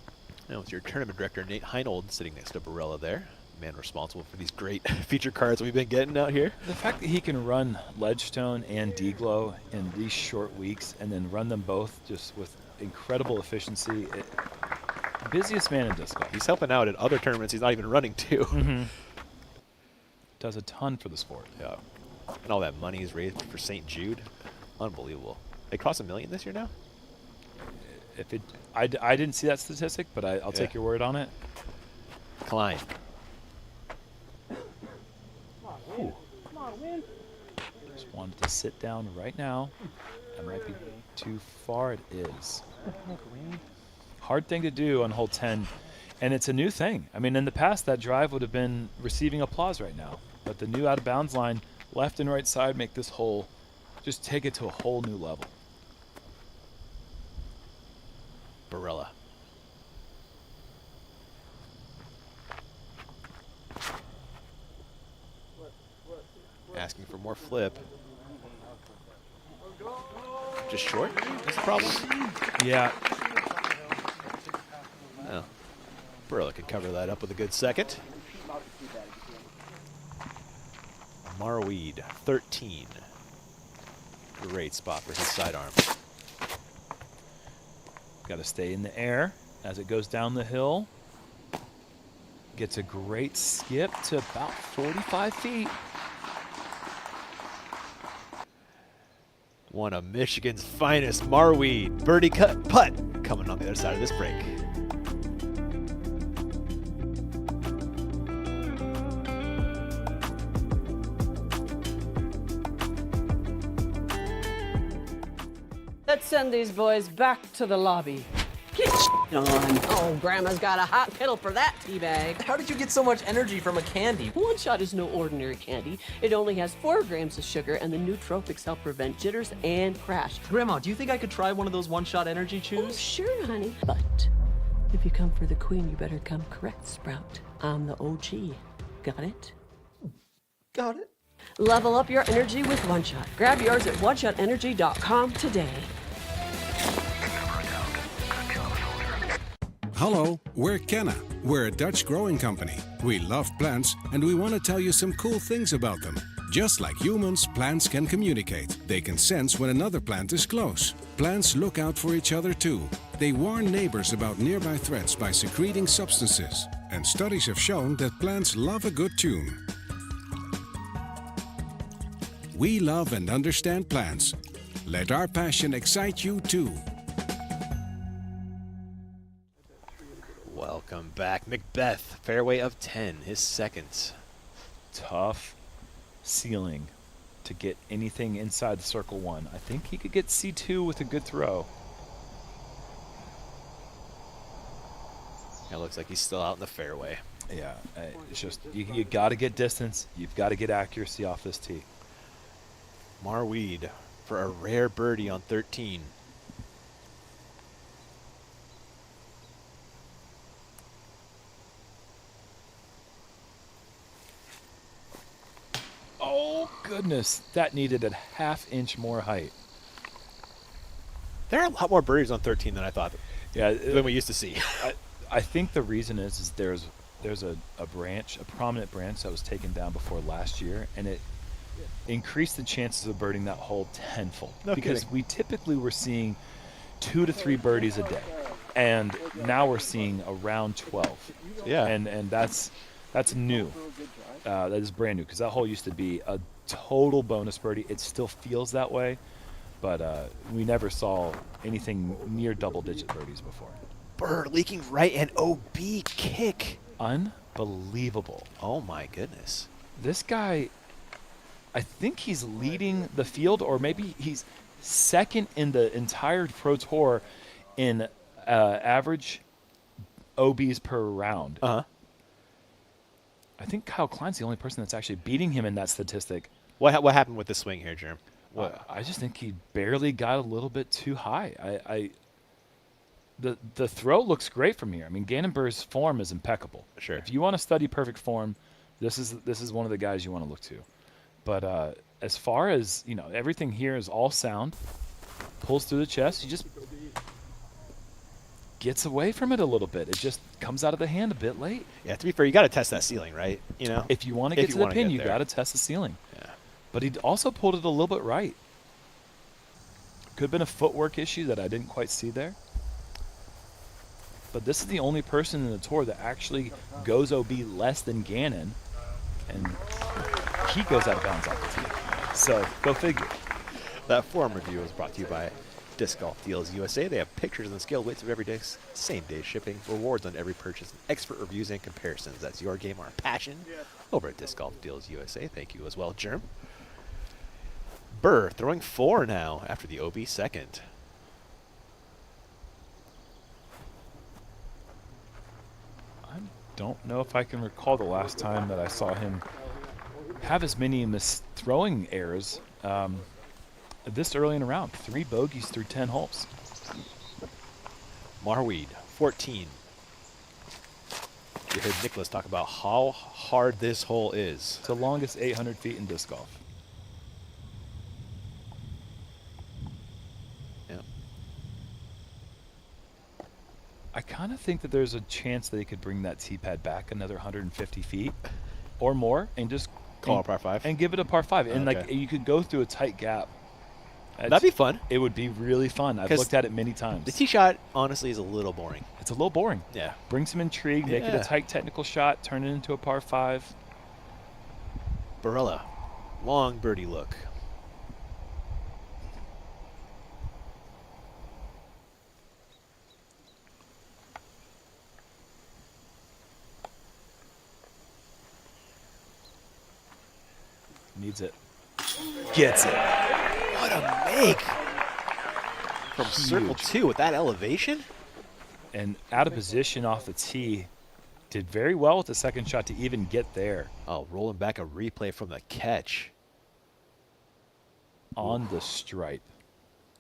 Now with your tournament director, Nate Heinold, sitting next to Barella there, man responsible for these great feature cards we've been getting out here. The fact that he can run Ledgestone and D-Glow in these short weeks and then run them both just with incredible efficiency. Busiest man in disc golf. He's helping out at other tournaments he's not even running to. Does a ton for the sport. Yeah. And all that money he's raised for St. Jude. Unbelievable. They cost $1 million this year now? If it, I didn't see that statistic, but I'll take your word on it. Klein. Ooh. Just wanted to sit down right now. That might be too far. It is. Hard thing to do on hole 10, and it's a new thing. I mean, in the past, that drive would have been receiving applause right now, but the new out-of-bounds line, left and right side, make this hole just take it to a whole new level. Barella. Asking for more flip. Just short? That's the problem? Yeah. Well, Barella can cover that up with a good second. Marweed, 13. Great spot for his sidearm. Got to stay in the air as it goes down the hill. Gets a great skip to about 45 feet. One of Michigan's finest, Marweed. Birdie cut putt coming on the other side of this break. Let's send these boys back to the lobby. Get on. Oh, Grandma's got a hot kettle for that teabag. How did you get so much energy from a candy? One Shot is no ordinary candy. It only has 4 grams of sugar, and the nootropics help prevent jitters and crash. Grandma, do you think I could try one of those One Shot energy chews? Oh, sure, honey. But if you come for the queen, you better come correct, Sprout. I'm the OG. Got it? Got it. Level up your energy with One Shot. Grab yours at oneshotenergy.com today. Hello, we're Kenna. We're a Dutch growing company. We love plants and we want to tell you some cool things about them. Just like humans, plants can communicate. They can sense when another plant is close. Plants look out for each other too. They warn neighbors about nearby threats by secreting substances. And studies have shown that plants love a good tune. We love and understand plants. Let our passion excite you too. Welcome back. McBeth, fairway of 10, his second. Tough ceiling to get anything inside the circle 1. I think he could get C2 with a good throw. It looks like he's still out in the fairway. Yeah, it's just, you got to get distance. You've got to get accuracy off this tee. Marweed for a rare birdie on 13. Oh, goodness. That needed a ½ inch more height. There are a lot more birdies on 13 than I thought. Yeah, than we used to see. I think the reason is there's a branch, a prominent branch that was taken down before last year, and increased the chances of birding that hole tenfold. No because kidding. we typically were seeing 2 to 3 birdies a day, and now we're seeing around 12. Yeah. And that's new. That is brand new, because that hole used to be a total bonus birdie. It still feels that way, but we never saw anything near double-digit birdies before. Bird leaking right and OB kick. Unbelievable. Oh my goodness. This guy, I think he's leading the field, or maybe he's second in the entire Pro Tour in average OBs per round. Uh-huh. I think Kyle Klein's the only person that's actually beating him in that statistic. What happened with the swing here, Germ? I just think he barely got a little bit too high. The throw looks great from here. I mean, Gannonbur's form is impeccable. Sure. If you want to study perfect form, this is one of the guys you want to look to. But as far as, everything here is all sound. Pulls through the chest. He just gets away from it a little bit. It just comes out of the hand a bit late. Yeah, to be fair, you got to test that ceiling, right? If you want to get to the pin, you got to test the ceiling. Yeah. But he also pulled it a little bit right. Could have been a footwork issue that I didn't quite see there. But this is the only person in the tour that actually goes OB less than Gannon, and he goes out of bounds off the tee. So go figure. That forum review was brought to you by Disc Golf Deals USA. They have pictures and scale weights of every disc, same-day shipping, rewards on every purchase, and expert reviews and comparisons. That's your game, our passion, over at Disc Golf Deals USA. Thank you as well, Germ. Burr throwing 4 now after the OB second. I don't know if I can recall the last time that I saw him have as many throwing errors this early in a round. 3 bogeys through 10 holes. Marweed, 14. You heard Niklas talk about how hard this hole is. It's the longest 800 feet in disc golf. Yep. I kind of think that there's a chance that he could bring that tee pad back another 150 feet or more and just call a par 5 and give it a par 5. And okay. like you could go through a tight gap. That'd be fun. It would be really fun. I've looked at it many times. The tee shot, honestly, is a little boring. It's a little boring. Yeah. Bring some intrigue, make it a tight technical shot, turn it into a par 5. Barella, long birdie look. Needs it. Gets it. What a make from circle 2 with that elevation. And out of position off the tee. Did very well with the second shot to even get there. Oh, rolling back a replay from the catch. On the stripe.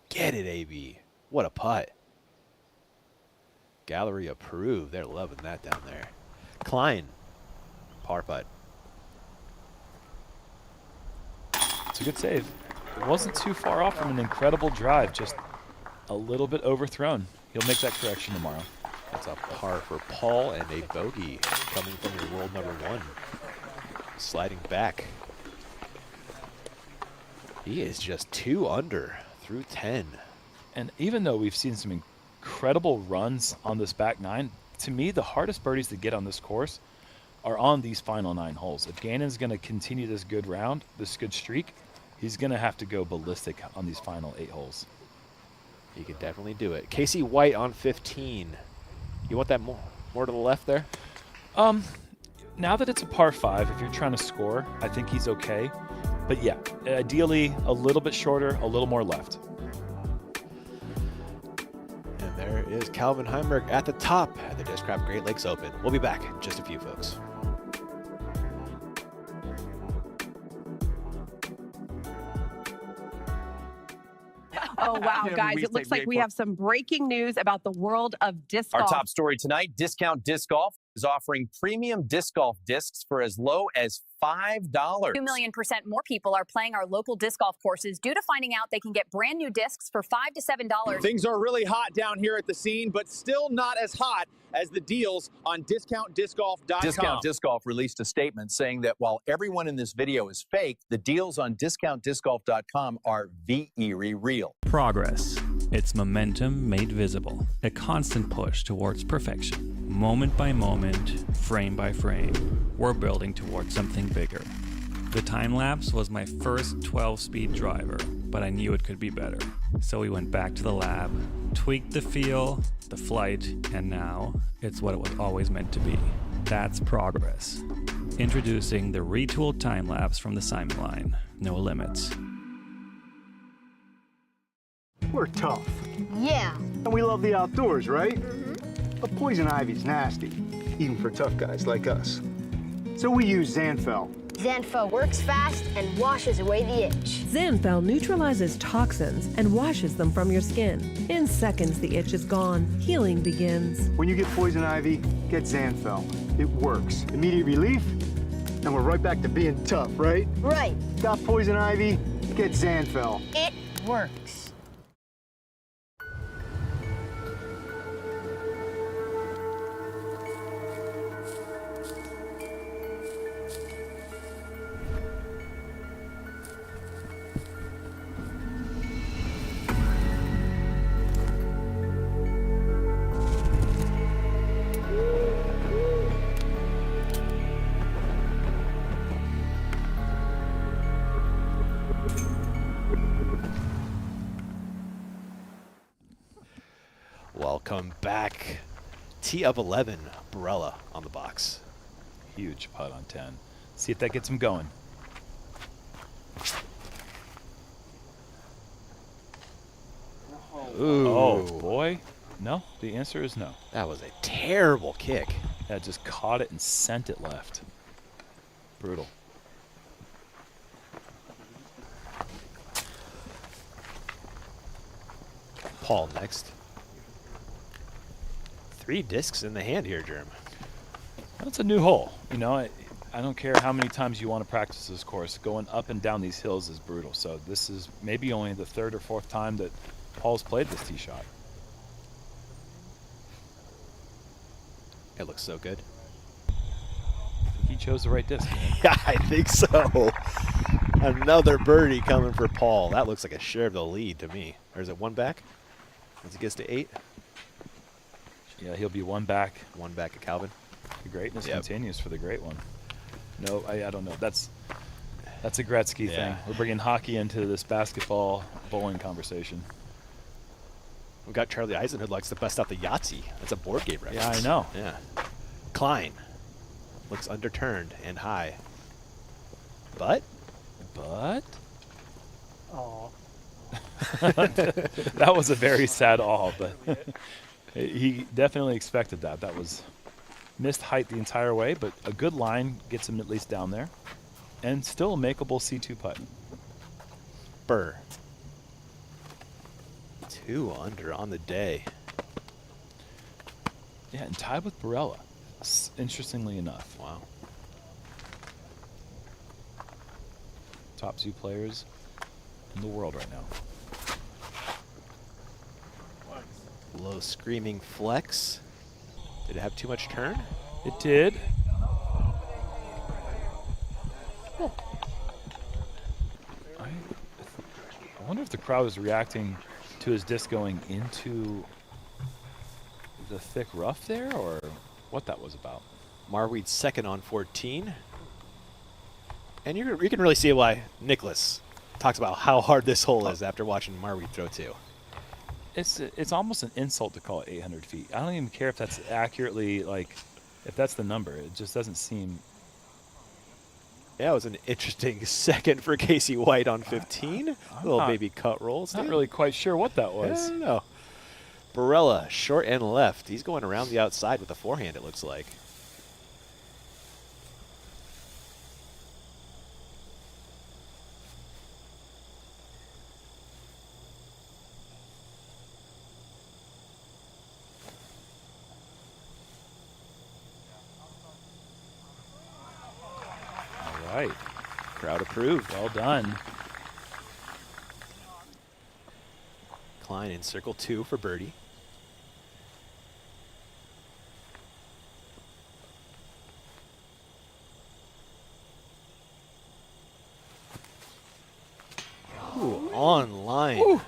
Get it, AB. What a putt. Gallery approved. They're loving that down there. Klein, par putt. It's a good save. It wasn't too far off from an incredible drive, just a little bit overthrown. He'll make that correction tomorrow. That's a par for Paul and a bogey coming from your world number 1. Sliding back. He is just 2 under through 10. And even though we've seen some incredible runs on this back 9, to me, the hardest birdies to get on this course are on these final 9 holes. If Gannon's going to continue this good round, this good streak, he's going to have to go ballistic on these final 8 holes. He can definitely do it. Casey White on 15. You want that more to the left there? Now that it's a par 5, if you're trying to score, I think he's okay. But yeah, ideally a little bit shorter, a little more left. And there is Calvin Heimburg at the top at the Discraft Great Lakes Open. We'll be back in just a few, folks. Oh, wow, guys. It looks like we have some breaking news about the world of disc golf. Our top story tonight, Discount Disc Golf is offering premium disc golf discs for as low as $5. 2,000,000% more people are playing our local disc golf courses due to finding out they can get brand new discs for $5 to $7. Things are really hot down here at the scene, but still not as hot as the deals on DiscountDiscGolf.com. Discount Disc Golf released a statement saying that while everyone in this video is fake, the deals on DiscountDiscGolf.com are very real. Progress. It's momentum made visible. A constant push towards perfection. Moment by moment, frame by frame, we're building towards something bigger. The time lapse was my first 12-speed driver, but I knew it could be better. So we went back to the lab, tweaked the feel, the flight, and now it's what it was always meant to be. That's progress. Introducing the retooled time lapse from the Simon line. No limits. We're tough. Yeah. And we love the outdoors, right? But poison ivy's nasty, even for tough guys like us. So we use Zanfel. Zanfel works fast and washes away the itch. Zanfel neutralizes toxins and washes them from your skin. In seconds, the itch is gone. Healing begins. When you get poison ivy, get Zanfel. It works. Immediate relief, and we're right back to being tough, right? Right. Got poison ivy, get Zanfel. It works. Welcome back. Tee of 11, Barella on the box. Huge putt on 10. See if that gets him going. Ooh. Oh, boy. No, the answer is no. That was a terrible kick. That just caught it and sent it left. Brutal. Paul next. 3 discs in the hand here, Germ. That's a new hole. You know, I don't care how many times you want to practice this course. Going up and down these hills is brutal. So this is maybe only the 3rd or 4th time that Paul's played this tee shot. It looks so good. He chose the right disc. Yeah, I think so. Another birdie coming for Paul. That looks like a share of the lead to me. Or is it 1 back? Once it gets to 8? Yeah, he'll be 1 back. 1 back at Calvin. The greatness continues for the great one. No, I don't know. That's a Gretzky thing. We're bringing hockey into this basketball bowling conversation. We got Charlie Eisenhood likes to bust out the Yahtzee. That's a board game reference. Yeah, I know. Yeah. Klein looks underturned and high. But? Oh. That was a very sad all, but he definitely expected that. That was missed height the entire way, but a good line gets him at least down there. And still a makeable C2 putt. Burr. 2 under on the day. Yeah, and tied with Barella, interestingly enough. Wow. Top 2 players in the world right now. Low screaming flex. Did it have too much turn? It did. I wonder if the crowd is reacting to his disc going into the thick rough there, or what that was about. Marweed second on 14. And you can really see why Niklas talks about how hard this hole is after watching Marweed throw 2. It's almost an insult to call it 800 feet. I don't even care if that's accurately, like, if that's the number. It just doesn't seem. Yeah, it was an interesting second for Casey White on 15. Little baby cut rolls. Not really quite sure what that was. I don't know. Barella, short and left. He's going around the outside with a forehand, it looks like. right. Crowd approved. Well done. Klein in circle 2 for birdie. Ooh, on line. Ooh.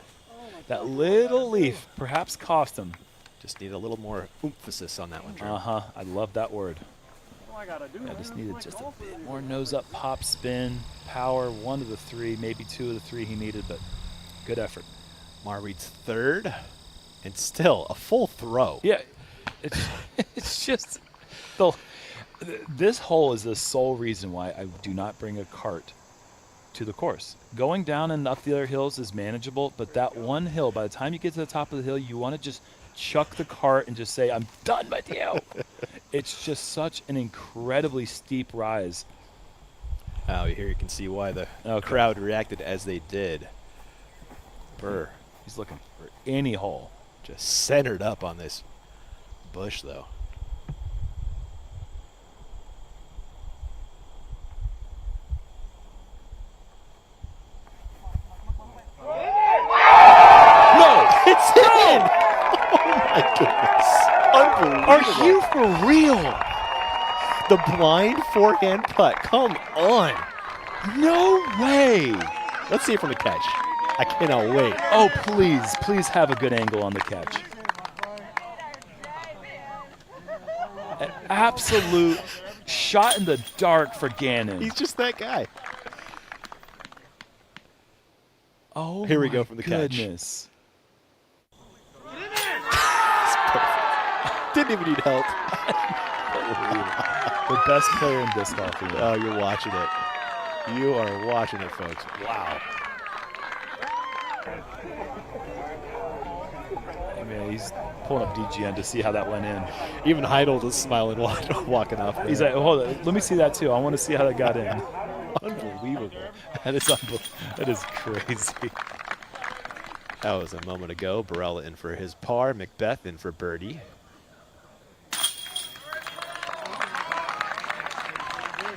That little leaf perhaps cost him. Just need a little more emphasis on that one, Drew. I love that word. I just needed just a bit more nose up, pop, spin, power. 1 of the 3, maybe 2 of the 3 he needed, but good effort. Marweed's third, and still a full throw. Yeah, it's just this hole is the sole reason why I do not bring a cart to the course. Going down and up the other hills is manageable, but that one hill, by the time you get to the top of the hill, you want to just chuck the cart and just say, I'm done with you. It's just such an incredibly steep rise. Oh, here you can see why the crowd reacted as they did. Burr. He's looking for any hole. Just centered up on this bush, though. No! It's in! Oh, my goodness. Unbelievable. Are you for real? The blind forehand putt. Come on. No way. Let's see it from the catch. I cannot wait. Oh, please have a good angle on the catch. An absolute shot in the dark for Gannon. He's just that guy. Oh, here we go from the goodness. Catch. Didn't even need help. The best player in disc golf. Oh, you're watching it. You are watching it, folks. Wow. I mean, he's pulling up DGN to see how that went in. Even Heinold was smiling walking off there. He's like, hold on, let me see that too. I want to see how that got in. Unbelievable. That is unbelievable. That is crazy. That was a moment ago. Barella in for his par. McBeth in for birdie.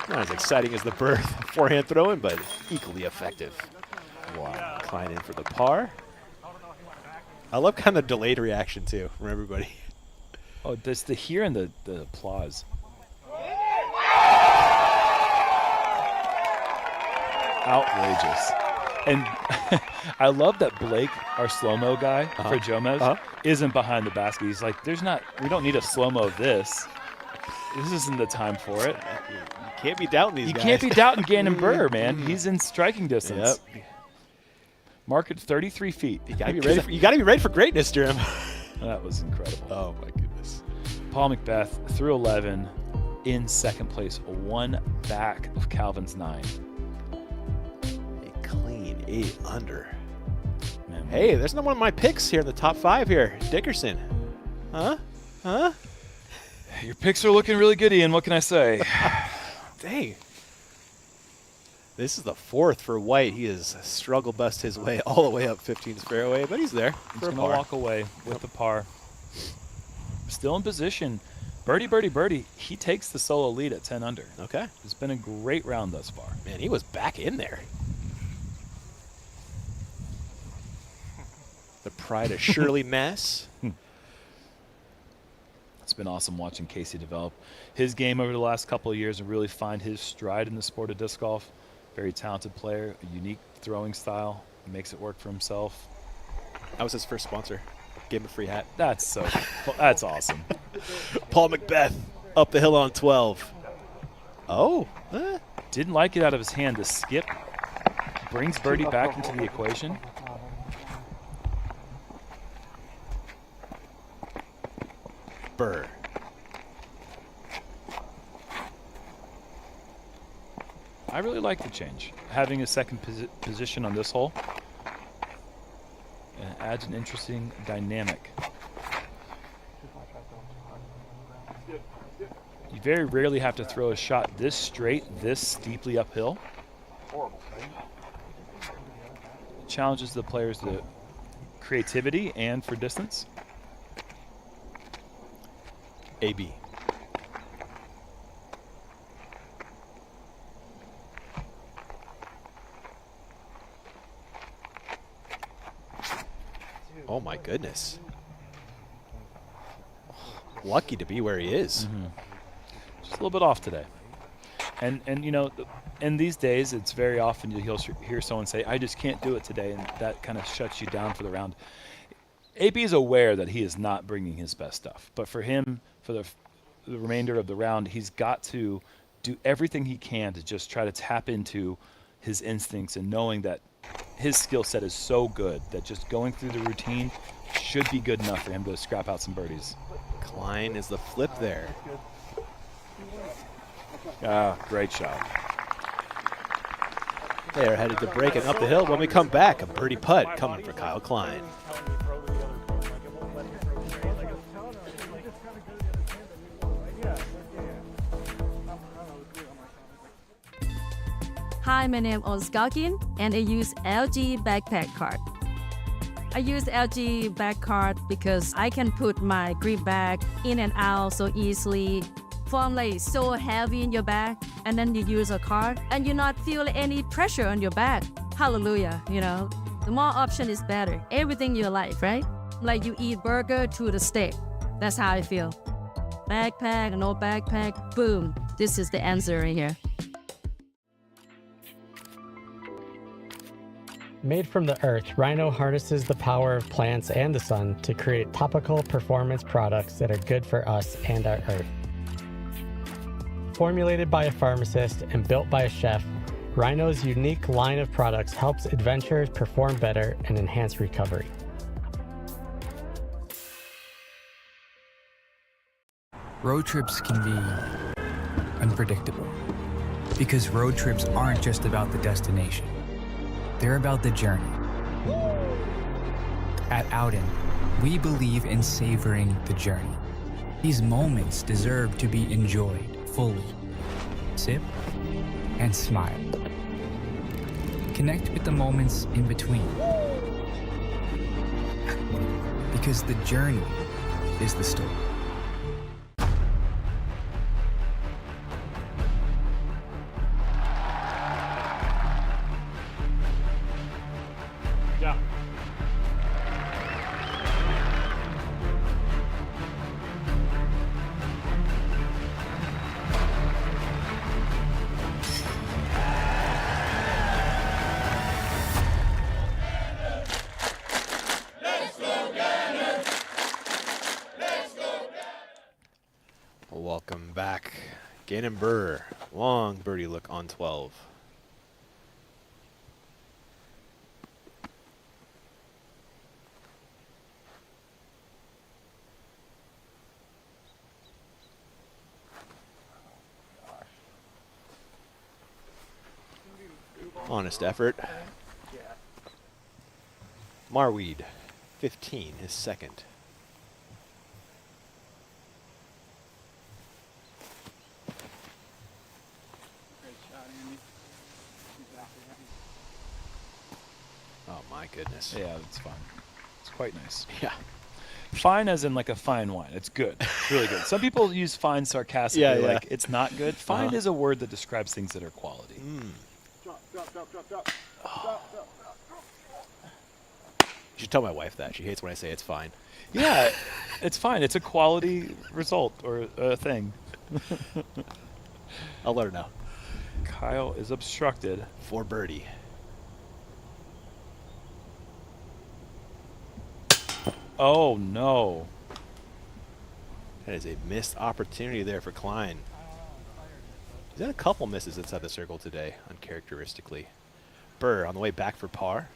Not as exciting as the Burr forehand throw-in, but equally effective. Wow. Klein in for the par. I love kind of delayed reaction, too, from everybody. Oh, there's the hear and the applause. Outrageous. And I love that Blake, our slow-mo guy for Jomez, isn't behind the basket. He's like, we don't need a slow-mo of this. This isn't the time for it. You can't be doubting these guys. You can't be doubting Gannon Burr, man. He's in striking distance. Yep. Mark at 33 feet. You gotta be ready for greatness, Jim. That was incredible. Oh my goodness. Paul McBeth through 11 in second place, 1 back of Calvin's 9. A clean 8 under. Man, hey, there's not one of my picks here in the top 5 here. Dickerson. Huh? Your picks are looking really good, Ian. What can I say? Dang. This is the 4th for White. He has struggle bust his way all the way up 15's fairway, but he's there. He's going to walk away with the par. Still in position. Birdie, birdie, birdie. He takes the solo lead at 10 under. Okay. It's been a great round thus far. Man, he was back in there. The pride of Shirley Mass. It's been awesome watching Casey develop his game over the last couple of years and really find his stride in the sport of disc golf. Very talented player, a unique throwing style, makes it work for himself. That was his first sponsor. Gave him a free hat. That's awesome. Paul McBeth up the hill on 12. Oh. Didn't like it out of his hand. The skip brings birdie back into the equation. Burr. I really like the change. Having a second position on this hole adds an interesting dynamic. You very rarely have to throw a shot this straight, this steeply uphill. It challenges the players to creativity and for distance. AB. Oh my goodness. Lucky to be where he is. Just a little bit off today. And you know, in these days, it's very often you'll hear someone say, I just can't do it today, and that kind of shuts you down for the round. AP is aware that he is not bringing his best stuff, but for him, for the remainder of the round, he's got to do everything he can to just try to tap into his instincts and knowing that his skill set is so good that just going through the routine should be good enough for him to scrap out some birdies. Klein is the flip there. Great shot. They are headed to break and up the hill. When we come back, a birdie putt coming for Kyle Klein. Hi, my name is Wysocki, and I use LG backpack card. I use LG back card because I can put my grip bag in and out so easily. From like so heavy in your bag, and then you use a card, and you not feel any pressure on your back. Hallelujah, you know. The more option is better. Everything you like, right? Like you eat burger to the steak. That's how I feel. Backpack, no backpack, boom. This is the answer right here. Made from the earth, Rhino harnesses the power of plants and the sun to create topical performance products that are good for us and our earth. Formulated by a pharmacist and built by a chef, Rhino's unique line of products helps adventurers perform better and enhance recovery. Road trips can be unpredictable because road trips aren't just about the destination. They're about the journey. At Outing, we believe in savoring the journey. These moments deserve to be enjoyed fully. Sip and smile. Connect with the moments in between. Because the journey is the story. Welcome back. Gannon Burr, long birdie look on 12. Honest effort. Marweed, 15, his second. Oh my goodness. Yeah, it's fine. It's quite nice. Yeah. Fine as in like a fine wine. It's good. It's really good. Some people use fine sarcastically, Yeah, yeah. like it's not good. Fine is a word that describes things that are quality. You should tell my wife that. She hates when I say it's fine. Yeah, it's fine. It's a quality result or a thing. I'll let her know. Kyle is obstructed. For birdie. Oh, no. That is a missed opportunity there for Klein. He's had a couple misses inside the circle today, uncharacteristically. Burr on the way back for par.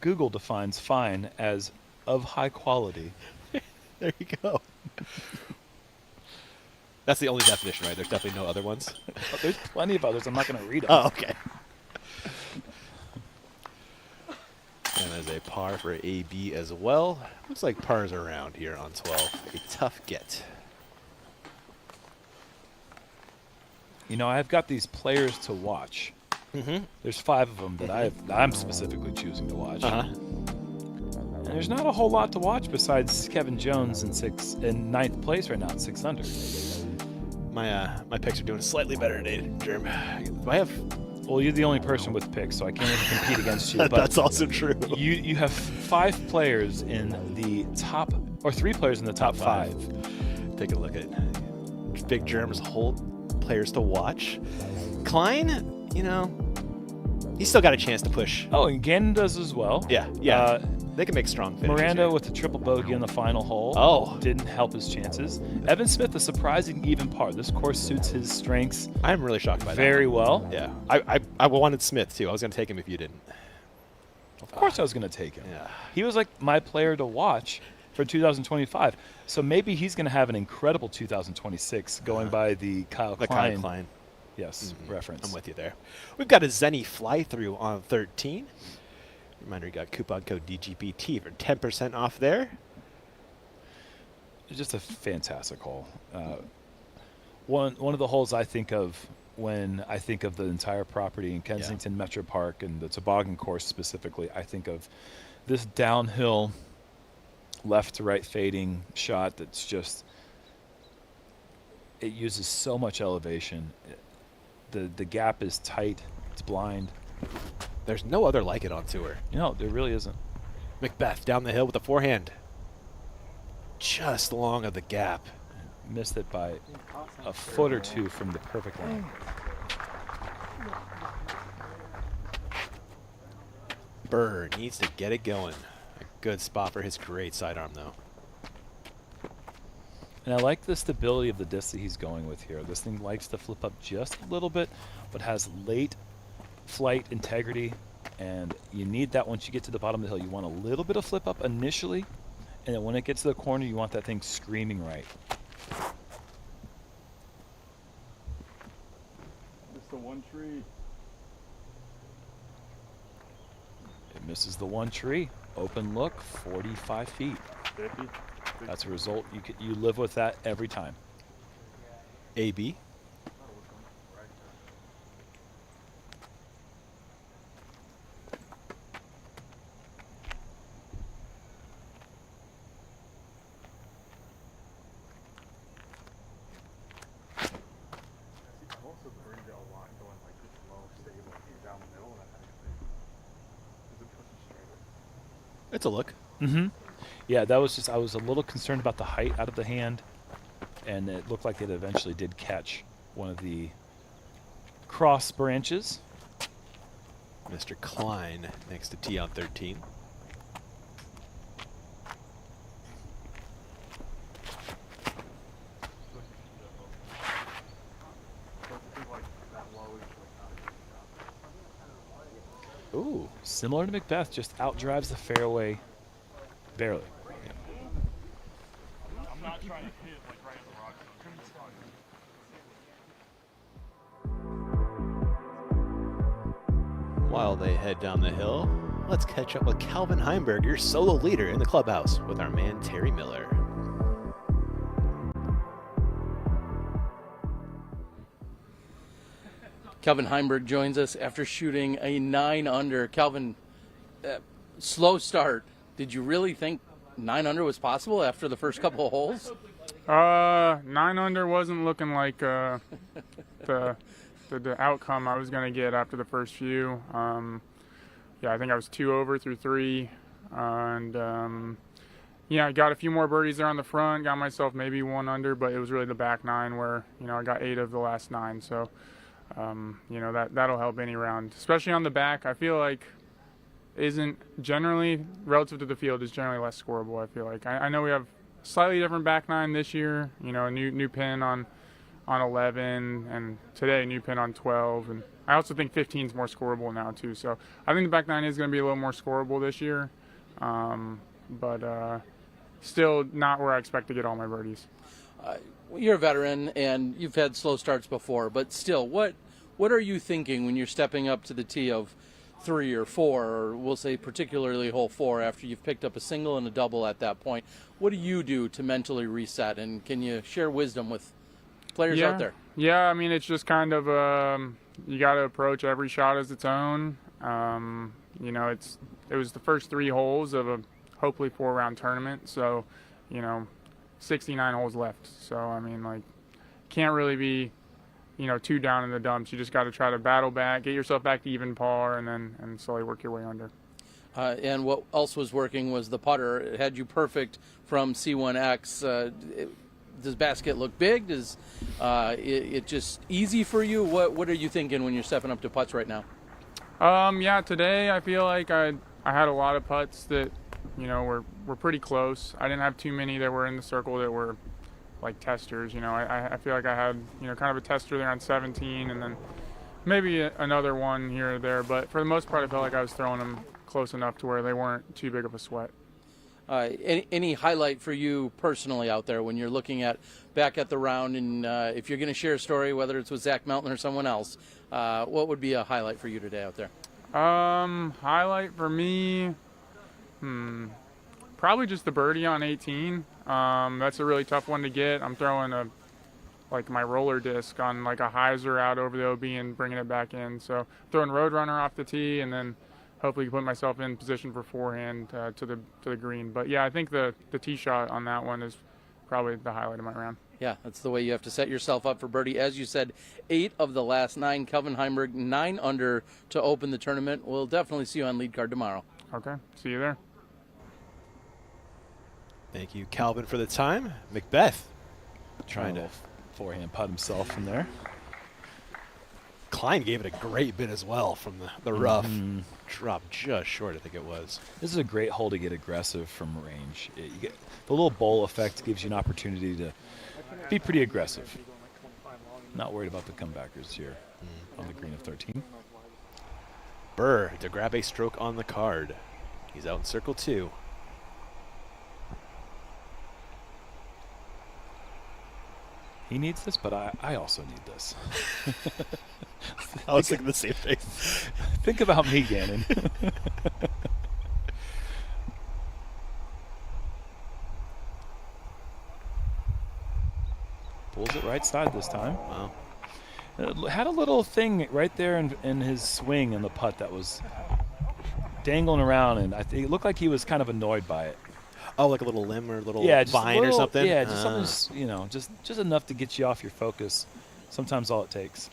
Google defines fine as of high quality. There you go. That's the only definition, right? There's definitely no other ones. Oh, there's plenty of others. I'm not going to read them. Oh, okay. And there's a par for AB as well. Looks like pars around here on 12. A tough get. You know, I've got these players to watch. There's 5 of them that I'm specifically choosing to watch. And there's not a whole lot to watch besides Kevin Jones in 9th place right now at 6 under. My picks are doing slightly better today, Germ. I have Well, you're the only person with picks, so I can't even compete against you. But That's also true. You have 5 players in the top, or 3 players in the top 5. Take a look at Big Germ's whole players to watch. Klein, you know, he's still got a chance to push. Oh, and Gannon does as well. Yeah. They can make strong finishes. Miranda here. with the triple bogey on the final hole. Oh. Didn't help his chances. Evan Smith, a surprising even par. This course suits his strengths. I'm really shocked by that. Very well. Yeah. I wanted Smith, too. I was going to take him if you didn't. Of course I was going to take him. Yeah. He was like my player to watch for 2025. So maybe he's going to have an incredible 2026 going by the Kyle Klein. Yes, reference. I'm with you there. We've got a Zenny fly-through on 13. Reminder, you got coupon code DGPT for 10% off there. It's just a fantastic hole. One of the holes I think of when I think of the entire property in Kensington Metro Park and the toboggan course specifically, I think of this downhill, left to right fading shot that's just, it uses so much elevation. The gap is tight. It's blind. There's no other like it on tour. No, there really isn't. McBeth down the hill with the forehand. Just long of the gap. Missed it by a foot or 2 from the perfect line. Burr needs to get it going. A good spot for his great sidearm, though. And I like the stability of the disc that he's going with here. This thing likes to flip up just a little bit, but has late flight integrity, and you need that once you get to the bottom of the hill. You want a little bit of flip up initially, and then when it gets to the corner, you want that thing screaming right. It's the one tree. It misses the one tree. Open look, 45 feet. 50. That's a result. You live with that every time. AB. It's a look. Mm-hmm. Yeah, that was just, I was a little concerned about the height out of the hand, and it looked like it eventually did catch one of the cross branches. Mr. Klein next to tee on 13. Ooh, similar to McBeth, just outdrives the fairway barely. I'm not trying to hit like right on the rock. While they head down the hill, let's catch up with Calvin Heimburg, your solo leader in the clubhouse, with our man Terry Miller. Calvin Heimburg joins us after shooting a 9 under. Calvin, slow start. Did you really think 9 under was possible after the first couple of holes? 9 under wasn't looking like the outcome I was going to get after the first few. Yeah, I think I was 2 over through 3, and yeah, I got a few more birdies there on the front. Got myself maybe 1 under, but it was really the back 9 where I got 8 of the last 9. So that'll help any round, especially on the back. I feel like isn't generally relative to the field is generally less scoreable. I feel like I know we have slightly different back 9 this year. A new pin on 11, and today new pin on 12, and I also think 15 is more scoreable now too. So I think the back 9 is going to be a little more scoreable this year, but still not where I expect to get all my birdies. You're a veteran and you've had slow starts before, but still, what are you thinking when you're stepping up to the tee of 3 or 4, or we'll say particularly hole 4, after you've picked up a single and a double at that point? What do you do to mentally reset, and can you share wisdom with players out there? Yeah, I mean, it's just kind of you got to approach every shot as its own. It was the first 3 holes of a hopefully 4-round tournament, so 69 holes left. So I mean, like, can't really be you know, 2 down in the dumps. You just got to try to battle back, get yourself back to even par, and slowly work your way under. And what else was working was the putter. It had you perfect from C1X. Does basket look big? Does it just easy for you? What are you thinking when you're stepping up to putts right now? Yeah, today I feel like I had a lot of putts that, you know, were pretty close. I didn't have too many that were in the circle that were like testers. You know, I feel like I had, you know, kind of a tester there on 17, and then maybe another one here or there. But for the most part, I felt like I was throwing them close enough to where they weren't too big of a sweat. Any highlight for you personally out there when you're looking back at the round, and if you're going to share a story, whether it's with Zach Melton or someone else, what would be a highlight for you today out there? Highlight for me, probably just the birdie on 18. That's a really tough one to get. I'm throwing my roller disc on like a hyzer out over the OB and bringing it back in. So throwing Roadrunner off the tee, and then hopefully put myself in position for forehand to the green. But yeah, I think the tee shot on that one is probably the highlight of my round. Yeah, that's the way you have to set yourself up for birdie. As you said, 8 of the last 9. Kelvin Heimburg 9 under to open the tournament. We'll definitely see you on lead card tomorrow. Okay, see you there. Thank you, Calvin, for the time. McBeth trying to forehand putt himself from there. Klein gave it a great bit as well from the rough. Dropped just short, I think it was. This is a great hole to get aggressive from range. You get the little bowl effect gives you an opportunity to be pretty aggressive. Not worried about the comebackers here on the green of 13. Burr to grab a stroke on the card. He's out in circle 2. He needs this, but I also need this. I was thinking the same thing. Think about me, Gannon. Pulls it right side this time. Wow. It had a little thing right there in his swing in the putt that was dangling around, and I think it looked like he was kind of annoyed by it. Oh, like a little limb or a little vine or something? Yeah, just something, you know, just enough to get you off your focus. Sometimes all it takes.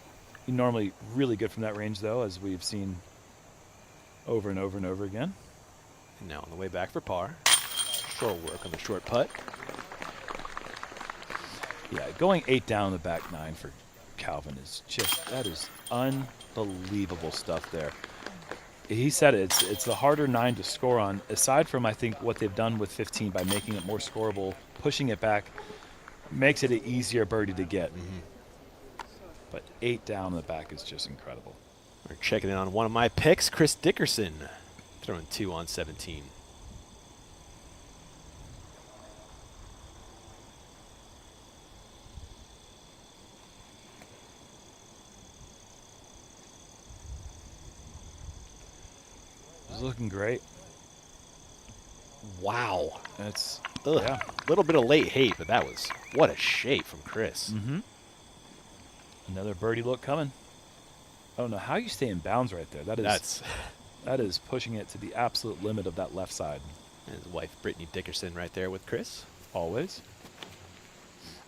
You're normally really good from that range, though, as we've seen over and over and over again. And now on the way back for par. Short work on the short putt. Yeah, going 8 down the back 9 for Calvin is just, that is unbelievable stuff there. He said it's the harder 9 to score on, aside from, I think, what they've done with 15 by making it more scoreable, pushing it back, makes it an easier birdie to get. But 8 down in the back is just incredible. We're checking in on one of my picks, Chris Dickerson, throwing 2 on 17. Looking great. Wow. That's a little bit of late hate, but that was what a shape from Chris. Another birdie look coming. I don't know how you stay in bounds right there. That is pushing it to the absolute limit of that left side. And his wife Brittany Dickerson right there with Chris. Always.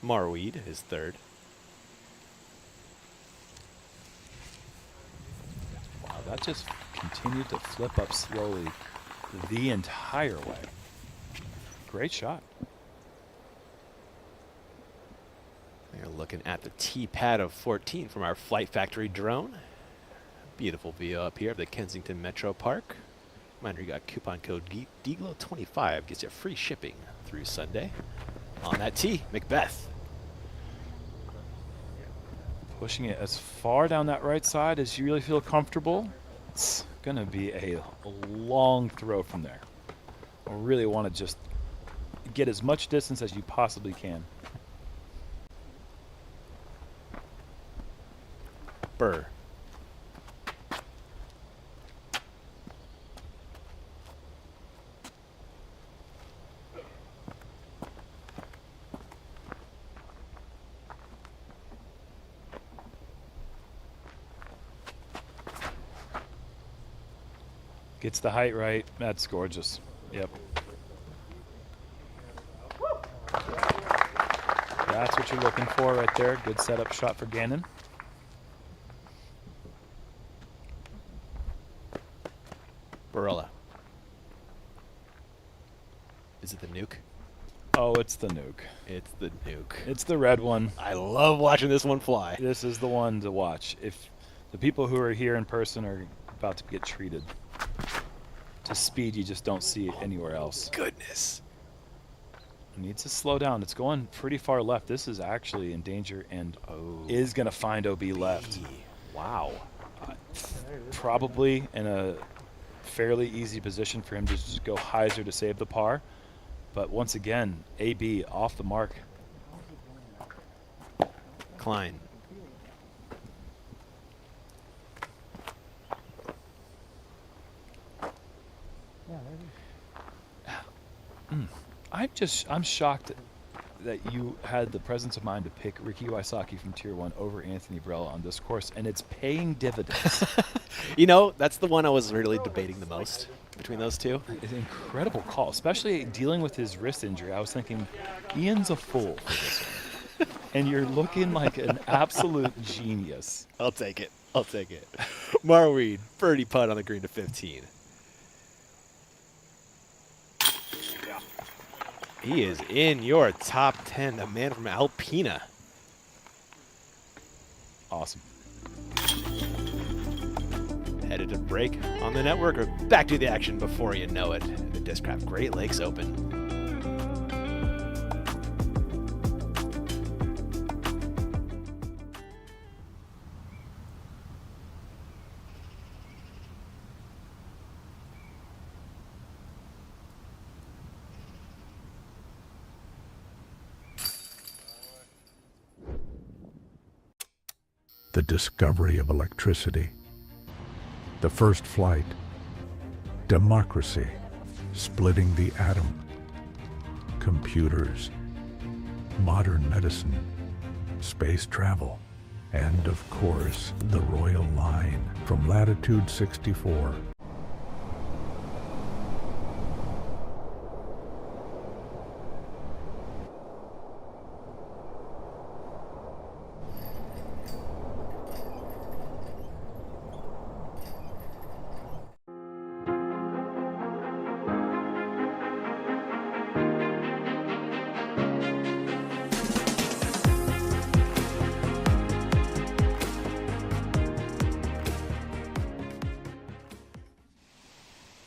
Marweed is 3rd. Wow, that just continued to flip up slowly the entire way. Great shot. We're looking at the tee pad of 14 from our Flight Factory drone. Beautiful view up here of the Kensington Metro Park. Reminder, you got coupon code DGLOW25 gets you free shipping through Sunday. On that tee, McBeth. Pushing it as far down that right side as you really feel comfortable. It's going to be a long throw from there. I really want to just get as much distance as you possibly can. Burr. Gets the height right. That's gorgeous. Yep. That's what you're looking for right there. Good setup shot for Gannon. It's the nuke. It's the nuke. It's the red one. I love watching this one fly. This is the one to watch. If the people who are here in person are about to get treated to speed, you just don't see it anywhere else. Goodness. It needs to slow down. It's going pretty far left. This is actually in danger and is going to find OB left. Wow. Probably in a fairly easy position for him to just go hyzer to save the par. But once again, AB off the mark. Klein. I'm shocked that you had the presence of mind to pick Ricky Wysocki from Tier 1 over Anthony Brella on this course, and it's paying dividends. You know, that's the one I was really debating the most between those two. It's an incredible call, especially dealing with his wrist injury. I was thinking, Ian's a fool for this one. And you're looking like an absolute genius. I'll take it. I'll take it. Marweed, birdie putt on the green to 15. He is in your top 10, the man from Alpena. Awesome. Headed to break on the network, or back to the action before you know it. The Discraft Great Lakes Open. The discovery of electricity, the first flight, democracy, splitting the atom, computers, modern medicine, space travel, and of course, the Royal Line from Latitude 64.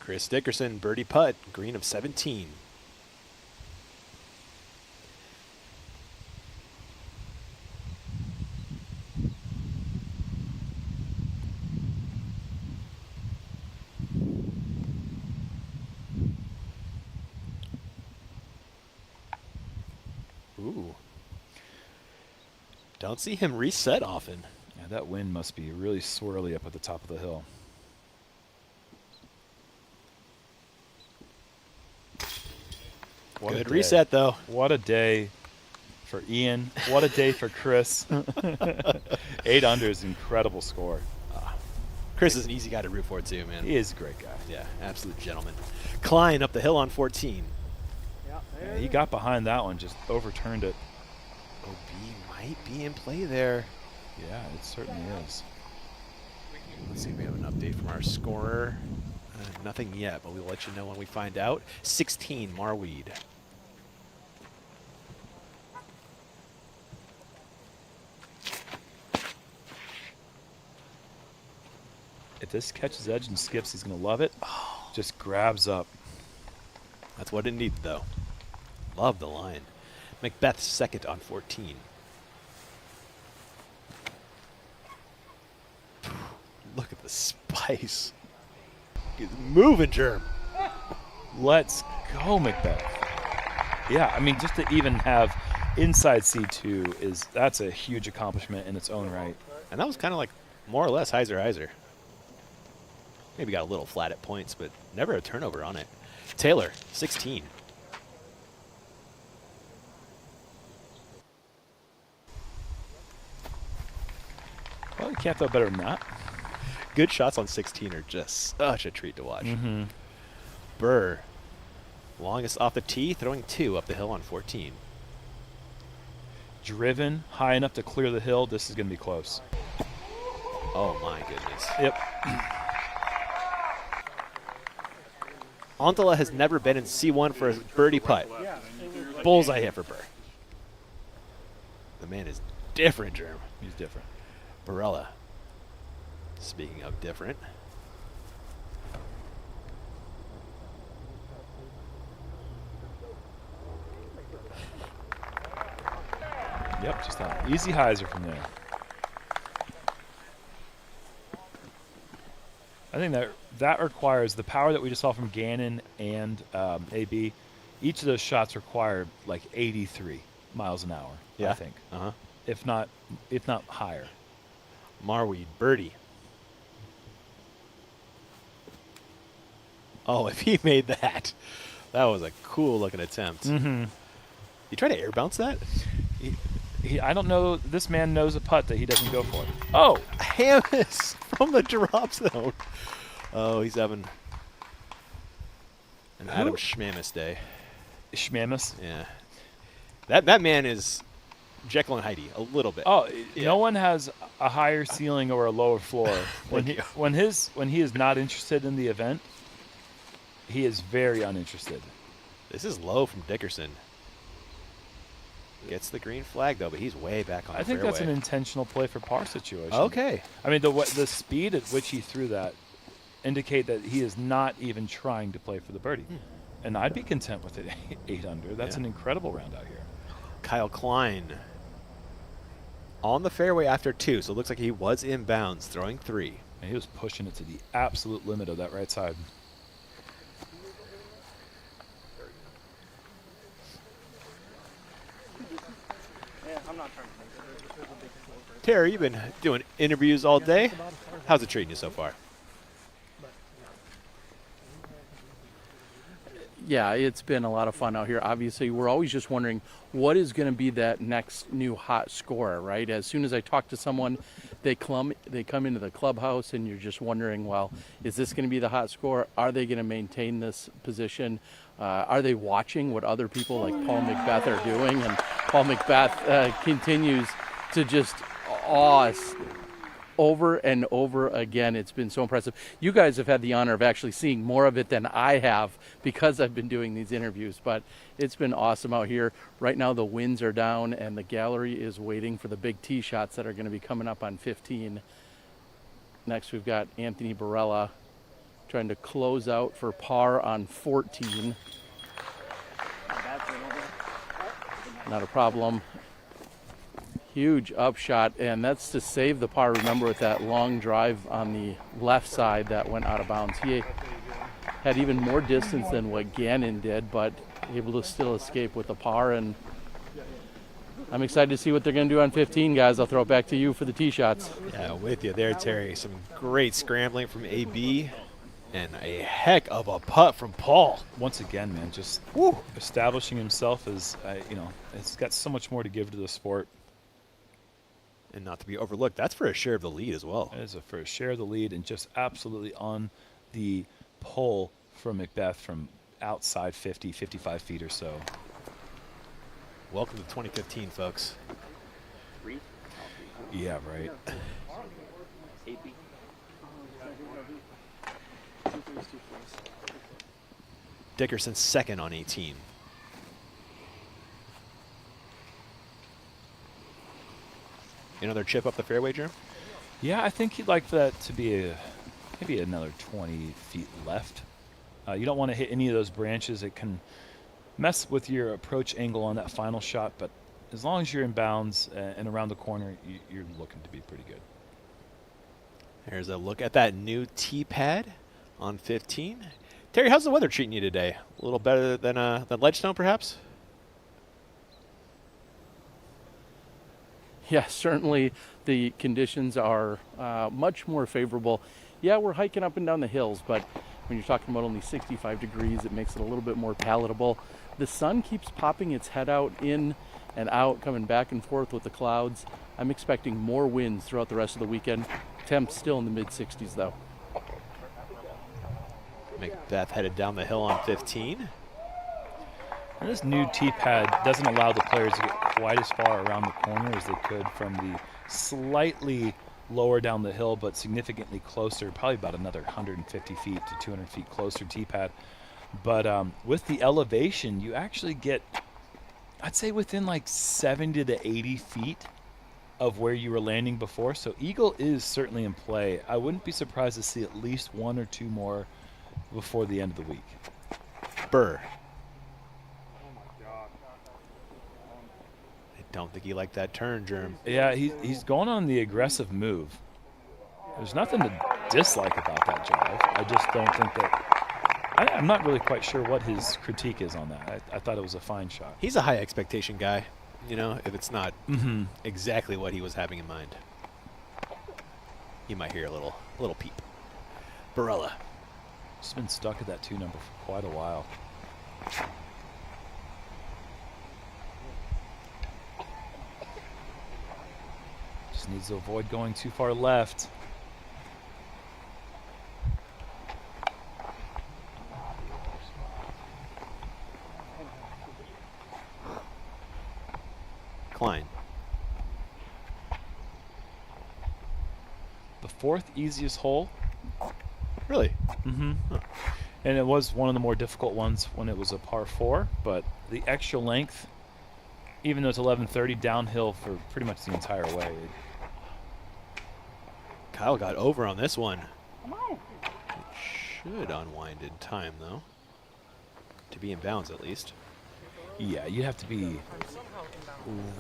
Chris Dickerson, birdie putt, green of 17. Ooh. Don't see him reset often. Yeah, that wind must be really swirly up at the top of the hill. Good reset, though. What a day for Ian. What a day for Chris. 8 under is an incredible score. Chris is an easy guy to root for, too, man. He is a great guy. Yeah, absolute gentleman. Klein up the hill on 14. Yeah, he got behind that one, just overturned it. OB might be in play there. Yeah, it certainly is. Let's see if we have an update from our scorer. Nothing yet, but we'll let you know when we find out. 16, Marweed. If this catches edge and skips, he's going to love it. Just grabs up. That's what it needed, though. Love the line. McBeth second on 14. Look at the spice. He's moving, Germ. Let's go, McBeth. Yeah, I mean, just to even have inside C2 that's a huge accomplishment in its own right. And that was kind of like more or less hyzer. Maybe got a little flat at points, but never a turnover on it. Taylor, 16. Well, you can't throw better than that. Good shots on 16 are just such a treat to watch. Mm-hmm. Burr, longest off the tee, throwing 2 up the hill on 14. Driven high enough to clear the hill. This is going to be close. Oh, my goodness. Yep. Anttila has never been in C1 for a birdie putt. bullseye hit for Burr. The man is different, Germ. He's different. Barella. Speaking of different. Yep, just an easy hyzer from there. I think that requires the power that we just saw from Gannon and AB. Each of those shots require like 83 miles an hour. Yeah. I think. If not higher. Marweed birdie. Oh, if he made that, that was a cool looking attempt. Mm-hmm. You try to air bounce that? I don't know. This man knows a putt that he doesn't go for. Oh, Hammis from the drop zone. Oh, he's having an Adam Schmamis day. Schmamis? Yeah. That man is Jekyll and Heidi a little bit. Oh, yeah. No one has a higher ceiling or a lower floor. when he is not interested in the event, he is very uninterested. This is low from Dickerson. Gets the green flag though, but he's way back on the I think fairway. that's an intentional play for par situation. Okay. I mean, the speed at which he threw that indicate that he is not even trying to play for the birdie. And I'd be content with it 8 under. That's an incredible round out here. Kyle Klein on the fairway after 2, so it looks like he was inbounds, throwing 3. And he was pushing it to the absolute limit of that right side. Terry, you've been doing interviews all day. How's it treating you so far? Yeah, it's been a lot of fun out here. Obviously, we're always just wondering what is going to be that next new hot score, right? As soon as I talk to someone, they come into the clubhouse and you're just wondering, well, is this going to be the hot score? Are they going to maintain this position? Are they watching what other people like Paul McBeth are doing? And Paul McBeth continues to just awe us over and over again. It's been so impressive. You guys have had the honor of actually seeing more of it than I have because I've been doing these interviews, but it's been awesome out here. Right now the winds are down and the gallery is waiting for the big tee shots that are going to be coming up on 15. Next we've got Anthony Barella trying to close out for par on 14. Not a problem. Huge upshot, and that's to save the par. Remember, with that long drive on the left side that went out of bounds. He had even more distance than what Gannon did, but able to still escape with the par. And I'm excited to see what they're going to do on 15, guys. I'll throw it back to you for the tee shots. Yeah, with you there, Terry. Some great scrambling from AB, and a heck of a putt from Paul. Once again, man, just establishing himself as, it's got so much more to give to the sport. And not to be overlooked, that's for a share of the lead as well. It is for a share of the lead and just absolutely on the pull from McBeth from outside 50, 55 feet or so. Welcome to 2015, folks. Yeah, right. Dickerson second on 18. Another chip up the fairway, Jerm? Yeah, I think he'd like that to be maybe another 20 feet left. You don't want to hit any of those branches. It can mess with your approach angle on that final shot, but as long as you're in bounds and around the corner, you're looking to be pretty good. There's a look at that new tee pad on 15. Terry, how's the weather treating you today? A little better than Ledgestone, perhaps? Yeah, certainly the conditions are much more favorable. Yeah, we're hiking up and down the hills, but when you're talking about only 65 degrees, it makes it a little bit more palatable. The sun keeps popping its head out, in and out, coming back and forth with the clouds. I'm expecting more winds throughout the rest of the weekend. Temps still in the mid-60s, though. McBeth headed down the hill on 15. And this new tee pad doesn't allow the players to get quite as far around the corner as they could from the slightly lower down the hill, but significantly closer, probably about another 150 feet to 200 feet closer tee pad. But with the elevation, you actually get I'd say within like 70 to 80 feet of where you were landing before. So eagle is certainly in play. I wouldn't be surprised to see at least 1 or 2 more before the end of the week. Burr. I don't think he liked that turn, Germ. Yeah, he's going on the aggressive move. There's nothing to dislike about that jive. I just don't think that... I'm not really quite sure what his critique is on that. I thought it was a fine shot. He's a high expectation guy, you know, if it's not exactly what he was having in mind. You might hear a little peep. Barella. He's been stuck at that 2 number for quite a while. Just needs to avoid going too far left. Klein. The 4th easiest hole. Really? Mm-hmm. Huh. And it was one of the more difficult ones when it was a par 4, but the extra length, even though it's 1130 downhill for pretty much the entire way. Kyle got over on this one. It should unwind in time, though. To be in bounds, at least. Yeah, you have to be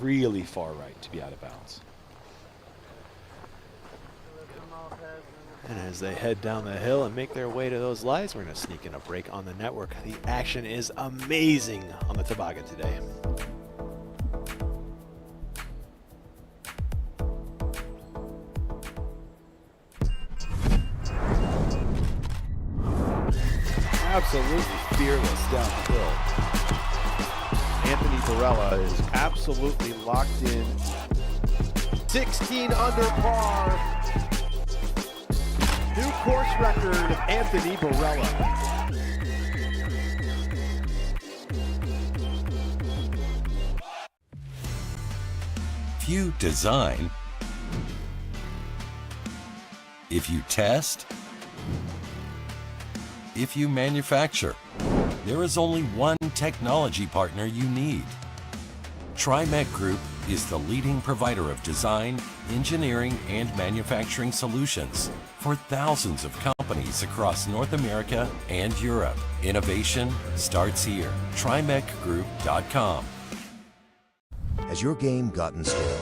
really far right to be out of bounds. And as they head down the hill and make their way to those lights, we're going to sneak in a break on the network. The action is amazing on the toboggan today. Absolutely fearless down the hill. Anthony Barella is absolutely locked in. 16 under par. New course record, Anthony Barella. If you design, if you test, if you manufacture, there is only one technology partner you need. TriMech Group is the leading provider of design, engineering, and manufacturing solutions for thousands of companies across North America and Europe. Innovation starts here. TriMechGroup.com. Has your game gotten stale?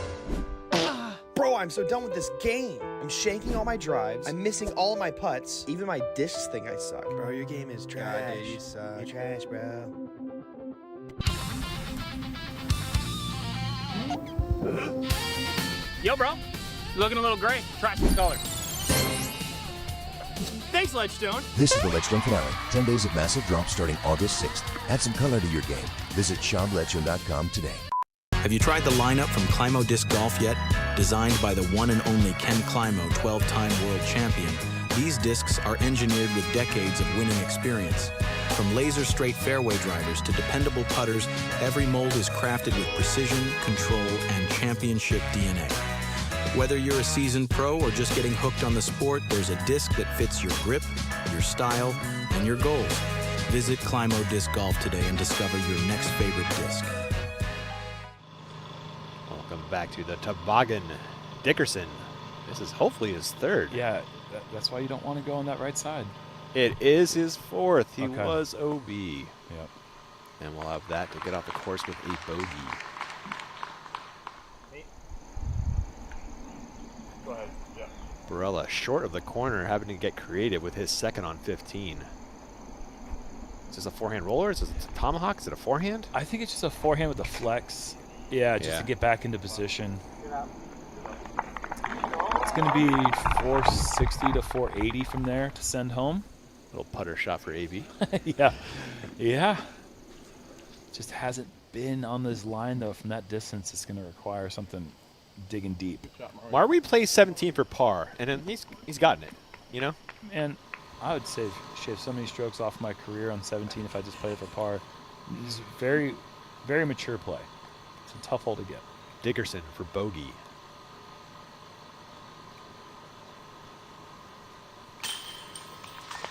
Bro, I'm so done with this game. I'm shanking all my drives. I'm missing all my putts. Even my discs think I suck. Bro, your game is trash. God, dude, you suck. You're trash, bro. Yo, bro. You're looking a little gray. Try some color. Thanks, Ledgestone. This is the Ledgestone finale. 10 days of massive drops starting August 6th. Add some color to your game. Visit shopledgestone.com today. Have you tried the lineup from Climo Disc Golf yet? Designed by the one and only Ken Climo, 12-time world champion, these discs are engineered with decades of winning experience. From laser-straight fairway drivers to dependable putters, every mold is crafted with precision, control, and championship DNA. Whether you're a seasoned pro or just getting hooked on the sport, there's a disc that fits your grip, your style, and your goals. Visit Climo Disc Golf today and discover your next favorite disc. Welcome back to the toboggan. Dickerson. This is hopefully his 3rd. Yeah, that's why you don't want to go on that right side. It is his 4th. He Okay. was OB. Yep. And we'll have that to get off the course with a bogey. Go ahead. Yeah. Barella short of the corner, having to get creative with his 2nd on 15. Is this a forehand roller? Is this a tomahawk? Is it a forehand? I think it's just a forehand with a flex. Yeah, just to get back into position. It's going to be 460 to 480 from there to send home. Little putter shot for AB. Yeah. Yeah. Just hasn't been on this line, though. From that distance, it's going to require something digging deep. Marwi plays 17 for par, and then he's gotten it, you know? And I would say shave so many strokes off my career on 17 if I just played for par. It's very, very mature play. It's a tough hole to get. Dickerson for bogey.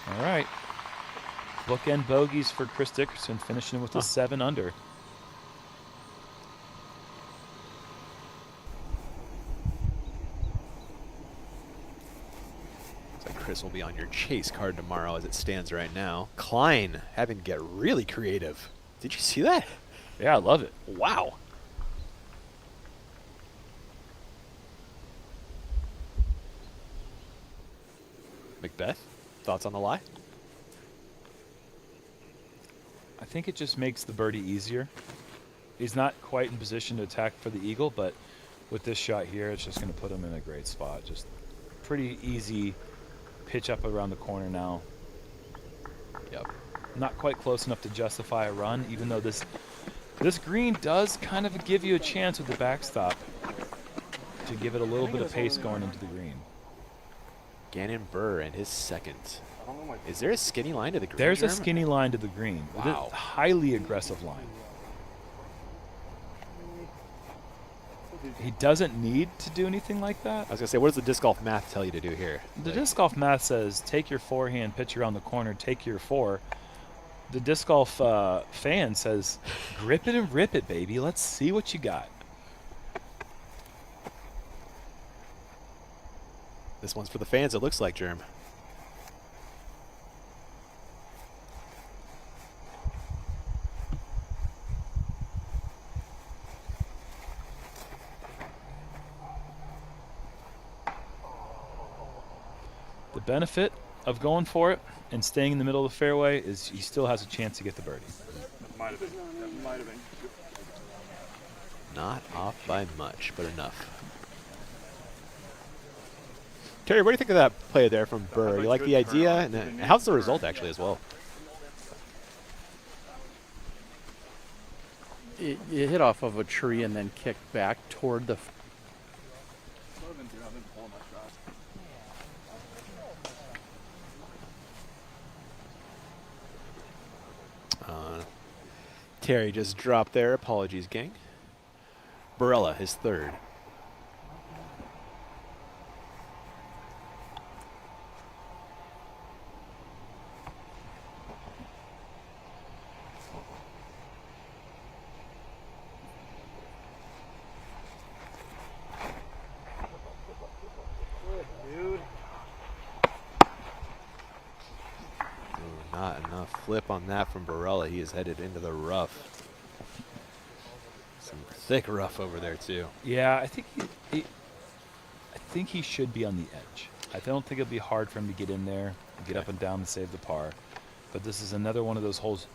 All right. Bookend bogeys for Chris Dickerson, finishing with a 7 under. Chris will be on your chase card tomorrow as it stands right now. Klein having to get really creative. Did you see that? Yeah, I love it. Wow. McBeth, thoughts on the lie? I think it just makes the birdie easier. He's not quite in position to attack for the eagle, but with this shot here, it's just going to put him in a great spot. Just pretty easy pitch up around the corner now. Yep. Not quite close enough to justify a run, even though this green does kind of give you a chance with the backstop to give it a little bit of pace going into the green. Gannon Burr and his second. Is there a skinny line to the green? There's a skinny line to the green. Wow. A highly aggressive line. He doesn't need to do anything like that. I was going to say, what does the disc golf math tell you to do here? The disc golf math says take your forehand, pitch around the corner, take your four. The disc golf fan says grip it and rip it, baby. Let's see what you got. This one's for the fans, it looks like, Germ. The benefit of going for it and staying in the middle of the fairway is he still has a chance to get the birdie. Might have been. That might have been. Not off by much, but enough. Terry, what do you think of that play there from Burr? You like the idea? And how's the result actually as well? It hit off of a tree and then kicked back toward the... Terry just dropped there. Apologies, gang. Barella, his third. Not enough flip on that from Barella. He is headed into the rough. Some thick rough over there too. Yeah, I think he should be on the edge. I don't think it'll be hard for him to get in there, get up and down and save the par. But this is another one of those holes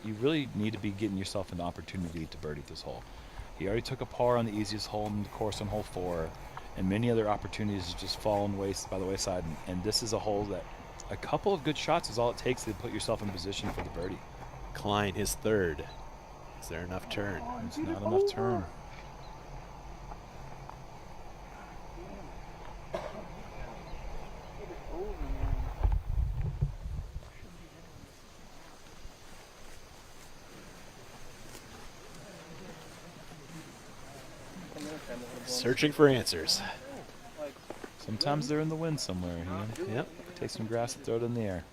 you really need to be getting yourself an opportunity to birdie this hole. He already took a par on the easiest hole in the course on hole 4, and many other opportunities just fallen by the wayside. And this is a hole that a couple of good shots is all it takes to put yourself in position for the birdie. Klein, his third. Is there enough turn? It's not enough turn. Searching for answers. Sometimes they're in the wind somewhere. You know? Yep. Take some grass and throw it in the air.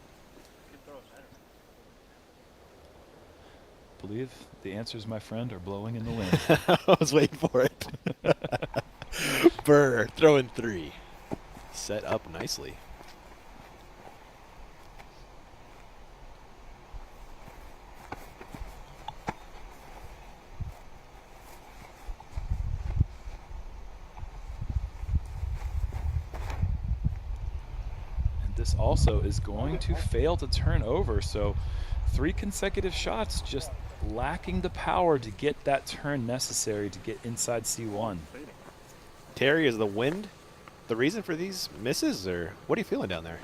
Believe the answers, my friend, are blowing in the wind. I was waiting for it. Burr throwing 3. Set up nicely. This also is going to fail to turn over, so 3 consecutive shots just lacking the power to get that turn necessary to get inside C1. Terry, is the wind the reason for these misses, or what are you feeling down there?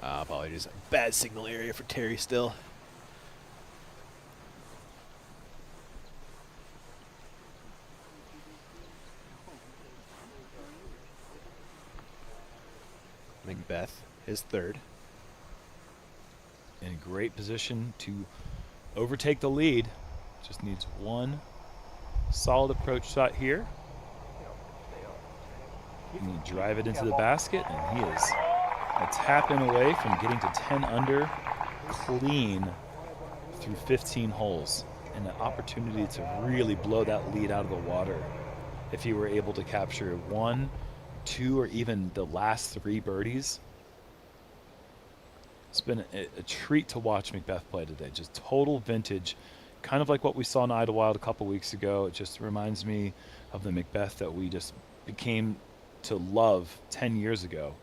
Apologies. Bad signal area for Terry still. McBeth, his third. In great position to overtake the lead. Just needs one solid approach shot here. And you drive it into the basket, and he is a tap in away from getting to 10 under clean through 15 holes and an opportunity to really blow that lead out of the water if he were able to capture 1, 2, or even the last 3 birdies. It's been a treat to watch McBeth play today. Just total vintage, kind of like what we saw in Idlewild a couple weeks ago. It just reminds me of the McBeth that we just became to love 10 years ago.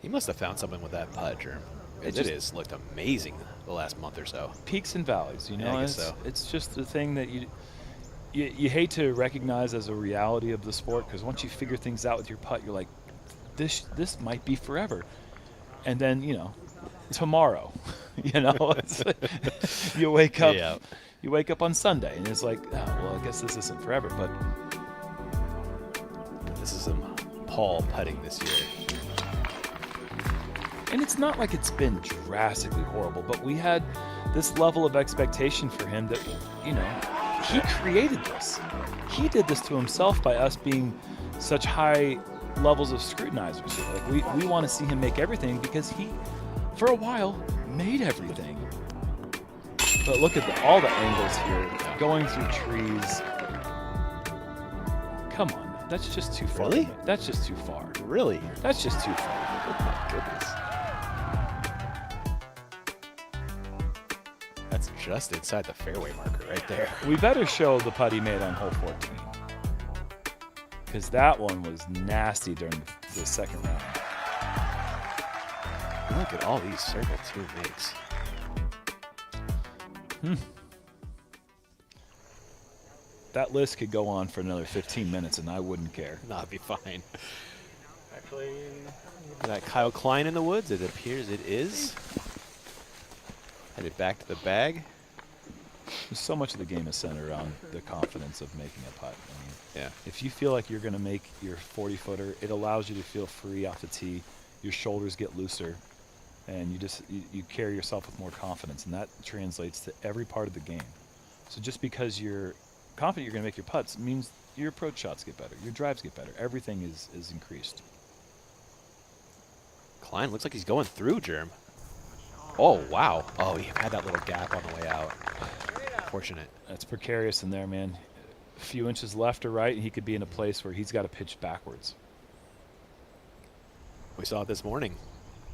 He must have found something with that putt, Germ. It has looked amazing the last month or so. Peaks and valleys, you know. Yeah, I guess so. It's just the thing that you hate to recognize as a reality of the sport, because once you figure things out with your putt, you're like, this might be forever. And then, you know, tomorrow, you know, you wake up. Yeah. You wake up on Sunday and it's like, oh, well, I guess this isn't forever, but this is some Paul putting this year. And it's not like it's been drastically horrible, but we had this level of expectation for him that, you know, he created this. He did this to himself by us being such high levels of scrutinizers. Like we want to see him make everything because he, for a while, made everything. But look at all the angles here, going through trees. Come on, that's just too far. Really? That's just too far. Really? That's just too far. Oh my goodness. That's just inside the fairway marker right there. We better show the putt he made on hole 14. Because that one was nasty during the second round. Look at all these circle 2 makes. That list could go on for another 15 minutes and I wouldn't care. No, it'd be fine. Actually, that Kyle Klein in the woods? It appears it is. Headed back to the bag. So much of the game is centered around the confidence of making a putt. I mean, yeah. If you feel like you're going to make your 40-footer, it allows you to feel free off the tee. Your shoulders get looser, and you carry yourself with more confidence, and that translates to every part of the game. So just because you're confident you're going to make your putts means your approach shots get better, your drives get better. Everything is increased. Klein looks like he's going through, Germ. Oh, wow. Oh, he had that little gap on the way out. Fortunate. That's precarious in there, man. A few inches left or right, and he could be in a place where he's got to pitch backwards. We saw it this morning.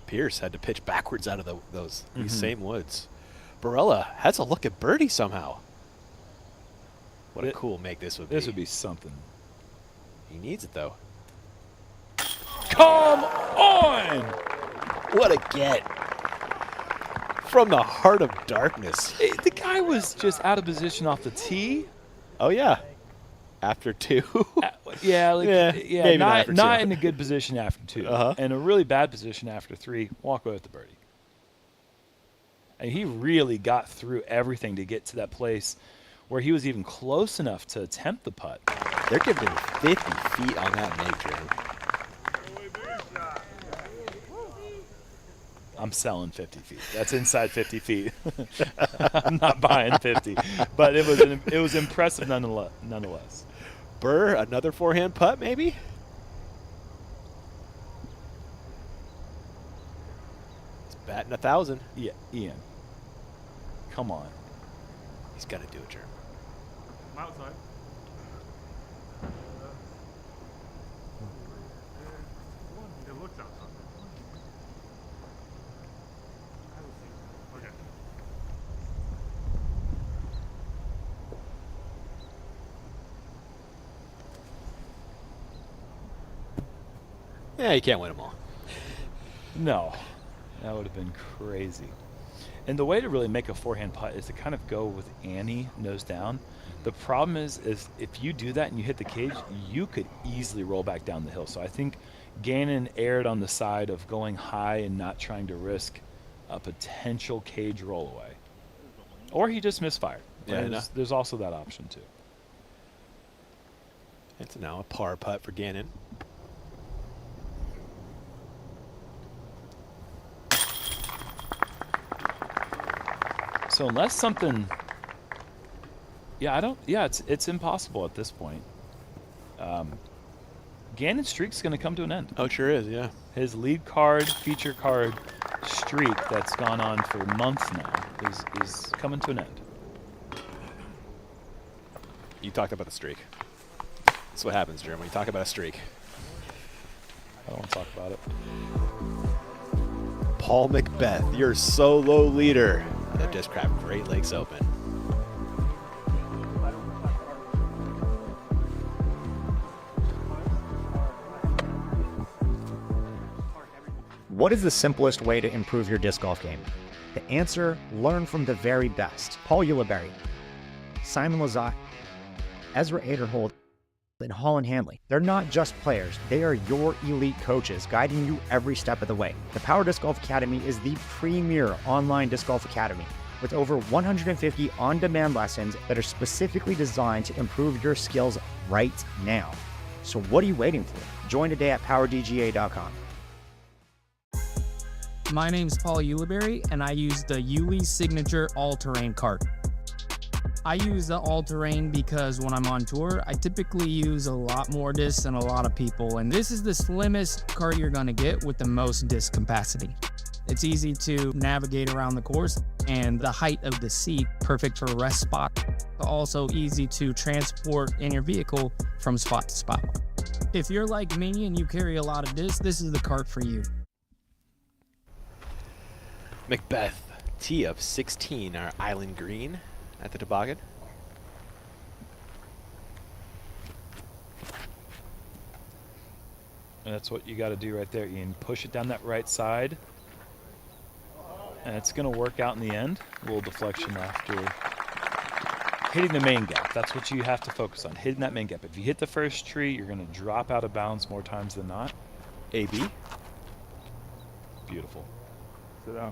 Pierce had to pitch backwards out of these same woods. Barella has a look at birdie somehow. What a cool make this would be. This would be something. He needs it, though. Come on! What a get. From the heart of darkness. The guy was just out of position off the tee. Oh, yeah. After 2. Yeah, not in a good position after 2. Uh-huh. And a really bad position after 3. Walk away with the birdie. And he really got through everything to get to that place where he was even close enough to attempt the putt. They're giving him 50 feet on that make, Gerrit. I'm selling 50 feet. That's inside 50 feet. I'm not buying 50, but it was impressive nonetheless. Burr, another forehand putt, maybe? He's batting 1,000. Yeah, Ian. Come on. He's got to do it, Germ. I'm outside. It looks outside. Okay. Yeah, you can't win them all. No, that would have been crazy. And the way to really make a forehand putt is to kind of go with Annie nose down. The problem is if you do that and you hit the cage, you could easily roll back down the hill. So I think Gannon erred on the side of going high and not trying to risk a potential cage roll away. Or he just misfired. Yeah, there's also that option too. It's now a par putt for Gannon. So unless something, it's impossible at this point. Gannon's streak's going to come to an end. Oh, it sure is, yeah. His lead card, feature card, streak that's gone on for months now is coming to an end. You talked about the streak. That's what happens, Jeremy, when you talk about a streak. I don't want to talk about it. Paul McBeth, your solo leader at the Discraft Great Lakes Open. What is the simplest way to improve your disc golf game? The answer, learn from the very best. Paul Ulibarri, Simon Lizotte, Ezra Aderhold, and Holland Hanley. They're not just players, they are your elite coaches guiding you every step of the way. The Power Disc Golf Academy is the premier online disc golf academy with over 150 on-demand lessons that are specifically designed to improve your skills right now. So what are you waiting for? Join today at powerdga.com. My name's Paul Ulibarri, and I use the Uli Signature All-Terrain cart. I use the all-terrain because when I'm on tour, I typically use a lot more discs than a lot of people, and this is the slimmest cart you're gonna get with the most disc capacity. It's easy to navigate around the course, and the height of the seat, perfect for a rest spot. Also easy to transport in your vehicle from spot to spot. If you're like me and you carry a lot of discs, this is the cart for you. McBeth, tee of 16, our island green at the toboggan. And that's what you got to do right there, Ian. Push it down that right side. And it's going to work out in the end. A little deflection after hitting the main gap. That's what you have to focus on, hitting that main gap. If you hit the first tree, you're going to drop out of bounds more times than not. AB. Beautiful. Sit down.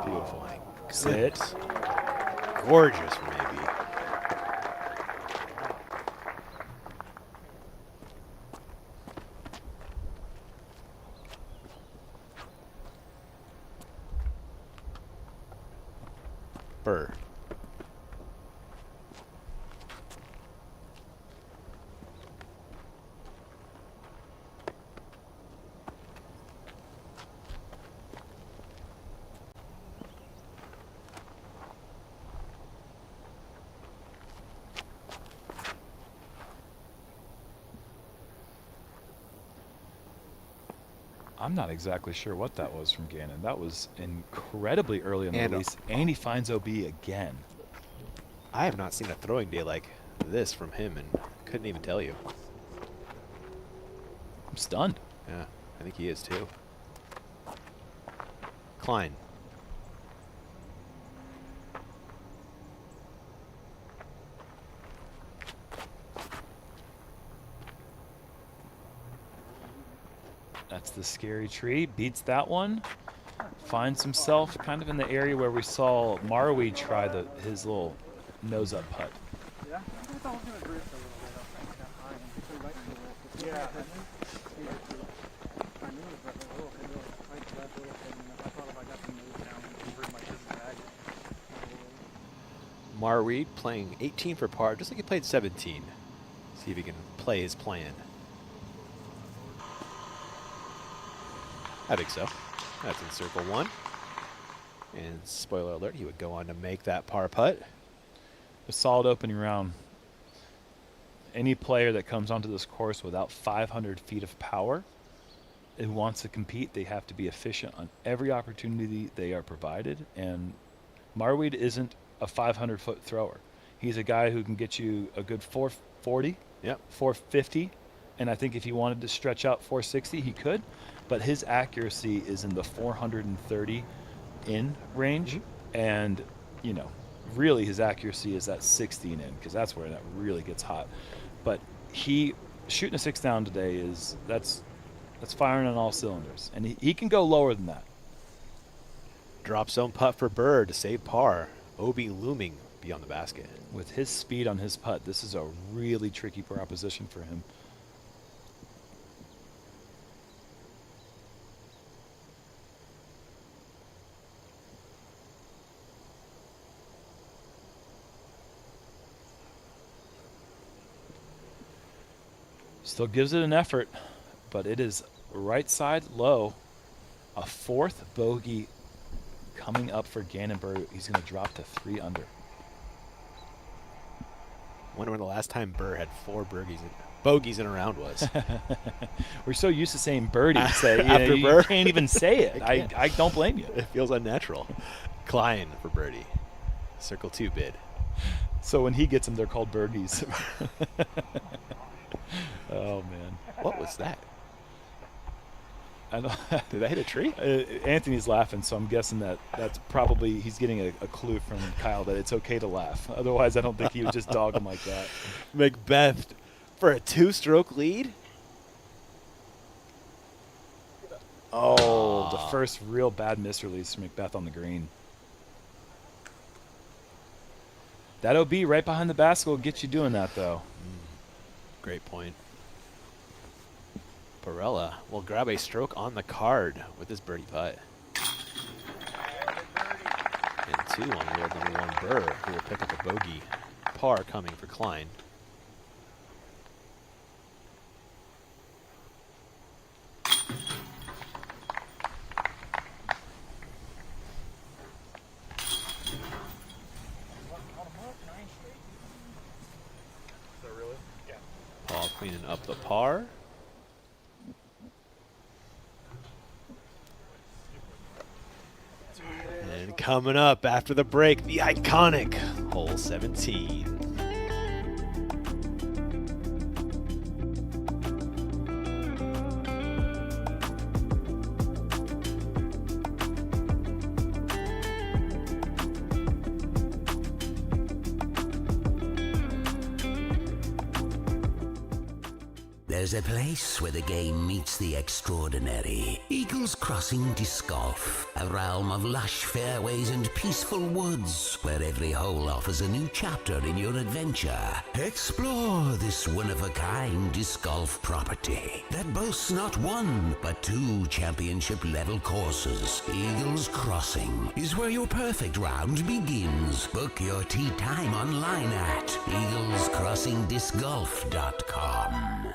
Beautiful. Sit. Gorgeous from AB. Burr. I'm not exactly sure what that was from Gannon. That was incredibly early in the And release. And he finds OB again. I have not seen a throwing day like this from him, and couldn't even tell you. I'm stunned. Yeah, I think he is too. Klein. That's the scary tree. Beats that one. Finds himself kind of in the area where we saw Marwi try his little nose up putt. Yeah, I thought I was going to drift a little bit. Yeah. I knew it was a little right to left, little thing. I thought if I got the nose down, I could bring my business bag. Marweed playing 18 for par, just like he played 17. See if he can play his plan. I think so. That's in circle one. And spoiler alert, he would go on to make that par putt. A solid opening round. Any player that comes onto this course without 500 feet of power and wants to compete, they have to be efficient on every opportunity they are provided. And Marweed isn't a 500-foot thrower. He's a guy who can get you a good 440, yep, 450. And I think if he wanted to stretch out 460, he could. But his accuracy is in the 430 in range. And, you know, really his accuracy is at 16 in, because that's where that really gets hot. But he shooting a 6 down today is that's firing on all cylinders. And he can go lower than that. Drop zone putt for Burr to save par. Obi looming beyond the basket. With his speed on his putt, this is a really tricky proposition for him. Still gives it an effort, but it is right side low. A fourth bogey coming up for Gannonberg. He's going to drop to 3 under. Wonder when the last time Burr had 4 bogeys in a round was. We're so used to saying birdies that After you Burr. can't even say it. I don't blame you. It feels unnatural. Klein for birdie. Circle 2 bid. So when he gets them, they're called birdies. Oh, man. What was that? I know. Did I hit a tree? Anthony's laughing, so I'm guessing that's probably he's getting a clue from Kyle that it's okay to laugh. Otherwise, I don't think he would just dog him like that. McBeth for a 2-stroke lead. Oh, the first real bad misrelease from McBeth on the green. That OB right behind the basket will get you doing that, though. Great point. Barella will grab a stroke on the card with his birdie putt. And 2 on world number 1 Burr, who will pick up a bogey. Par coming for Klein. Paul cleaning up the par. And coming up after the break, the iconic hole 17. There's a place where the game meets the extraordinary. Eagles Crossing Disc Golf, a realm of lush fairways and peaceful woods, where every hole offers a new chapter in your adventure. Explore this one-of-a-kind disc golf property that boasts not 1, but 2 championship-level courses. Eagles Crossing is where your perfect round begins. Book your tee time online at eaglescrossingdiscgolf.com.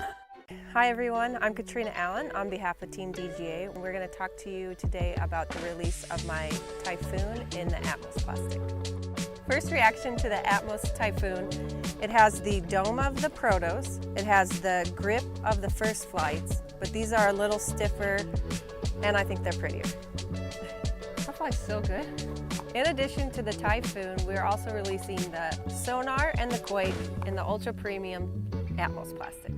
Hi everyone, I'm Katrina Allen on behalf of Team DGA. We're going to talk to you today about the release of my Typhoon in the Atmos plastic. First reaction to the Atmos Typhoon, it has the dome of the Protos, it has the grip of the First Flights, but these are a little stiffer and I think they're prettier. That flies so good. In addition to the Typhoon, we're also releasing the Sonar and the Quake in the ultra premium Atmos plastic.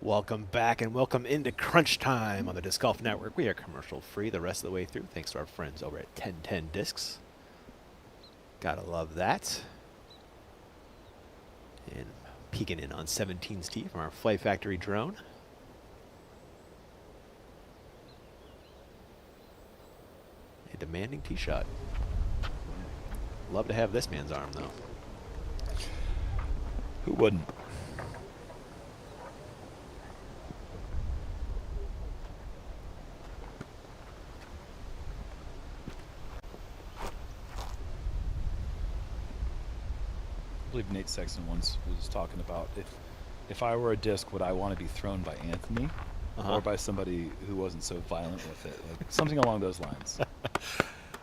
Welcome back and welcome into Crunch Time on the Disc Golf Network. We are commercial free the rest of the way through, thanks to our friends over at 1010 Discs. Gotta love that. And peeking in on 17's tee from our Flight Factory drone. A demanding tee shot. Love to have this man's arm, though. Who wouldn't? I believe Nate Sexton once was talking about if I were a disc, would I want to be thrown by Anthony or by somebody who wasn't so violent with it? Like something along those lines.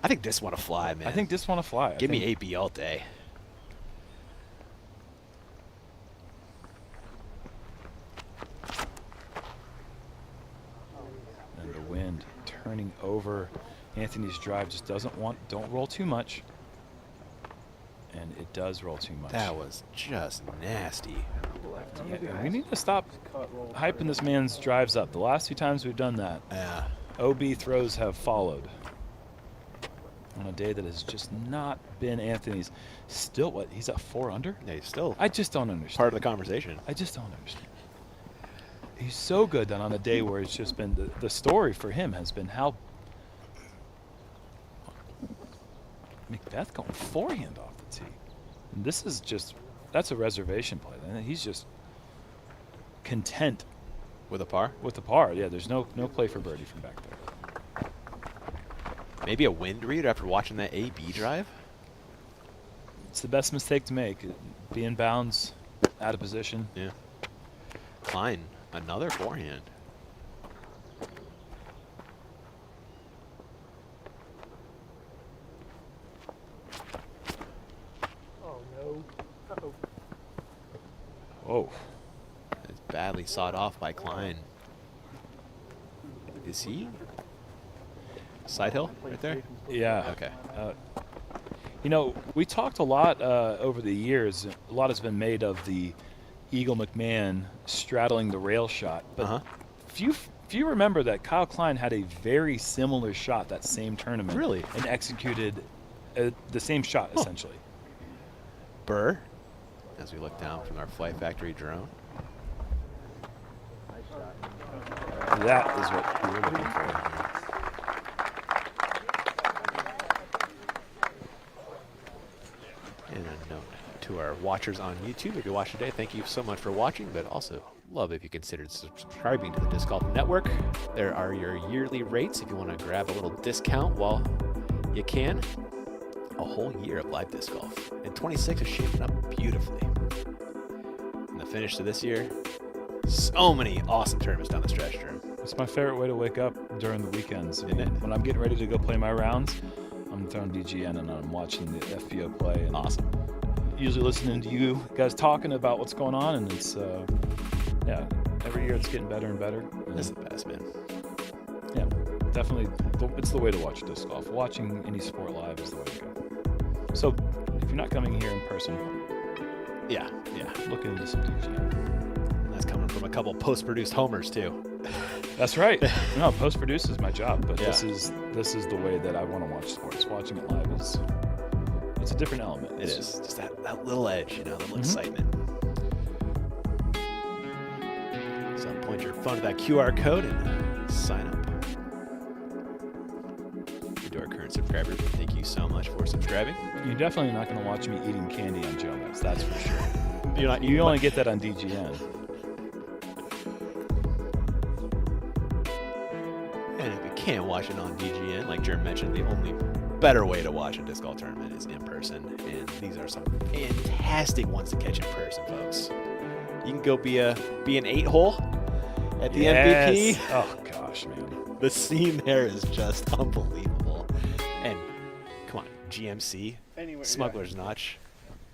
I think discs want to fly, man. I think discs want to fly. Give me AB all day. And the wind turning over. Anthony's drive just don't roll too much. And it does roll too much. That was just nasty. Yeah, we need to stop hyping this man's drives up. The last 2 times we've done that, OB throws have followed. On a day that has just not been Anthony's. Still, what? He's at 4 under? Yeah, he's still. I just don't understand. Part of the conversation. I just don't understand. He's so good that on a day where it's just been the story for him has been how McBeth going forehand off the tee. And this is just, that's a reservation play. And he's just content with a par. With the par, yeah. There's no play for birdie from back there. Maybe a wind read after watching that AB drive. It's the best mistake to make. Be in bounds, out of position. Yeah. Klein, another forehand. Oh. It's badly sawed off by Klein. Is he? Side hill right there? Yeah. Okay. You know, we talked a lot over the years. A lot has been made of the Eagle McMahon straddling the rail shot. But few remember that Kyle Klein had a very similar shot that same tournament. Really? And executed the same shot, essentially. Burr, as we look down from our Flight Factory drone. That is what we were looking for. And a note to our watchers on YouTube, if you watch today, thank you so much for watching, but also love if you considered subscribing to the Disc Golf Network. There are your yearly rates if you want to grab a little discount while you can. A whole year of live disc golf. And 26 is shaping up beautifully. And the finish to this year, so many awesome tournaments down the stretch, Drew. It's my favorite way to wake up during the weekends. When I'm getting ready to go play my rounds, I'm throwing DGN and I'm watching the FPO play. And awesome. Usually listening to you guys talking about what's going on, and it's, yeah, every year it's getting better and better. That's the best, man. Yeah, definitely, it's the way to watch disc golf. Watching any sport live is the way to go. So, if you're not coming here in person, yeah, look into some DGN. That's coming from a couple post-produced homers too. That's right. No, post-produce is my job, but this is the way that I want to watch sports. Watching it live it's a different element. It is just that little edge, that little excitement. So point your phone to that QR code and sign up. To our current subscribers, thank you so much for subscribing. You're definitely not going to watch me eating candy on Jonas, that's for sure. You only get that on DGN. And if you can't watch it on DGN, like Gerrit mentioned, the only better way to watch a disc golf tournament is in person. And these are some fantastic ones to catch in person, folks. You can go be an 8-hole at the MVP. Oh gosh, man. The scene there is just unbelievable. And come on, GMC, Smuggler's Notch.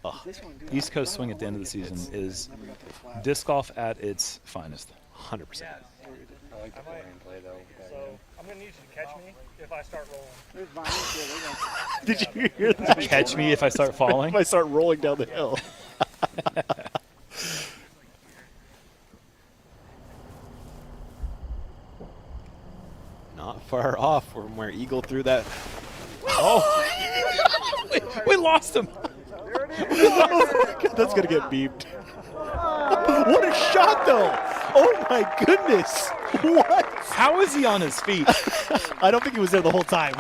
Oh. East Coast Swing at the end of the season is disc golf at its finest. 100%. I like the play though. So I'm gonna need you to catch me if I start rolling. Did you hear that? Catch me if I start falling? If I start rolling down the hill. Not far off from where Eagle threw that. Oh! we lost him. That's gonna get beeped. What a shot, though! Oh my goodness! What? How is he on his feet? I don't think he was there the whole time.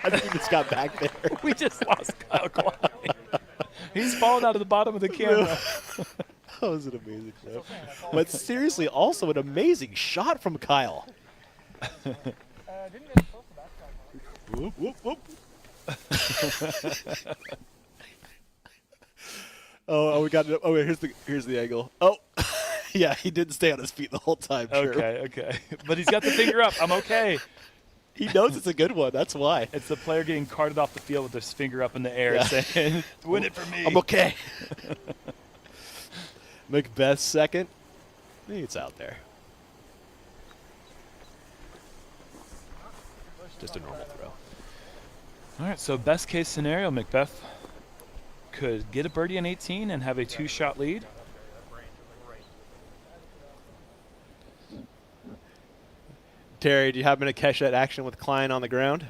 I think he just got back there. We just lost Kyle Klein. He's fallen out of the bottom of the camera. That was an amazing show. But seriously, also an amazing shot from Kyle. Whoop, whoop, whoop. Oh, we got it. Oh, wait, here's the angle. Oh, yeah, he didn't stay on his feet the whole time. Sure. Okay. But he's got the finger up. I'm okay. He knows it's a good one. That's why. It's the player getting carted off the field with his finger up in the air saying, win it for me. I'm okay. McBeth second. I think it's out there. Just a normal throw. All right, so best case scenario, McBeth could get a birdie on 18 and have a 2-shot lead. Terry, do you happen to catch that action with Klein on the ground?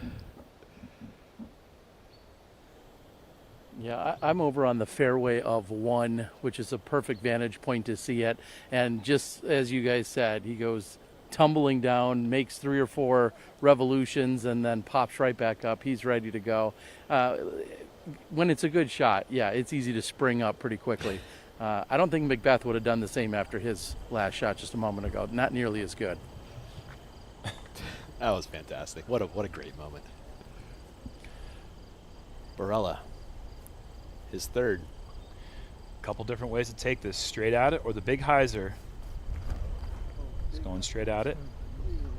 Yeah, I'm over on the fairway of 1, which is a perfect vantage point to see it. And just as you guys said, he goes tumbling down, makes 3 or 4 revolutions, and then pops right back up. He's ready to go. When it's a good shot, yeah, it's easy to spring up pretty quickly. I don't think McBeth would have done the same after his last shot just a moment ago. Not nearly as good. That was fantastic. What a great moment. Barella, his third. A couple different ways to take this. Straight at it or the big hyzer. He's going straight at it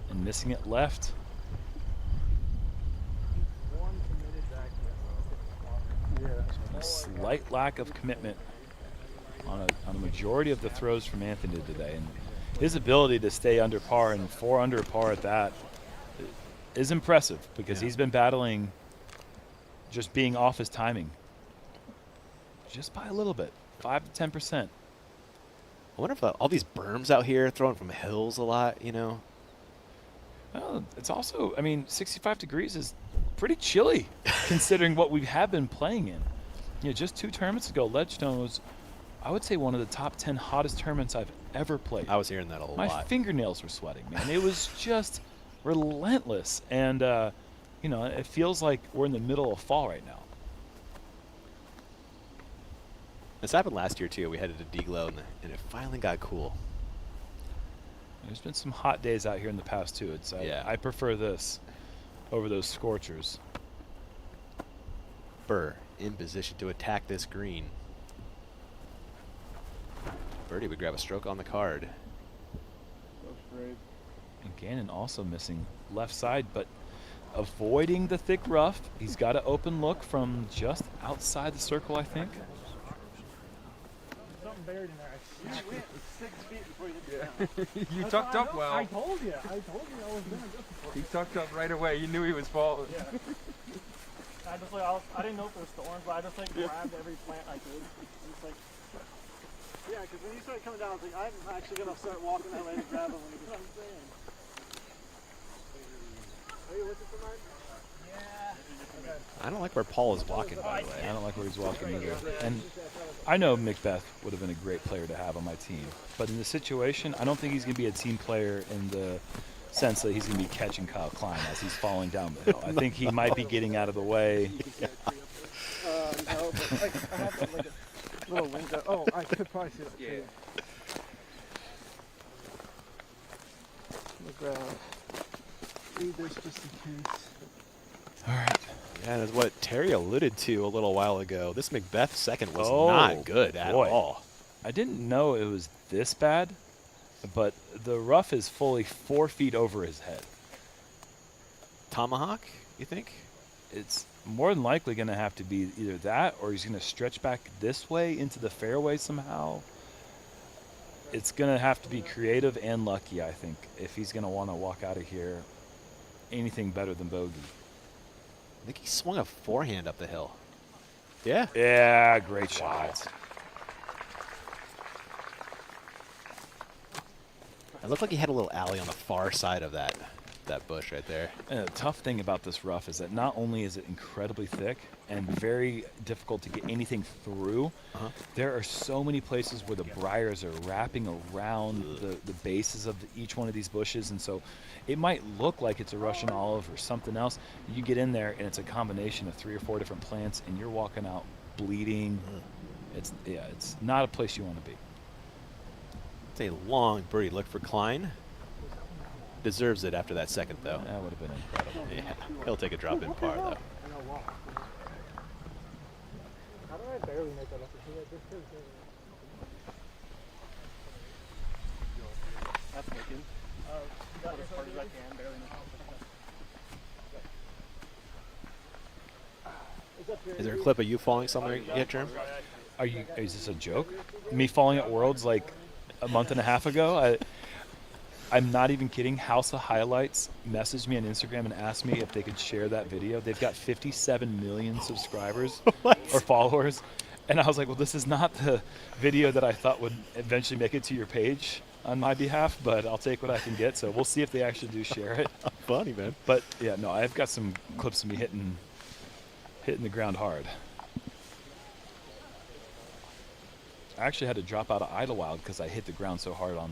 and missing it left. A slight lack of commitment on a majority of the throws from Anthony today. And his ability to stay under par and 4 under par at that is impressive because he's been battling just being off his timing just by a little bit, 5 to 10%. I wonder if all these berms out here throwing from hills a lot, you know? Well, it's also, I mean, 65 degrees is pretty chilly considering what we have been playing in. You know, just 2 tournaments ago, Ledgestone was, I would say, one of the top 10 hottest tournaments I've ever played. I was hearing that a lot. My fingernails were sweating, man. It was just relentless. And, you know, it feels like we're in the middle of fall right now. This happened last year, too. We headed to Deglow, and it finally got cool. There's been some hot days out here in the past, too. I prefer this over those scorchers. Burr in position to attack this green. Birdie would grab a stroke on the card. And Gannon also missing left side, but avoiding the thick rough. He's got an open look from just outside the circle, I think. Something buried in there. You went 6 feet before you hit the ground. You tucked up well. I told you I was going to go for it. He tucked up right away. You knew he was falling. Yeah. I didn't know if there was storms, but I just grabbed every plant I could. It's like, yeah, because when you started coming down, I was like, I'm actually going to start walking that way to grab them when you get what I'm saying. Are you looking for mine? Yeah. Okay. I don't like where Paul is walking, by the way. I don't like where he's walking either. And I know McBeth would have been a great player to have on my team. But in the situation, I don't think he's going to be a team player in the sense that he's going to be catching Kyle Klein as he's falling down the hill. I think he might be getting out of the way. No, but I have like a little window. Oh, I could probably see that too. Look around. Leave this just in case. All right. Yeah, that's what Terry alluded to a little while ago. This McBeth second was not good at all. I didn't know it was this bad, but the rough is fully 4 feet over his head. Tomahawk, you think? It's more than likely going to have to be either that or he's going to stretch back this way into the fairway somehow. It's going to have to be creative and lucky, I think, if he's going to want to walk out of here anything better than bogey. I think he swung a forehand up the hill. Yeah. Yeah, great shot. It looked like he had a little alley on the far side of that bush right there. And the tough thing about this rough is that not only is it incredibly thick and very difficult to get anything through, there are so many places where the briars are wrapping around the bases of each one of these bushes, and so it might look like it's a Russian olive or something else. You get in there and it's a combination of 3 or 4 different plants, and you're walking out bleeding. It's not a place you want to be. It's a long birdie look for Klein. Deserves it after that second, though. That would have been incredible. Yeah, he'll take a drop in par, though. How do I barely make that up? That's making. Got as hard as I can, barely make. Is there a clip of you falling somewhere yet, Jerm? Is this a joke? Me falling at Worlds like a month and a half ago? I'm not even kidding. House of Highlights messaged me on Instagram and asked me if they could share that video. They've got 57 million subscribers or followers. And I was like, well, this is not the video that I thought would eventually make it to your page on my behalf, but I'll take what I can get. So we'll see if they actually do share it. Funny, man. But yeah, no, I've got some clips of me hitting the ground hard. I actually had to drop out of Idlewild because I hit the ground so hard on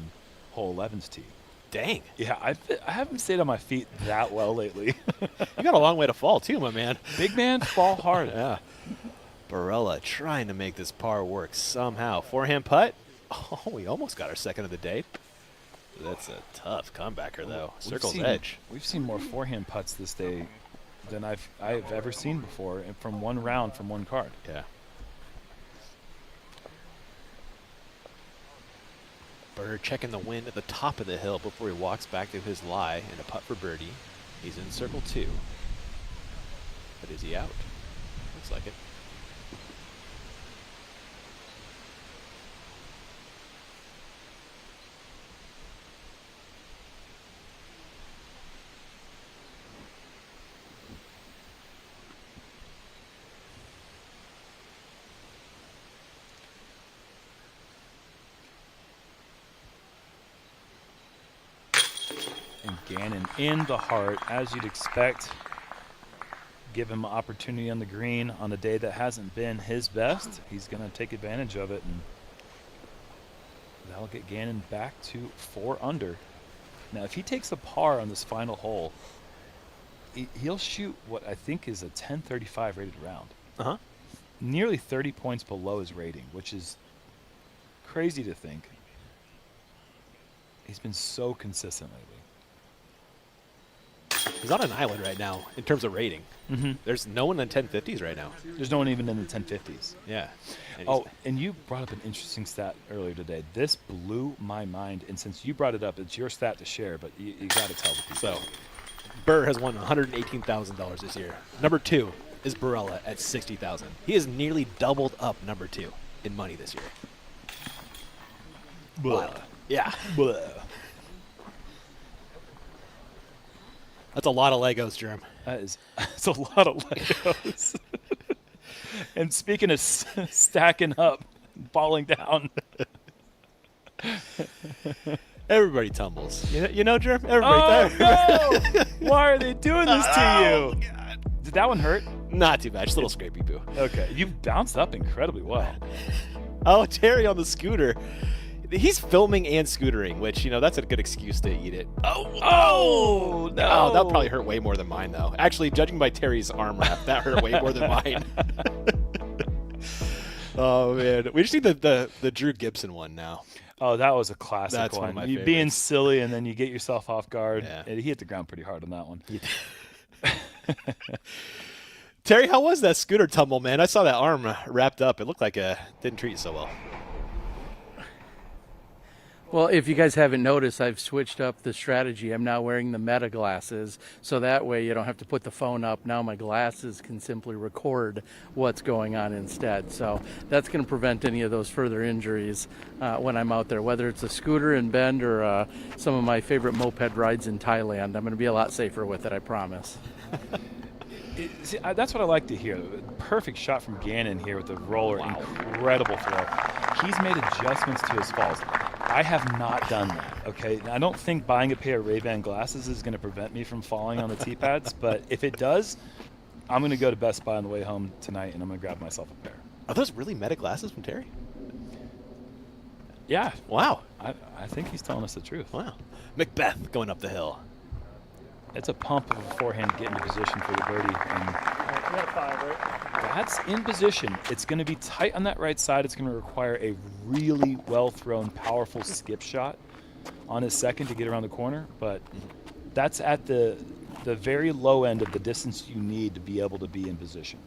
hole 11's tee. Dang. Yeah, I haven't stayed on my feet that well lately. You got a long way to fall, too, my man. Big man, fall hard. Yeah. Barella trying to make this par work somehow. Forehand putt. Oh, we almost got our second of the day. That's a tough comebacker, though. Circle's edge. We've seen more forehand putts this day than I've ever seen before, and from one round, from one card. Yeah. Bird checking the wind at the top of the hill before he walks back to his lie and a putt for birdie. He's in circle 2. But is he out? Looks like it. Gannon in the heart, as you'd expect. Give him an opportunity on the green on a day that hasn't been his best. He's going to take advantage of it, and that'll get Gannon back to 4 under. Now, if he takes a par on this final hole, he'll shoot what I think is a 1035 rated round. Nearly 30 points below his rating, which is crazy to think. He's been so consistent lately. He's on an island right now in terms of rating. There's no one in the 1050s right now. There's no one even in the 1050s. Yeah. And you brought up an interesting stat earlier today. This blew my mind, and since you brought it up, it's your stat to share, but you got to tell the people. So, Burr has won $118,000 this year. Number 2 is Barella at $60,000. He has nearly doubled up number 2 in money this year. Blah. Yeah. Blah. That's a lot of Legos, Germ. That's a lot of Legos. And speaking of stacking up, falling down. Everybody tumbles. You know, Germ? Everybody no! Why are they doing this to you? God. Did that one hurt? Not too bad. Just a little scrapey poo. Okay. You bounced up incredibly well. Oh, Terry on the scooter. He's filming and scootering, which, you know, that's a good excuse to eat it. Oh, no. Oh, that probably hurt way more than mine, though. Actually, judging by Terry's arm wrap, that hurt way more than mine. Oh, man. We just need the Drew Gibson one now. Oh, that was a classic That's one. one of my You favorites. being silly, and then you get yourself off guard. Yeah. He hit the ground pretty hard on that one. Terry, how was that scooter tumble, man? I saw that arm wrapped up. It looked like it didn't treat you so well. Well, if you guys haven't noticed, I've switched up the strategy. I'm now wearing the Meta glasses, so that way you don't have to put the phone up. Now my glasses can simply record what's going on instead. So that's going to prevent any of those further injuries when I'm out there, whether it's a scooter in Bend or some of my favorite moped rides in Thailand. I'm going to be a lot safer with it, I promise. See, that's what I like to hear. Perfect shot from Gannon here with the roller. Wow. Incredible throw. He's made adjustments to his falls. I have not done that, okay? I don't think buying a pair of Ray-Ban glasses is going to prevent me from falling on the tee pads, but if it does, I'm going to go to Best Buy on the way home tonight, and I'm going to grab myself a pair. Are those really Meta glasses from Terry? Yeah. Wow. I think he's telling us the truth. Wow. McBeth going up the hill. It's a pump of a forehand to get into position for the birdie. And you got a 5, right? that's in position. It's going to be tight on that right side. It's going to require a really well-thrown, powerful skip shot on his second to get around the corner. But that's at the very low end of the distance you need to be able to be in position.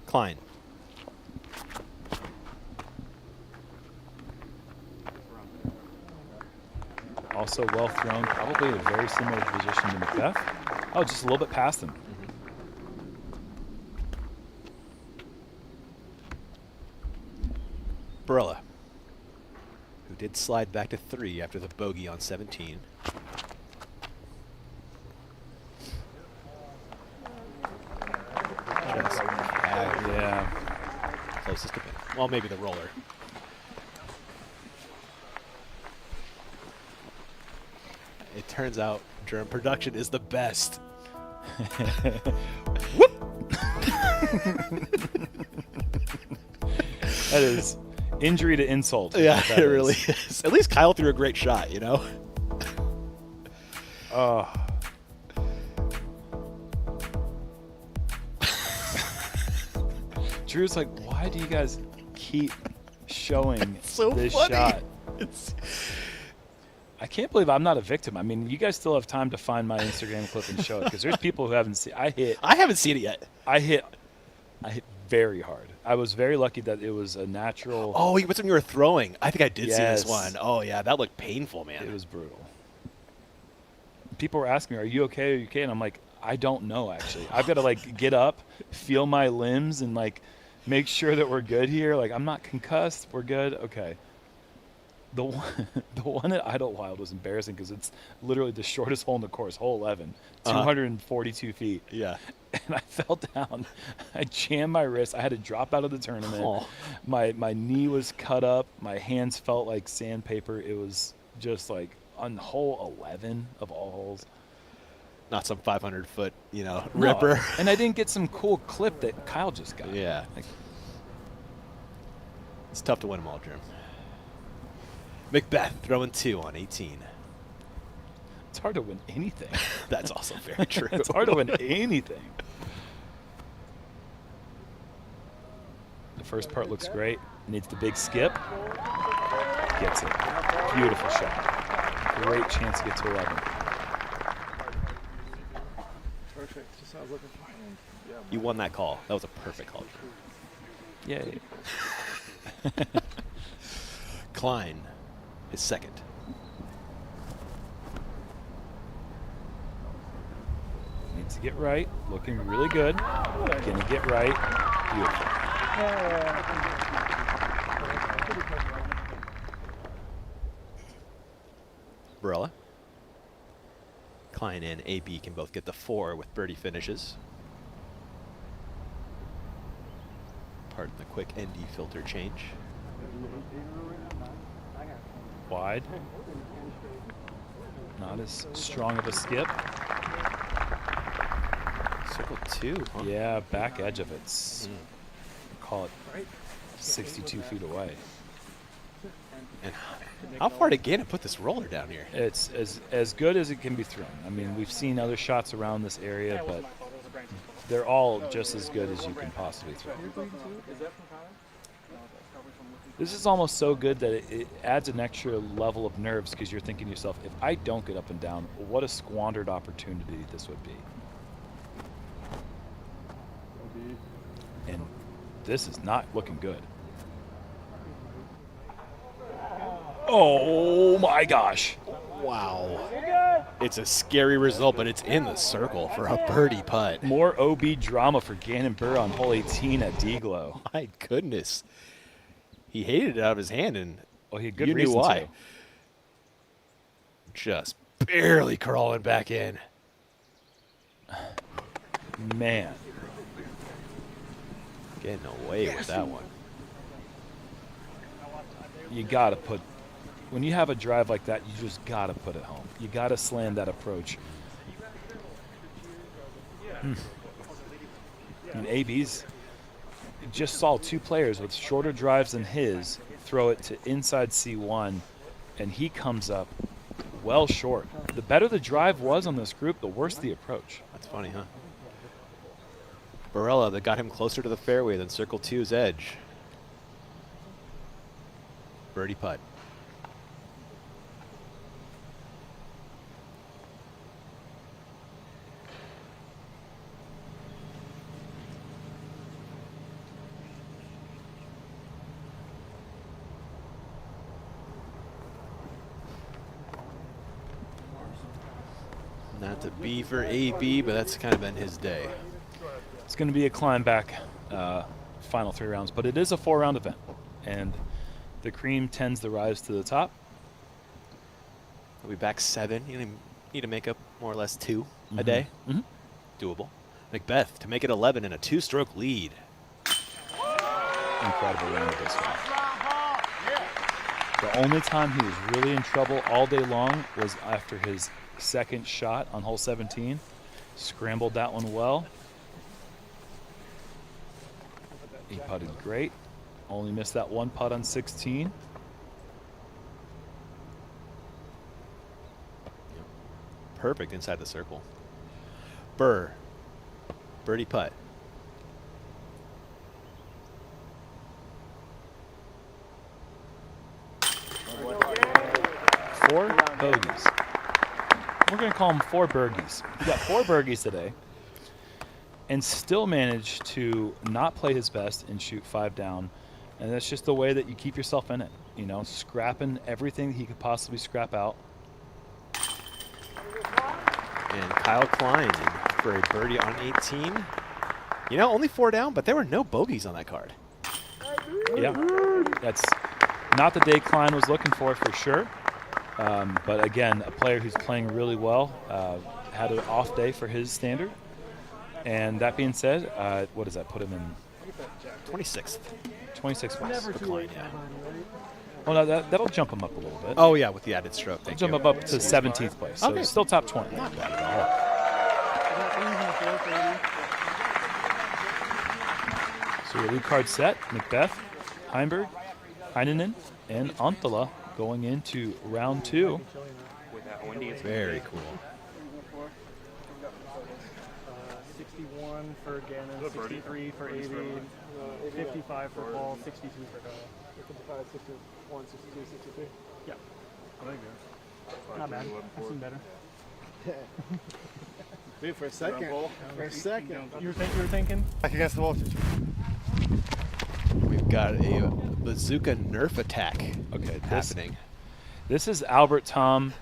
Klein. Also well thrown, probably a very similar position to McBeth. Oh, just a little bit past him. Barella, who did slide back to 3 after the bogey on 17. Yeah. Closest to pin. Well, maybe the roller. It turns out German production is the best. That is injury to insult. Yeah, it really is. At least Kyle threw a great shot, you know? Oh. Drew's like, why do you guys keep showing so this funny. shot? I can't believe I'm not a victim. I mean, you guys still have time to find my Instagram clip and show it, because there's people who haven't seen. I haven't seen it yet. I hit very hard. I was very lucky that it was a natural. Oh, it was when you were throwing. I think I did see Yes. this one. Oh, yeah, that looked painful, man. It was brutal. People were asking me, "Are you okay? Are you okay?" And I'm like, I don't know, actually. I've got to like get up, feel my limbs, and like make sure that we're good here. Like, I'm not concussed. We're good. Okay. The one at Idlewild was embarrassing because it's literally the shortest hole in the course, hole 11, 242 feet. Yeah. And I fell down. I jammed my wrist. I had to drop out of the tournament. Oh. My knee was cut up. My hands felt like sandpaper. It was just like, on hole 11 of all holes. Not some 500-foot, ripper. No. And I didn't get some cool clip that Kyle just got. Yeah. It's tough to win them all, Jim. McBeth throwing 2 on 18. It's hard to win anything. That's also very true. It's hard to win anything. The first part looks great. Needs the big skip. Gets it. Beautiful shot. Great chance to get to 11. Perfect. Just what I was looking for. Yeah. You won that call. That was a perfect call. Yay. Klein is second. Needs to get right. Looking really good. Gonna get right. Beautiful. Barella. Klein and AB can both get the 4 with birdie finishes. Pardon the quick ND filter change. Wide. Not as strong of a skip. Circle 2, huh? Yeah, back edge of it. Call it 62 feet away. And how far to get and put this roller down here? It's as good as it can be thrown. I mean, we've seen other shots around this area, but they're all just as good as you can possibly throw. This is almost so good that it adds an extra level of nerves because you're thinking to yourself, if I don't get up and down, what a squandered opportunity this would be. And this is not looking good. Oh my gosh. Wow. It's a scary result, but it's in the circle for a birdie putt. More OB drama for Gannon Burr on hole 18 at D-Glow. My goodness. He hated it out of his hand, and he had good you knew reason why. to. Just barely crawling back in. Man. Getting away with that one. You got to put, when you have a drive like that, you just got to put it home. You got to slam that approach. And AB's just saw 2 players with shorter drives than his throw it to inside C1, and he comes up well short. The better the drive was on this group, the worse the approach. That's funny, huh? Barella, that got him closer to the fairway than Circle 2's edge. Birdie putt. Not to be for AB, but that's kind of been his day. It's going to be a climb back final 3 rounds, but it is a 4-round event, and the cream tends to rise to the top. We'll be back 7. You need to make up more or less 2 a day. Doable. McBeth to make it 11 in a 2-stroke lead. Incredible round of this one. The only time he was really in trouble all day long was after his second shot on hole 17. Scrambled that one well. He putted great. Only missed that 1 putt on 16. Perfect inside the circle. Burr. Birdie putt. Four bogeys. We're going to call them 4 birdies. He got 4 birdies today and still managed to not play his best and shoot 5 down. And that's just the way that you keep yourself in it. You know, scrapping everything he could possibly scrap out. And Kyle Klein for a birdie on 18. You know, only 4 down, but there were no bogeys on that card. Yeah, that's not the day Klein was looking for sure. But again, a player who's playing really well, had an off day for his standard. And that being said, what does that put him in? 26th. 26th place for Klein, yeah. Well, no, that'll jump him up a little bit. Oh, yeah, with the added stroke. It'll jump him up to 17th place. So Okay. still top 20. Not bad at all. So your lead card set, McBeth, Heimburg, Heinan, and Anttila going into round 2. Very cool. 61 for Gannon, 63 for Avi, 55 for Paul, 62 for Kyle. 55, 61, 62, 63. Yeah. I think good. Not bad. I've seen better. Dude, for a second. You were thinking? Back against the wall. We've got a bazooka nerf attack happening. This is Albert Tom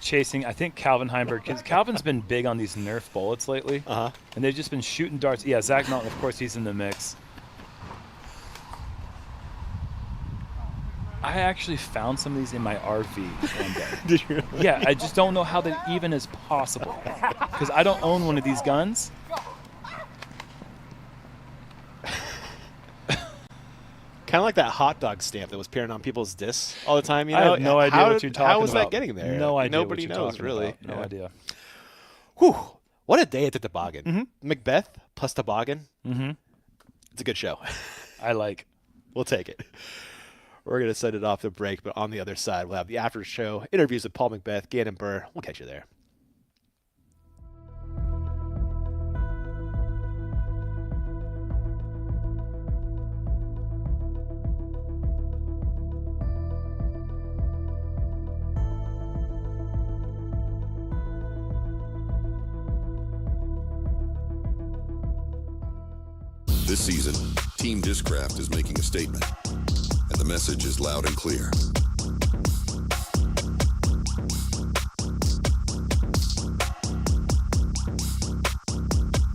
chasing, I think, Calvin Heimburg. Because Calvin's been big on these Nerf bullets lately. Uh-huh. And they've just been shooting darts. Yeah, Zach Melton, of course, he's in the mix. I actually found some of these in my RV one day. Did you really? Yeah, I just don't know how that even is possible. Because I don't own one of these guns. Kind of like that hot dog stamp that was appearing on people's discs all the time. You know? I have no idea what you're talking about. How is that getting there? No idea. Nobody what you're knows, talking really. about. No idea. Whew. What a day at the toboggan. Mm-hmm. McBeth plus toboggan. Mm-hmm. It's a good show. I like. We'll take it. We're going to send it off the break, but on the other side, we'll have the after show interviews with Paul McBeth, Gannon Burr. We'll catch you there. This season, Team Discraft is making a statement, and the message is loud and clear.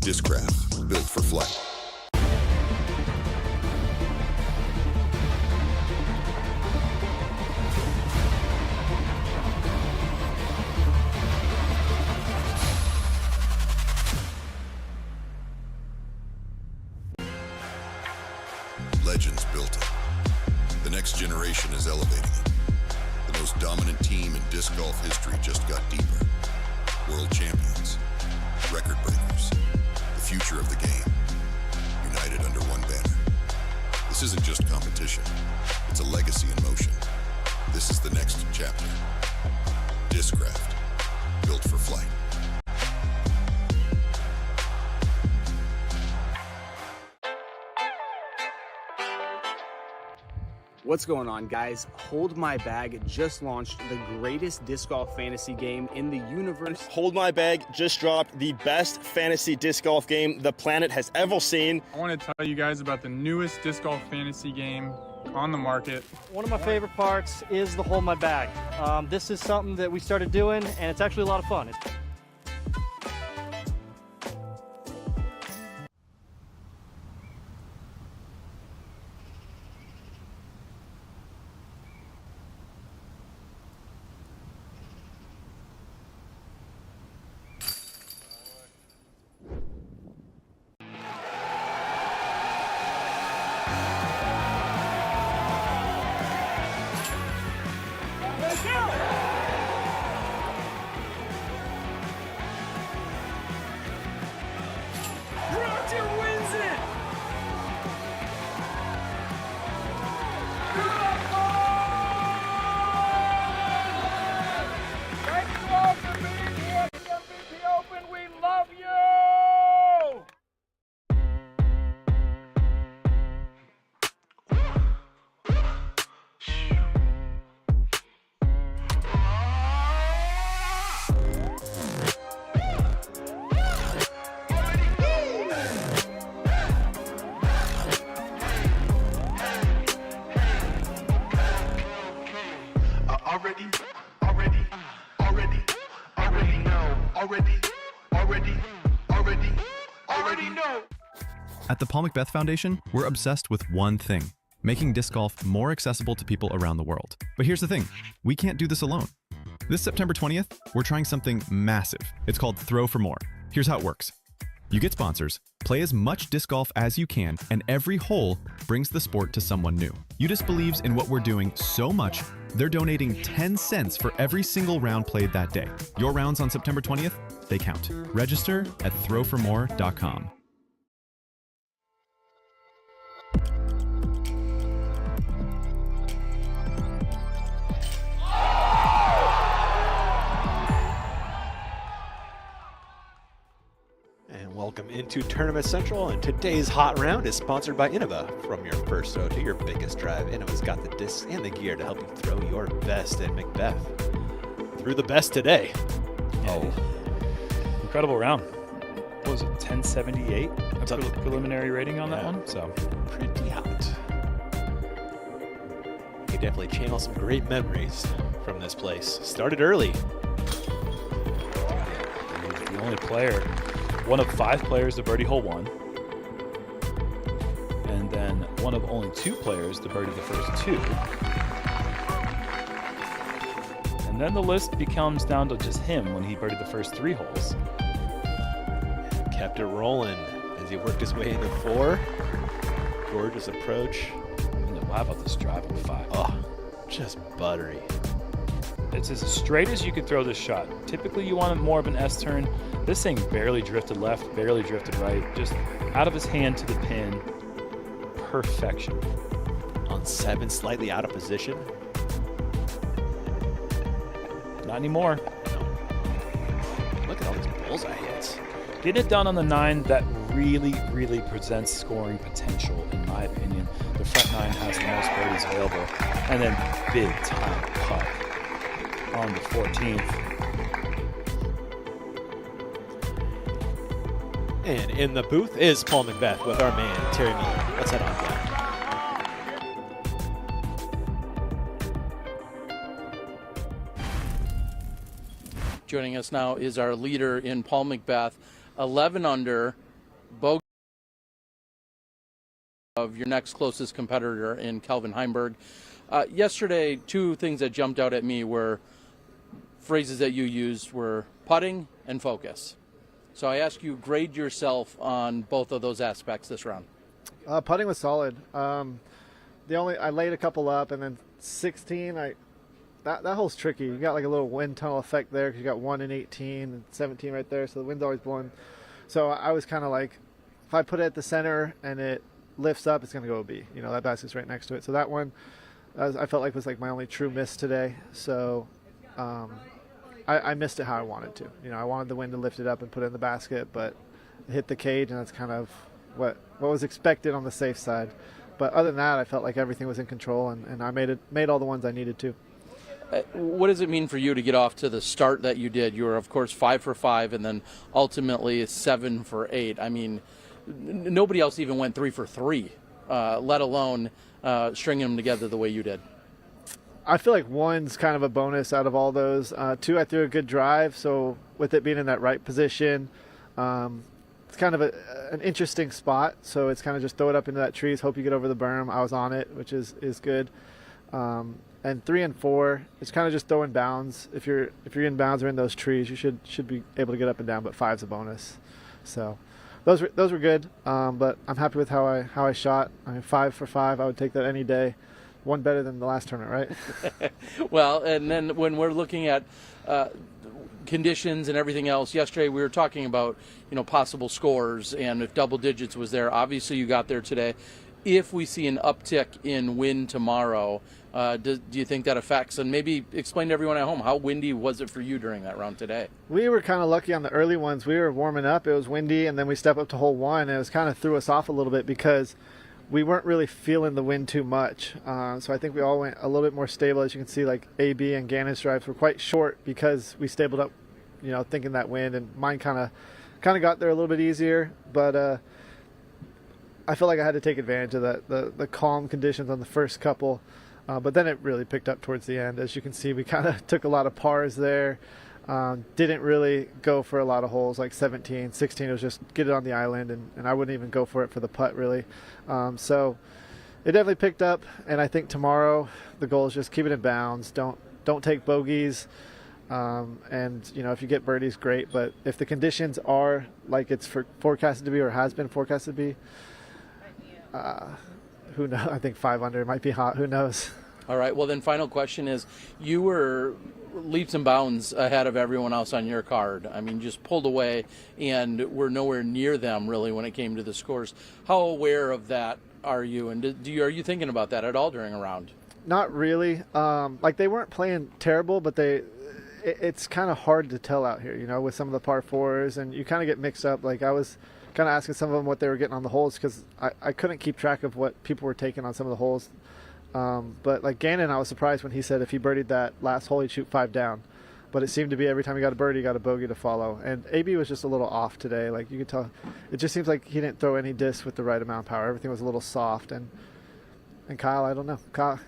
Discraft, built for flight. Legends built it. The next generation is elevating it. The most dominant team in disc golf history just got deeper. World champions, record breakers, the future of the game, united under one banner. This isn't just competition, it's a legacy in motion. This is the next chapter. Discraft, built for flight. What's going on, guys? Hold My Bag just launched the greatest disc golf fantasy game in the universe. Hold My Bag just dropped the best fantasy disc golf game the planet has ever seen. I want to tell you guys about the newest disc golf fantasy game on the market. One of my favorite parts is the Hold My Bag. This is something that we started doing, and it's actually a lot of fun. At the Paul McBeth Foundation, we're obsessed with one thing: making disc golf more accessible to people around the world. But here's the thing, we can't do this alone. This September 20th, we're trying something massive. It's called Throw for More. Here's how it works. You get sponsors, play as much disc golf as you can, and every hole brings the sport to someone new. UDisc believes in what we're doing so much, they're donating 10 cents for every single round played that day. Your rounds on September 20th, they count. Register at throwformore.com. Welcome into Tournament Central, and today's hot round is sponsored by Innova. From your first throw to your biggest drive, Innova's got the discs and the gear to help you throw your best at McBeth. Threw the best today. Oh, incredible round. What was it, 1078? Preliminary rating on that one? So pretty hot. You definitely channel some great memories from this place. Started early. He's the only player. One of 5 players to birdie hole 1, and then one of only 2 players to birdie the first 2. And then the list becomes down to just him when he birdied the first 3 holes. Kept it rolling as he worked his way into 4. Gorgeous approach. And then, wow, about this drive on 5? Oh, just buttery. It's as straight as you could throw this shot. Typically you want more of an S turn. This thing barely drifted left, barely drifted right, just out of his hand to the pin. Perfection. On 7, slightly out of position. Not anymore. No. Look at all these bullseye hits. Getting it done on the 9, that really, really presents scoring potential, in my opinion. The front 9 has the most birdies available. And then big time putt on the 14th. And in the booth is Paul McBeth with our man, Terry Miller. Let's head on down. Joining us now is our leader in Paul McBeth, 11 under, bogey of your next closest competitor in Calvin Heimburg. Yesterday, 2 things that jumped out at me were phrases that you used were putting and focus. So I ask you, grade yourself on both of those aspects this round. Putting was solid. I laid a couple up, and then 16, that hole's tricky. You got like a little wind tunnel effect there because you got 1 and 18 and 17 right there, so the wind's always blowing. So I was kind of like, if I put it at the center and it lifts up, it's going to go OB. You know, that basket's right next to it. So that one, I felt like was like my only true miss today. So I missed it how I wanted to. You know, I wanted the wind to lift it up and put it in the basket, but it hit the cage, and that's kind of what was expected on the safe side. But other than that, I felt like everything was in control, and I made all the ones I needed to. What does it mean for you to get off to the start that you did? You were, of course, 5 for 5, and then ultimately 7 for 8. I mean, nobody else even went 3 for 3, let alone stringing them together the way you did. I feel like 1's kind of a bonus out of all those. 2, I threw a good drive, so with it being in that right position, it's kind of an interesting spot. So it's kind of just throw it up into that trees, hope you get over the berm. I was on it, which is good. And 3 and 4, it's kind of just throwing bounds. If you're in bounds or in those trees, you should be able to get up and down. But 5's a bonus. So those were good. But I'm happy with how I shot. I mean, 5 for 5, I would take that any day. 1 better than the last tournament, right? Well, and then when we're looking at conditions and everything else, yesterday we were talking about, you know, possible scores and if double digits was there. Obviously, you got there today. If we see an uptick in wind tomorrow, do you think that affects? And maybe explain to everyone at home, how windy was it for you during that round today? We were kind of lucky on the early ones. We were warming up. It was windy, and then we stepped up to hole 1, and it was kind of threw us off a little bit because we weren't really feeling the wind too much. So I think we all went a little bit more stable. As you can see, like AB and Gannon's drives were quite short because we stabled up, you know, thinking that wind, and mine kind of got there a little bit easier. But I feel like I had to take advantage of the calm conditions on the first couple. But then it really picked up towards the end. As you can see, we kind of took a lot of pars there. Didn't really go for a lot of holes, like 17, 16. It was just get it on the island, and I wouldn't even go for it for the putt, really. So it definitely picked up, and I think tomorrow the goal is just keep it in bounds. Don't take bogeys. And, if you get birdies, great. But if the conditions are like it's forecasted to be or has been forecasted to be, who knows? I think 5 under might be hot. Who knows? All right. Well, then final question is, you were leaps and bounds ahead of everyone else on your card. I mean, just pulled away and were nowhere near them really when it came to the scores. How aware of that are you? And are you thinking about that at all during a round? Not really. Like they weren't playing terrible, but it's kind of hard to tell out here, with some of the par fours, and you kind of get mixed up. Like I was kind of asking some of them what they were getting on the holes because I couldn't keep track of what people were taking on some of the holes. But like Gannon, I was surprised when he said if he birdied that last hole, he'd shoot 5 down. But it seemed to be every time he got a birdie, he got a bogey to follow. And AB was just a little off today. Like you could tell, it just seems like he didn't throw any discs with the right amount of power. Everything was a little soft. And Kyle, I don't know. Kyle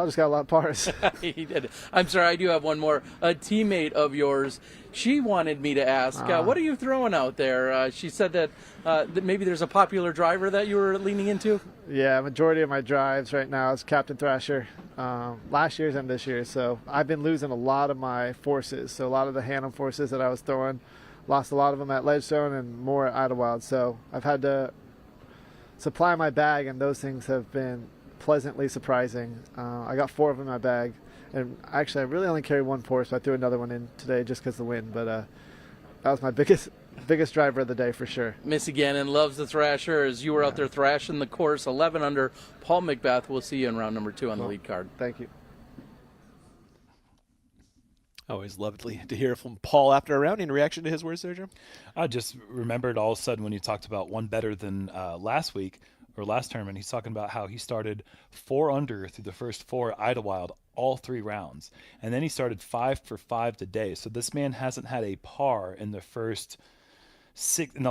just got a lot of pars. He did. I'm sorry, I do have one more. A teammate of yours, she wanted me to ask, what are you throwing out there? She said that maybe there's a popular driver that you were leaning into? Yeah, majority of my drives right now is Captain Thrasher, last year's and this year's. So I've been losing a lot of my forces. So a lot of the Heinan forces that I was throwing, lost a lot of them at Ledgestone and more at Idlewild. So I've had to supply my bag, and those things have been pleasantly surprising. I got 4 of them in my bag, and actually I really only carry 1 force, so I threw another one in today just because of the wind. But that was my biggest driver of the day for sure. Missy Gannon loves the Thrasher. As you were out there thrashing the course, 11 under. Paul McBeth, we'll see you in round number 2 on the lead card. Thank you. Always lovely to hear from Paul after a round. In reaction to his words there, Jim? I just remembered all of a sudden when you talked about one better than last week or last tournament, he's talking about how he started 4 under through the first 4 Idlewild, all 3 rounds. And then he started 5 for 5 today. So this man hasn't had a par in the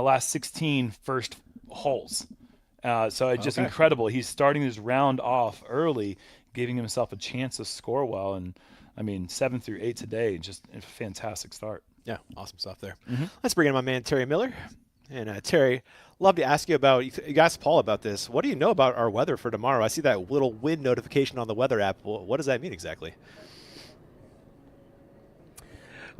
last 16 first holes. So it's just incredible. He's starting his round off early, giving himself a chance to score well. And I mean, 7 through 8 today, just a fantastic start. Yeah, awesome stuff there. Let's bring in my man, Terry Miller. And Terry, love to ask you about, you asked Paul about this. What do you know about our weather for tomorrow? I see that little wind notification on the weather app. What does that mean exactly?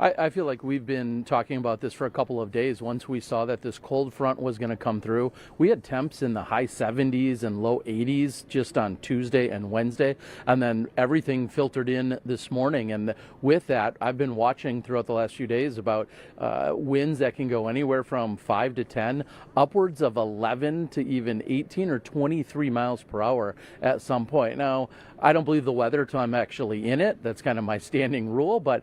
I feel like we've been talking about this for a couple of days. Once we saw that this cold front was going to come through, we had temps in the high 70s and low 80s just on Tuesday and Wednesday, and then everything filtered in this morning. And with that, I've been watching throughout the last few days about winds that can go anywhere from 5 to 10, upwards of 11 to even 18 or 23 miles per hour at some point. Now, I don't believe the weather until I'm actually in it. That's kind of my standing rule. But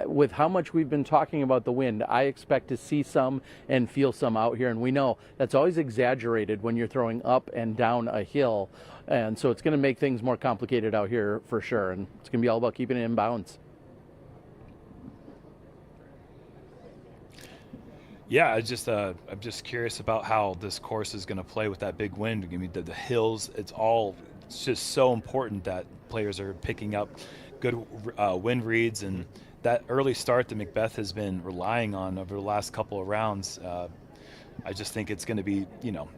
with how much we've been talking about the wind, I expect to see some and feel some out here. And we know that's always exaggerated when you're throwing up and down a hill. And so it's going to make things more complicated out here for sure. And it's going to be all about keeping it in bounds. Yeah, I'm just curious about how this course is going to play with that big wind. I mean, the hills, it's just so important that players are picking up good wind reads, and that early start that McBeth has been relying on over the last couple of rounds. I just think it's going to be,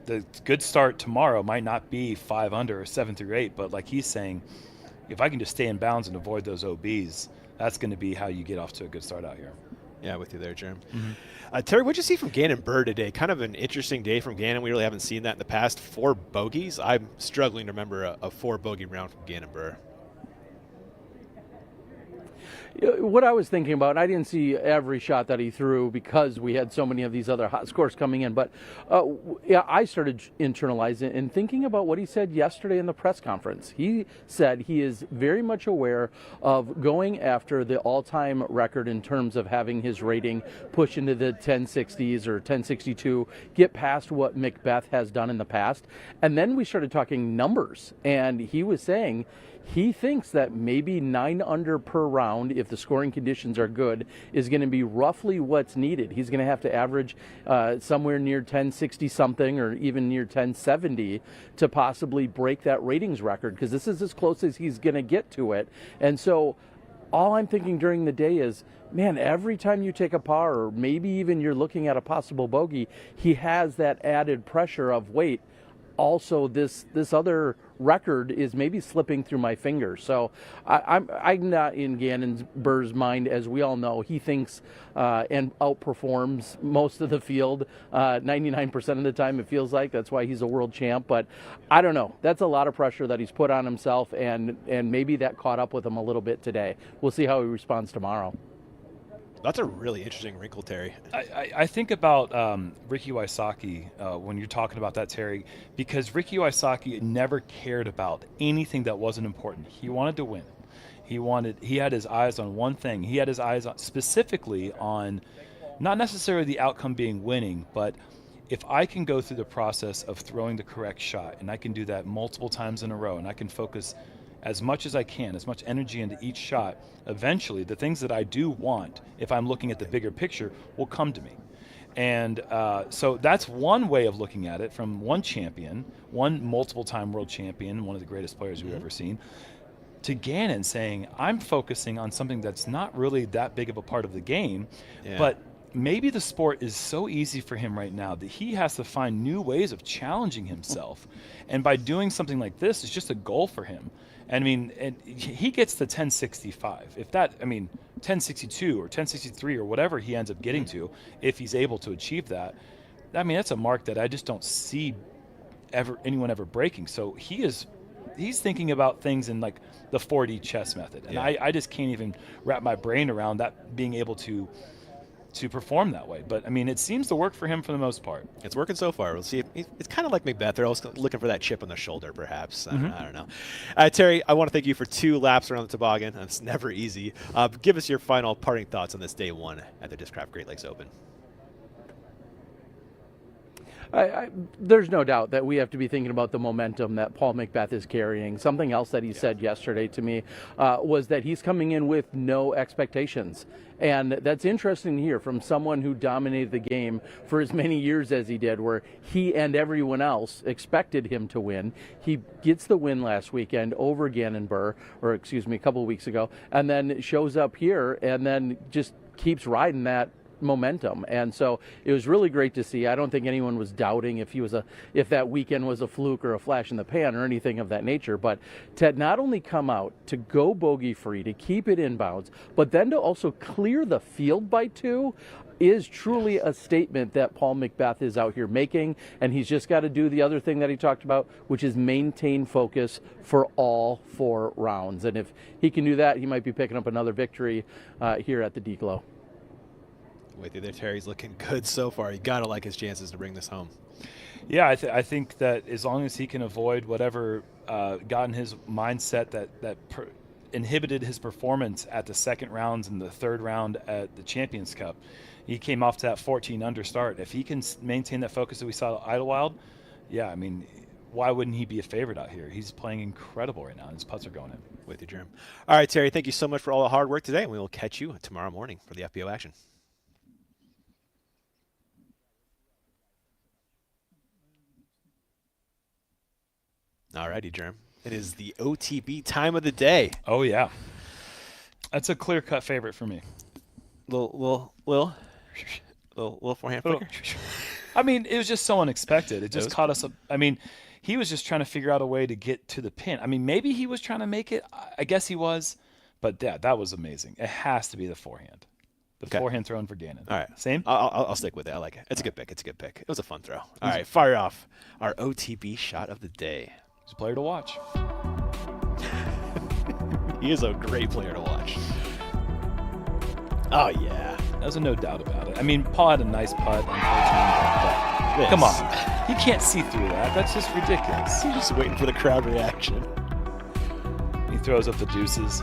the good start tomorrow might not be 5 under or 7 through 8, but like he's saying, if I can just stay in bounds and avoid those OBs, that's going to be how you get off to a good start out here. Yeah, with you there, Jerem. Terry, what'd you see from Gannon Burr today? Kind of an interesting day from Gannon. We really haven't seen that in the past. 4 bogeys. I'm struggling to remember a 4-bogey round from Gannon Burr. What I was thinking about, I didn't see every shot that he threw because we had so many of these other hot scores coming in, but I started internalizing and thinking about what he said yesterday in the press conference. He said he is very much aware of going after the all-time record in terms of having his rating push into the 1060s or 1062, get past what McBeth has done in the past. And then we started talking numbers, and he was saying he thinks that maybe 9 under per round, if the scoring conditions are good, is going to be roughly what's needed. He's going to have to average somewhere near 1060 something or even near 1070 to possibly break that ratings record, because this is as close as he's going to get to it. And so all I'm thinking during the day is, man, every time you take a par, or maybe even you're looking at a possible bogey, he has that added pressure of, wait, also this other record is maybe slipping through my fingers. So I'm not in Gannon Burr's mind, as we all know. He thinks and outperforms most of the field 99% of the time, it feels like. That's why he's a world champ. But I don't know. That's a lot of pressure that he's put on himself, and maybe that caught up with him a little bit today. We'll see how he responds tomorrow. That's a really interesting wrinkle, Terry. I think about Ricky Wysocki when you're talking about that, Terry, because Ricky Wysocki never cared about anything that wasn't important. He wanted to win. He had his eyes on one thing. He had his eyes specifically on not necessarily the outcome being winning, but if I can go through the process of throwing the correct shot, and I can do that multiple times in a row, and I can focus as much as I can, as much energy into each shot, eventually the things that I do want, if I'm looking at the bigger picture, will come to me. And so that's one way of looking at it from one champion, one multiple-time world champion, one of the greatest players we've ever seen, to Gannon saying, I'm focusing on something that's not really that big of a part of the game, but maybe the sport is so easy for him right now that he has to find new ways of challenging himself. And by doing something like this, it's just a goal for him. I mean, and he gets the 1065. If that, 1062 or 1063 or whatever he ends up getting to, if he's able to achieve that, that's a mark that I just don't see anyone ever breaking. So he's thinking about things in like the 4D chess method, and I just can't even wrap my brain around that being able to perform that way. But it seems to work for him for the most part. It's working so far. We'll see. It's kind of like McBeth. They're always looking for that chip on the shoulder, perhaps. I don't know. Terry, I want to thank you for 2 laps around the toboggan. It's never easy. Give us your final parting thoughts on this day 1 at the Discraft Great Lakes Open. There's no doubt that we have to be thinking about the momentum that Paul McBeth is carrying. Something else that he said yesterday to me was that he's coming in with no expectations. And that's interesting to hear from someone who dominated the game for as many years as he did, where he and everyone else expected him to win. He gets the win last weekend over Gannon Burr, a couple of weeks ago, and then shows up here and then just keeps riding that momentum. And so it was really great to see. I don't think anyone was doubting if that weekend was a fluke or a flash in the pan or anything of that nature, but to not only come out, to go bogey free, to keep it inbounds, but then to also clear the field by 2 is truly a statement that Paul McBeth is out here making, and he's just got to do the other thing that he talked about, which is maintain focus for all 4 rounds. And if he can do that, he might be picking up another victory here at the D-Glow. With you there, Terry's looking good so far. You got to like his chances to bring this home. Yeah, I think that as long as he can avoid whatever got in his mindset that inhibited his performance at the second rounds and the third round at the Champions Cup, he came off to that 14 under start. If he can maintain that focus that we saw at Idlewild, why wouldn't he be a favorite out here? He's playing incredible right now, and his putts are going in. With you, Jerem. All right, Terry, thank you so much for all the hard work today, and we will catch you tomorrow morning for the FPO action. All righty, Jerem. It is the OTB time of the day. Oh, yeah. That's a clear-cut favorite for me. Little forehand flicker? It was just so unexpected. It just caught us up. He was just trying to figure out a way to get to the pin. Maybe he was trying to make it. I guess he was. But, that was amazing. It has to be the forehand. The forehand thrown for Gannon. All right. Same? I'll stick with it. I like it. It's a good pick. It was a fun throw. All right, fire off our OTB shot of the day. He's a player to watch. He is a great player to watch. Oh, yeah. There's no doubt about it. Paul had a nice putt, but come on. He can't see through that. That's just ridiculous. He's just waiting for the crowd reaction. He throws up the deuces.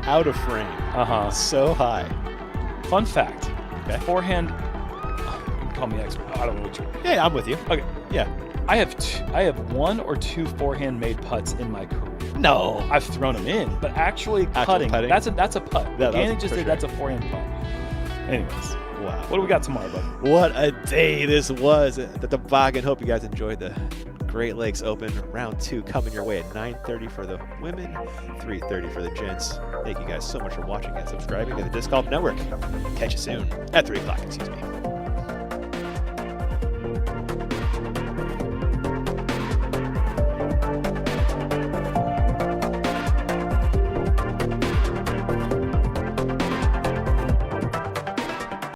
Out of frame. So high. Fun fact. Okay. Forehand. You can call me expert. I don't know what you're. Yeah, I'm with you. Okay. Yeah. I have 1 or 2 forehand made putts in my career. No. I've thrown them in, but actually putting. That's a putt. Yeah, Gannon just did. Sure. That's a forehand putt. Anyways. Wow. What do we got tomorrow, bud? What a day this was at the toboggan. Hope you guys enjoyed the Great Lakes Open. Round 2 coming your way at 9:30 for the women, 3:30 for the gents. Thank you guys so much for watching and subscribing to the Disc Golf Network. Catch you soon at 3 o'clock, excuse me.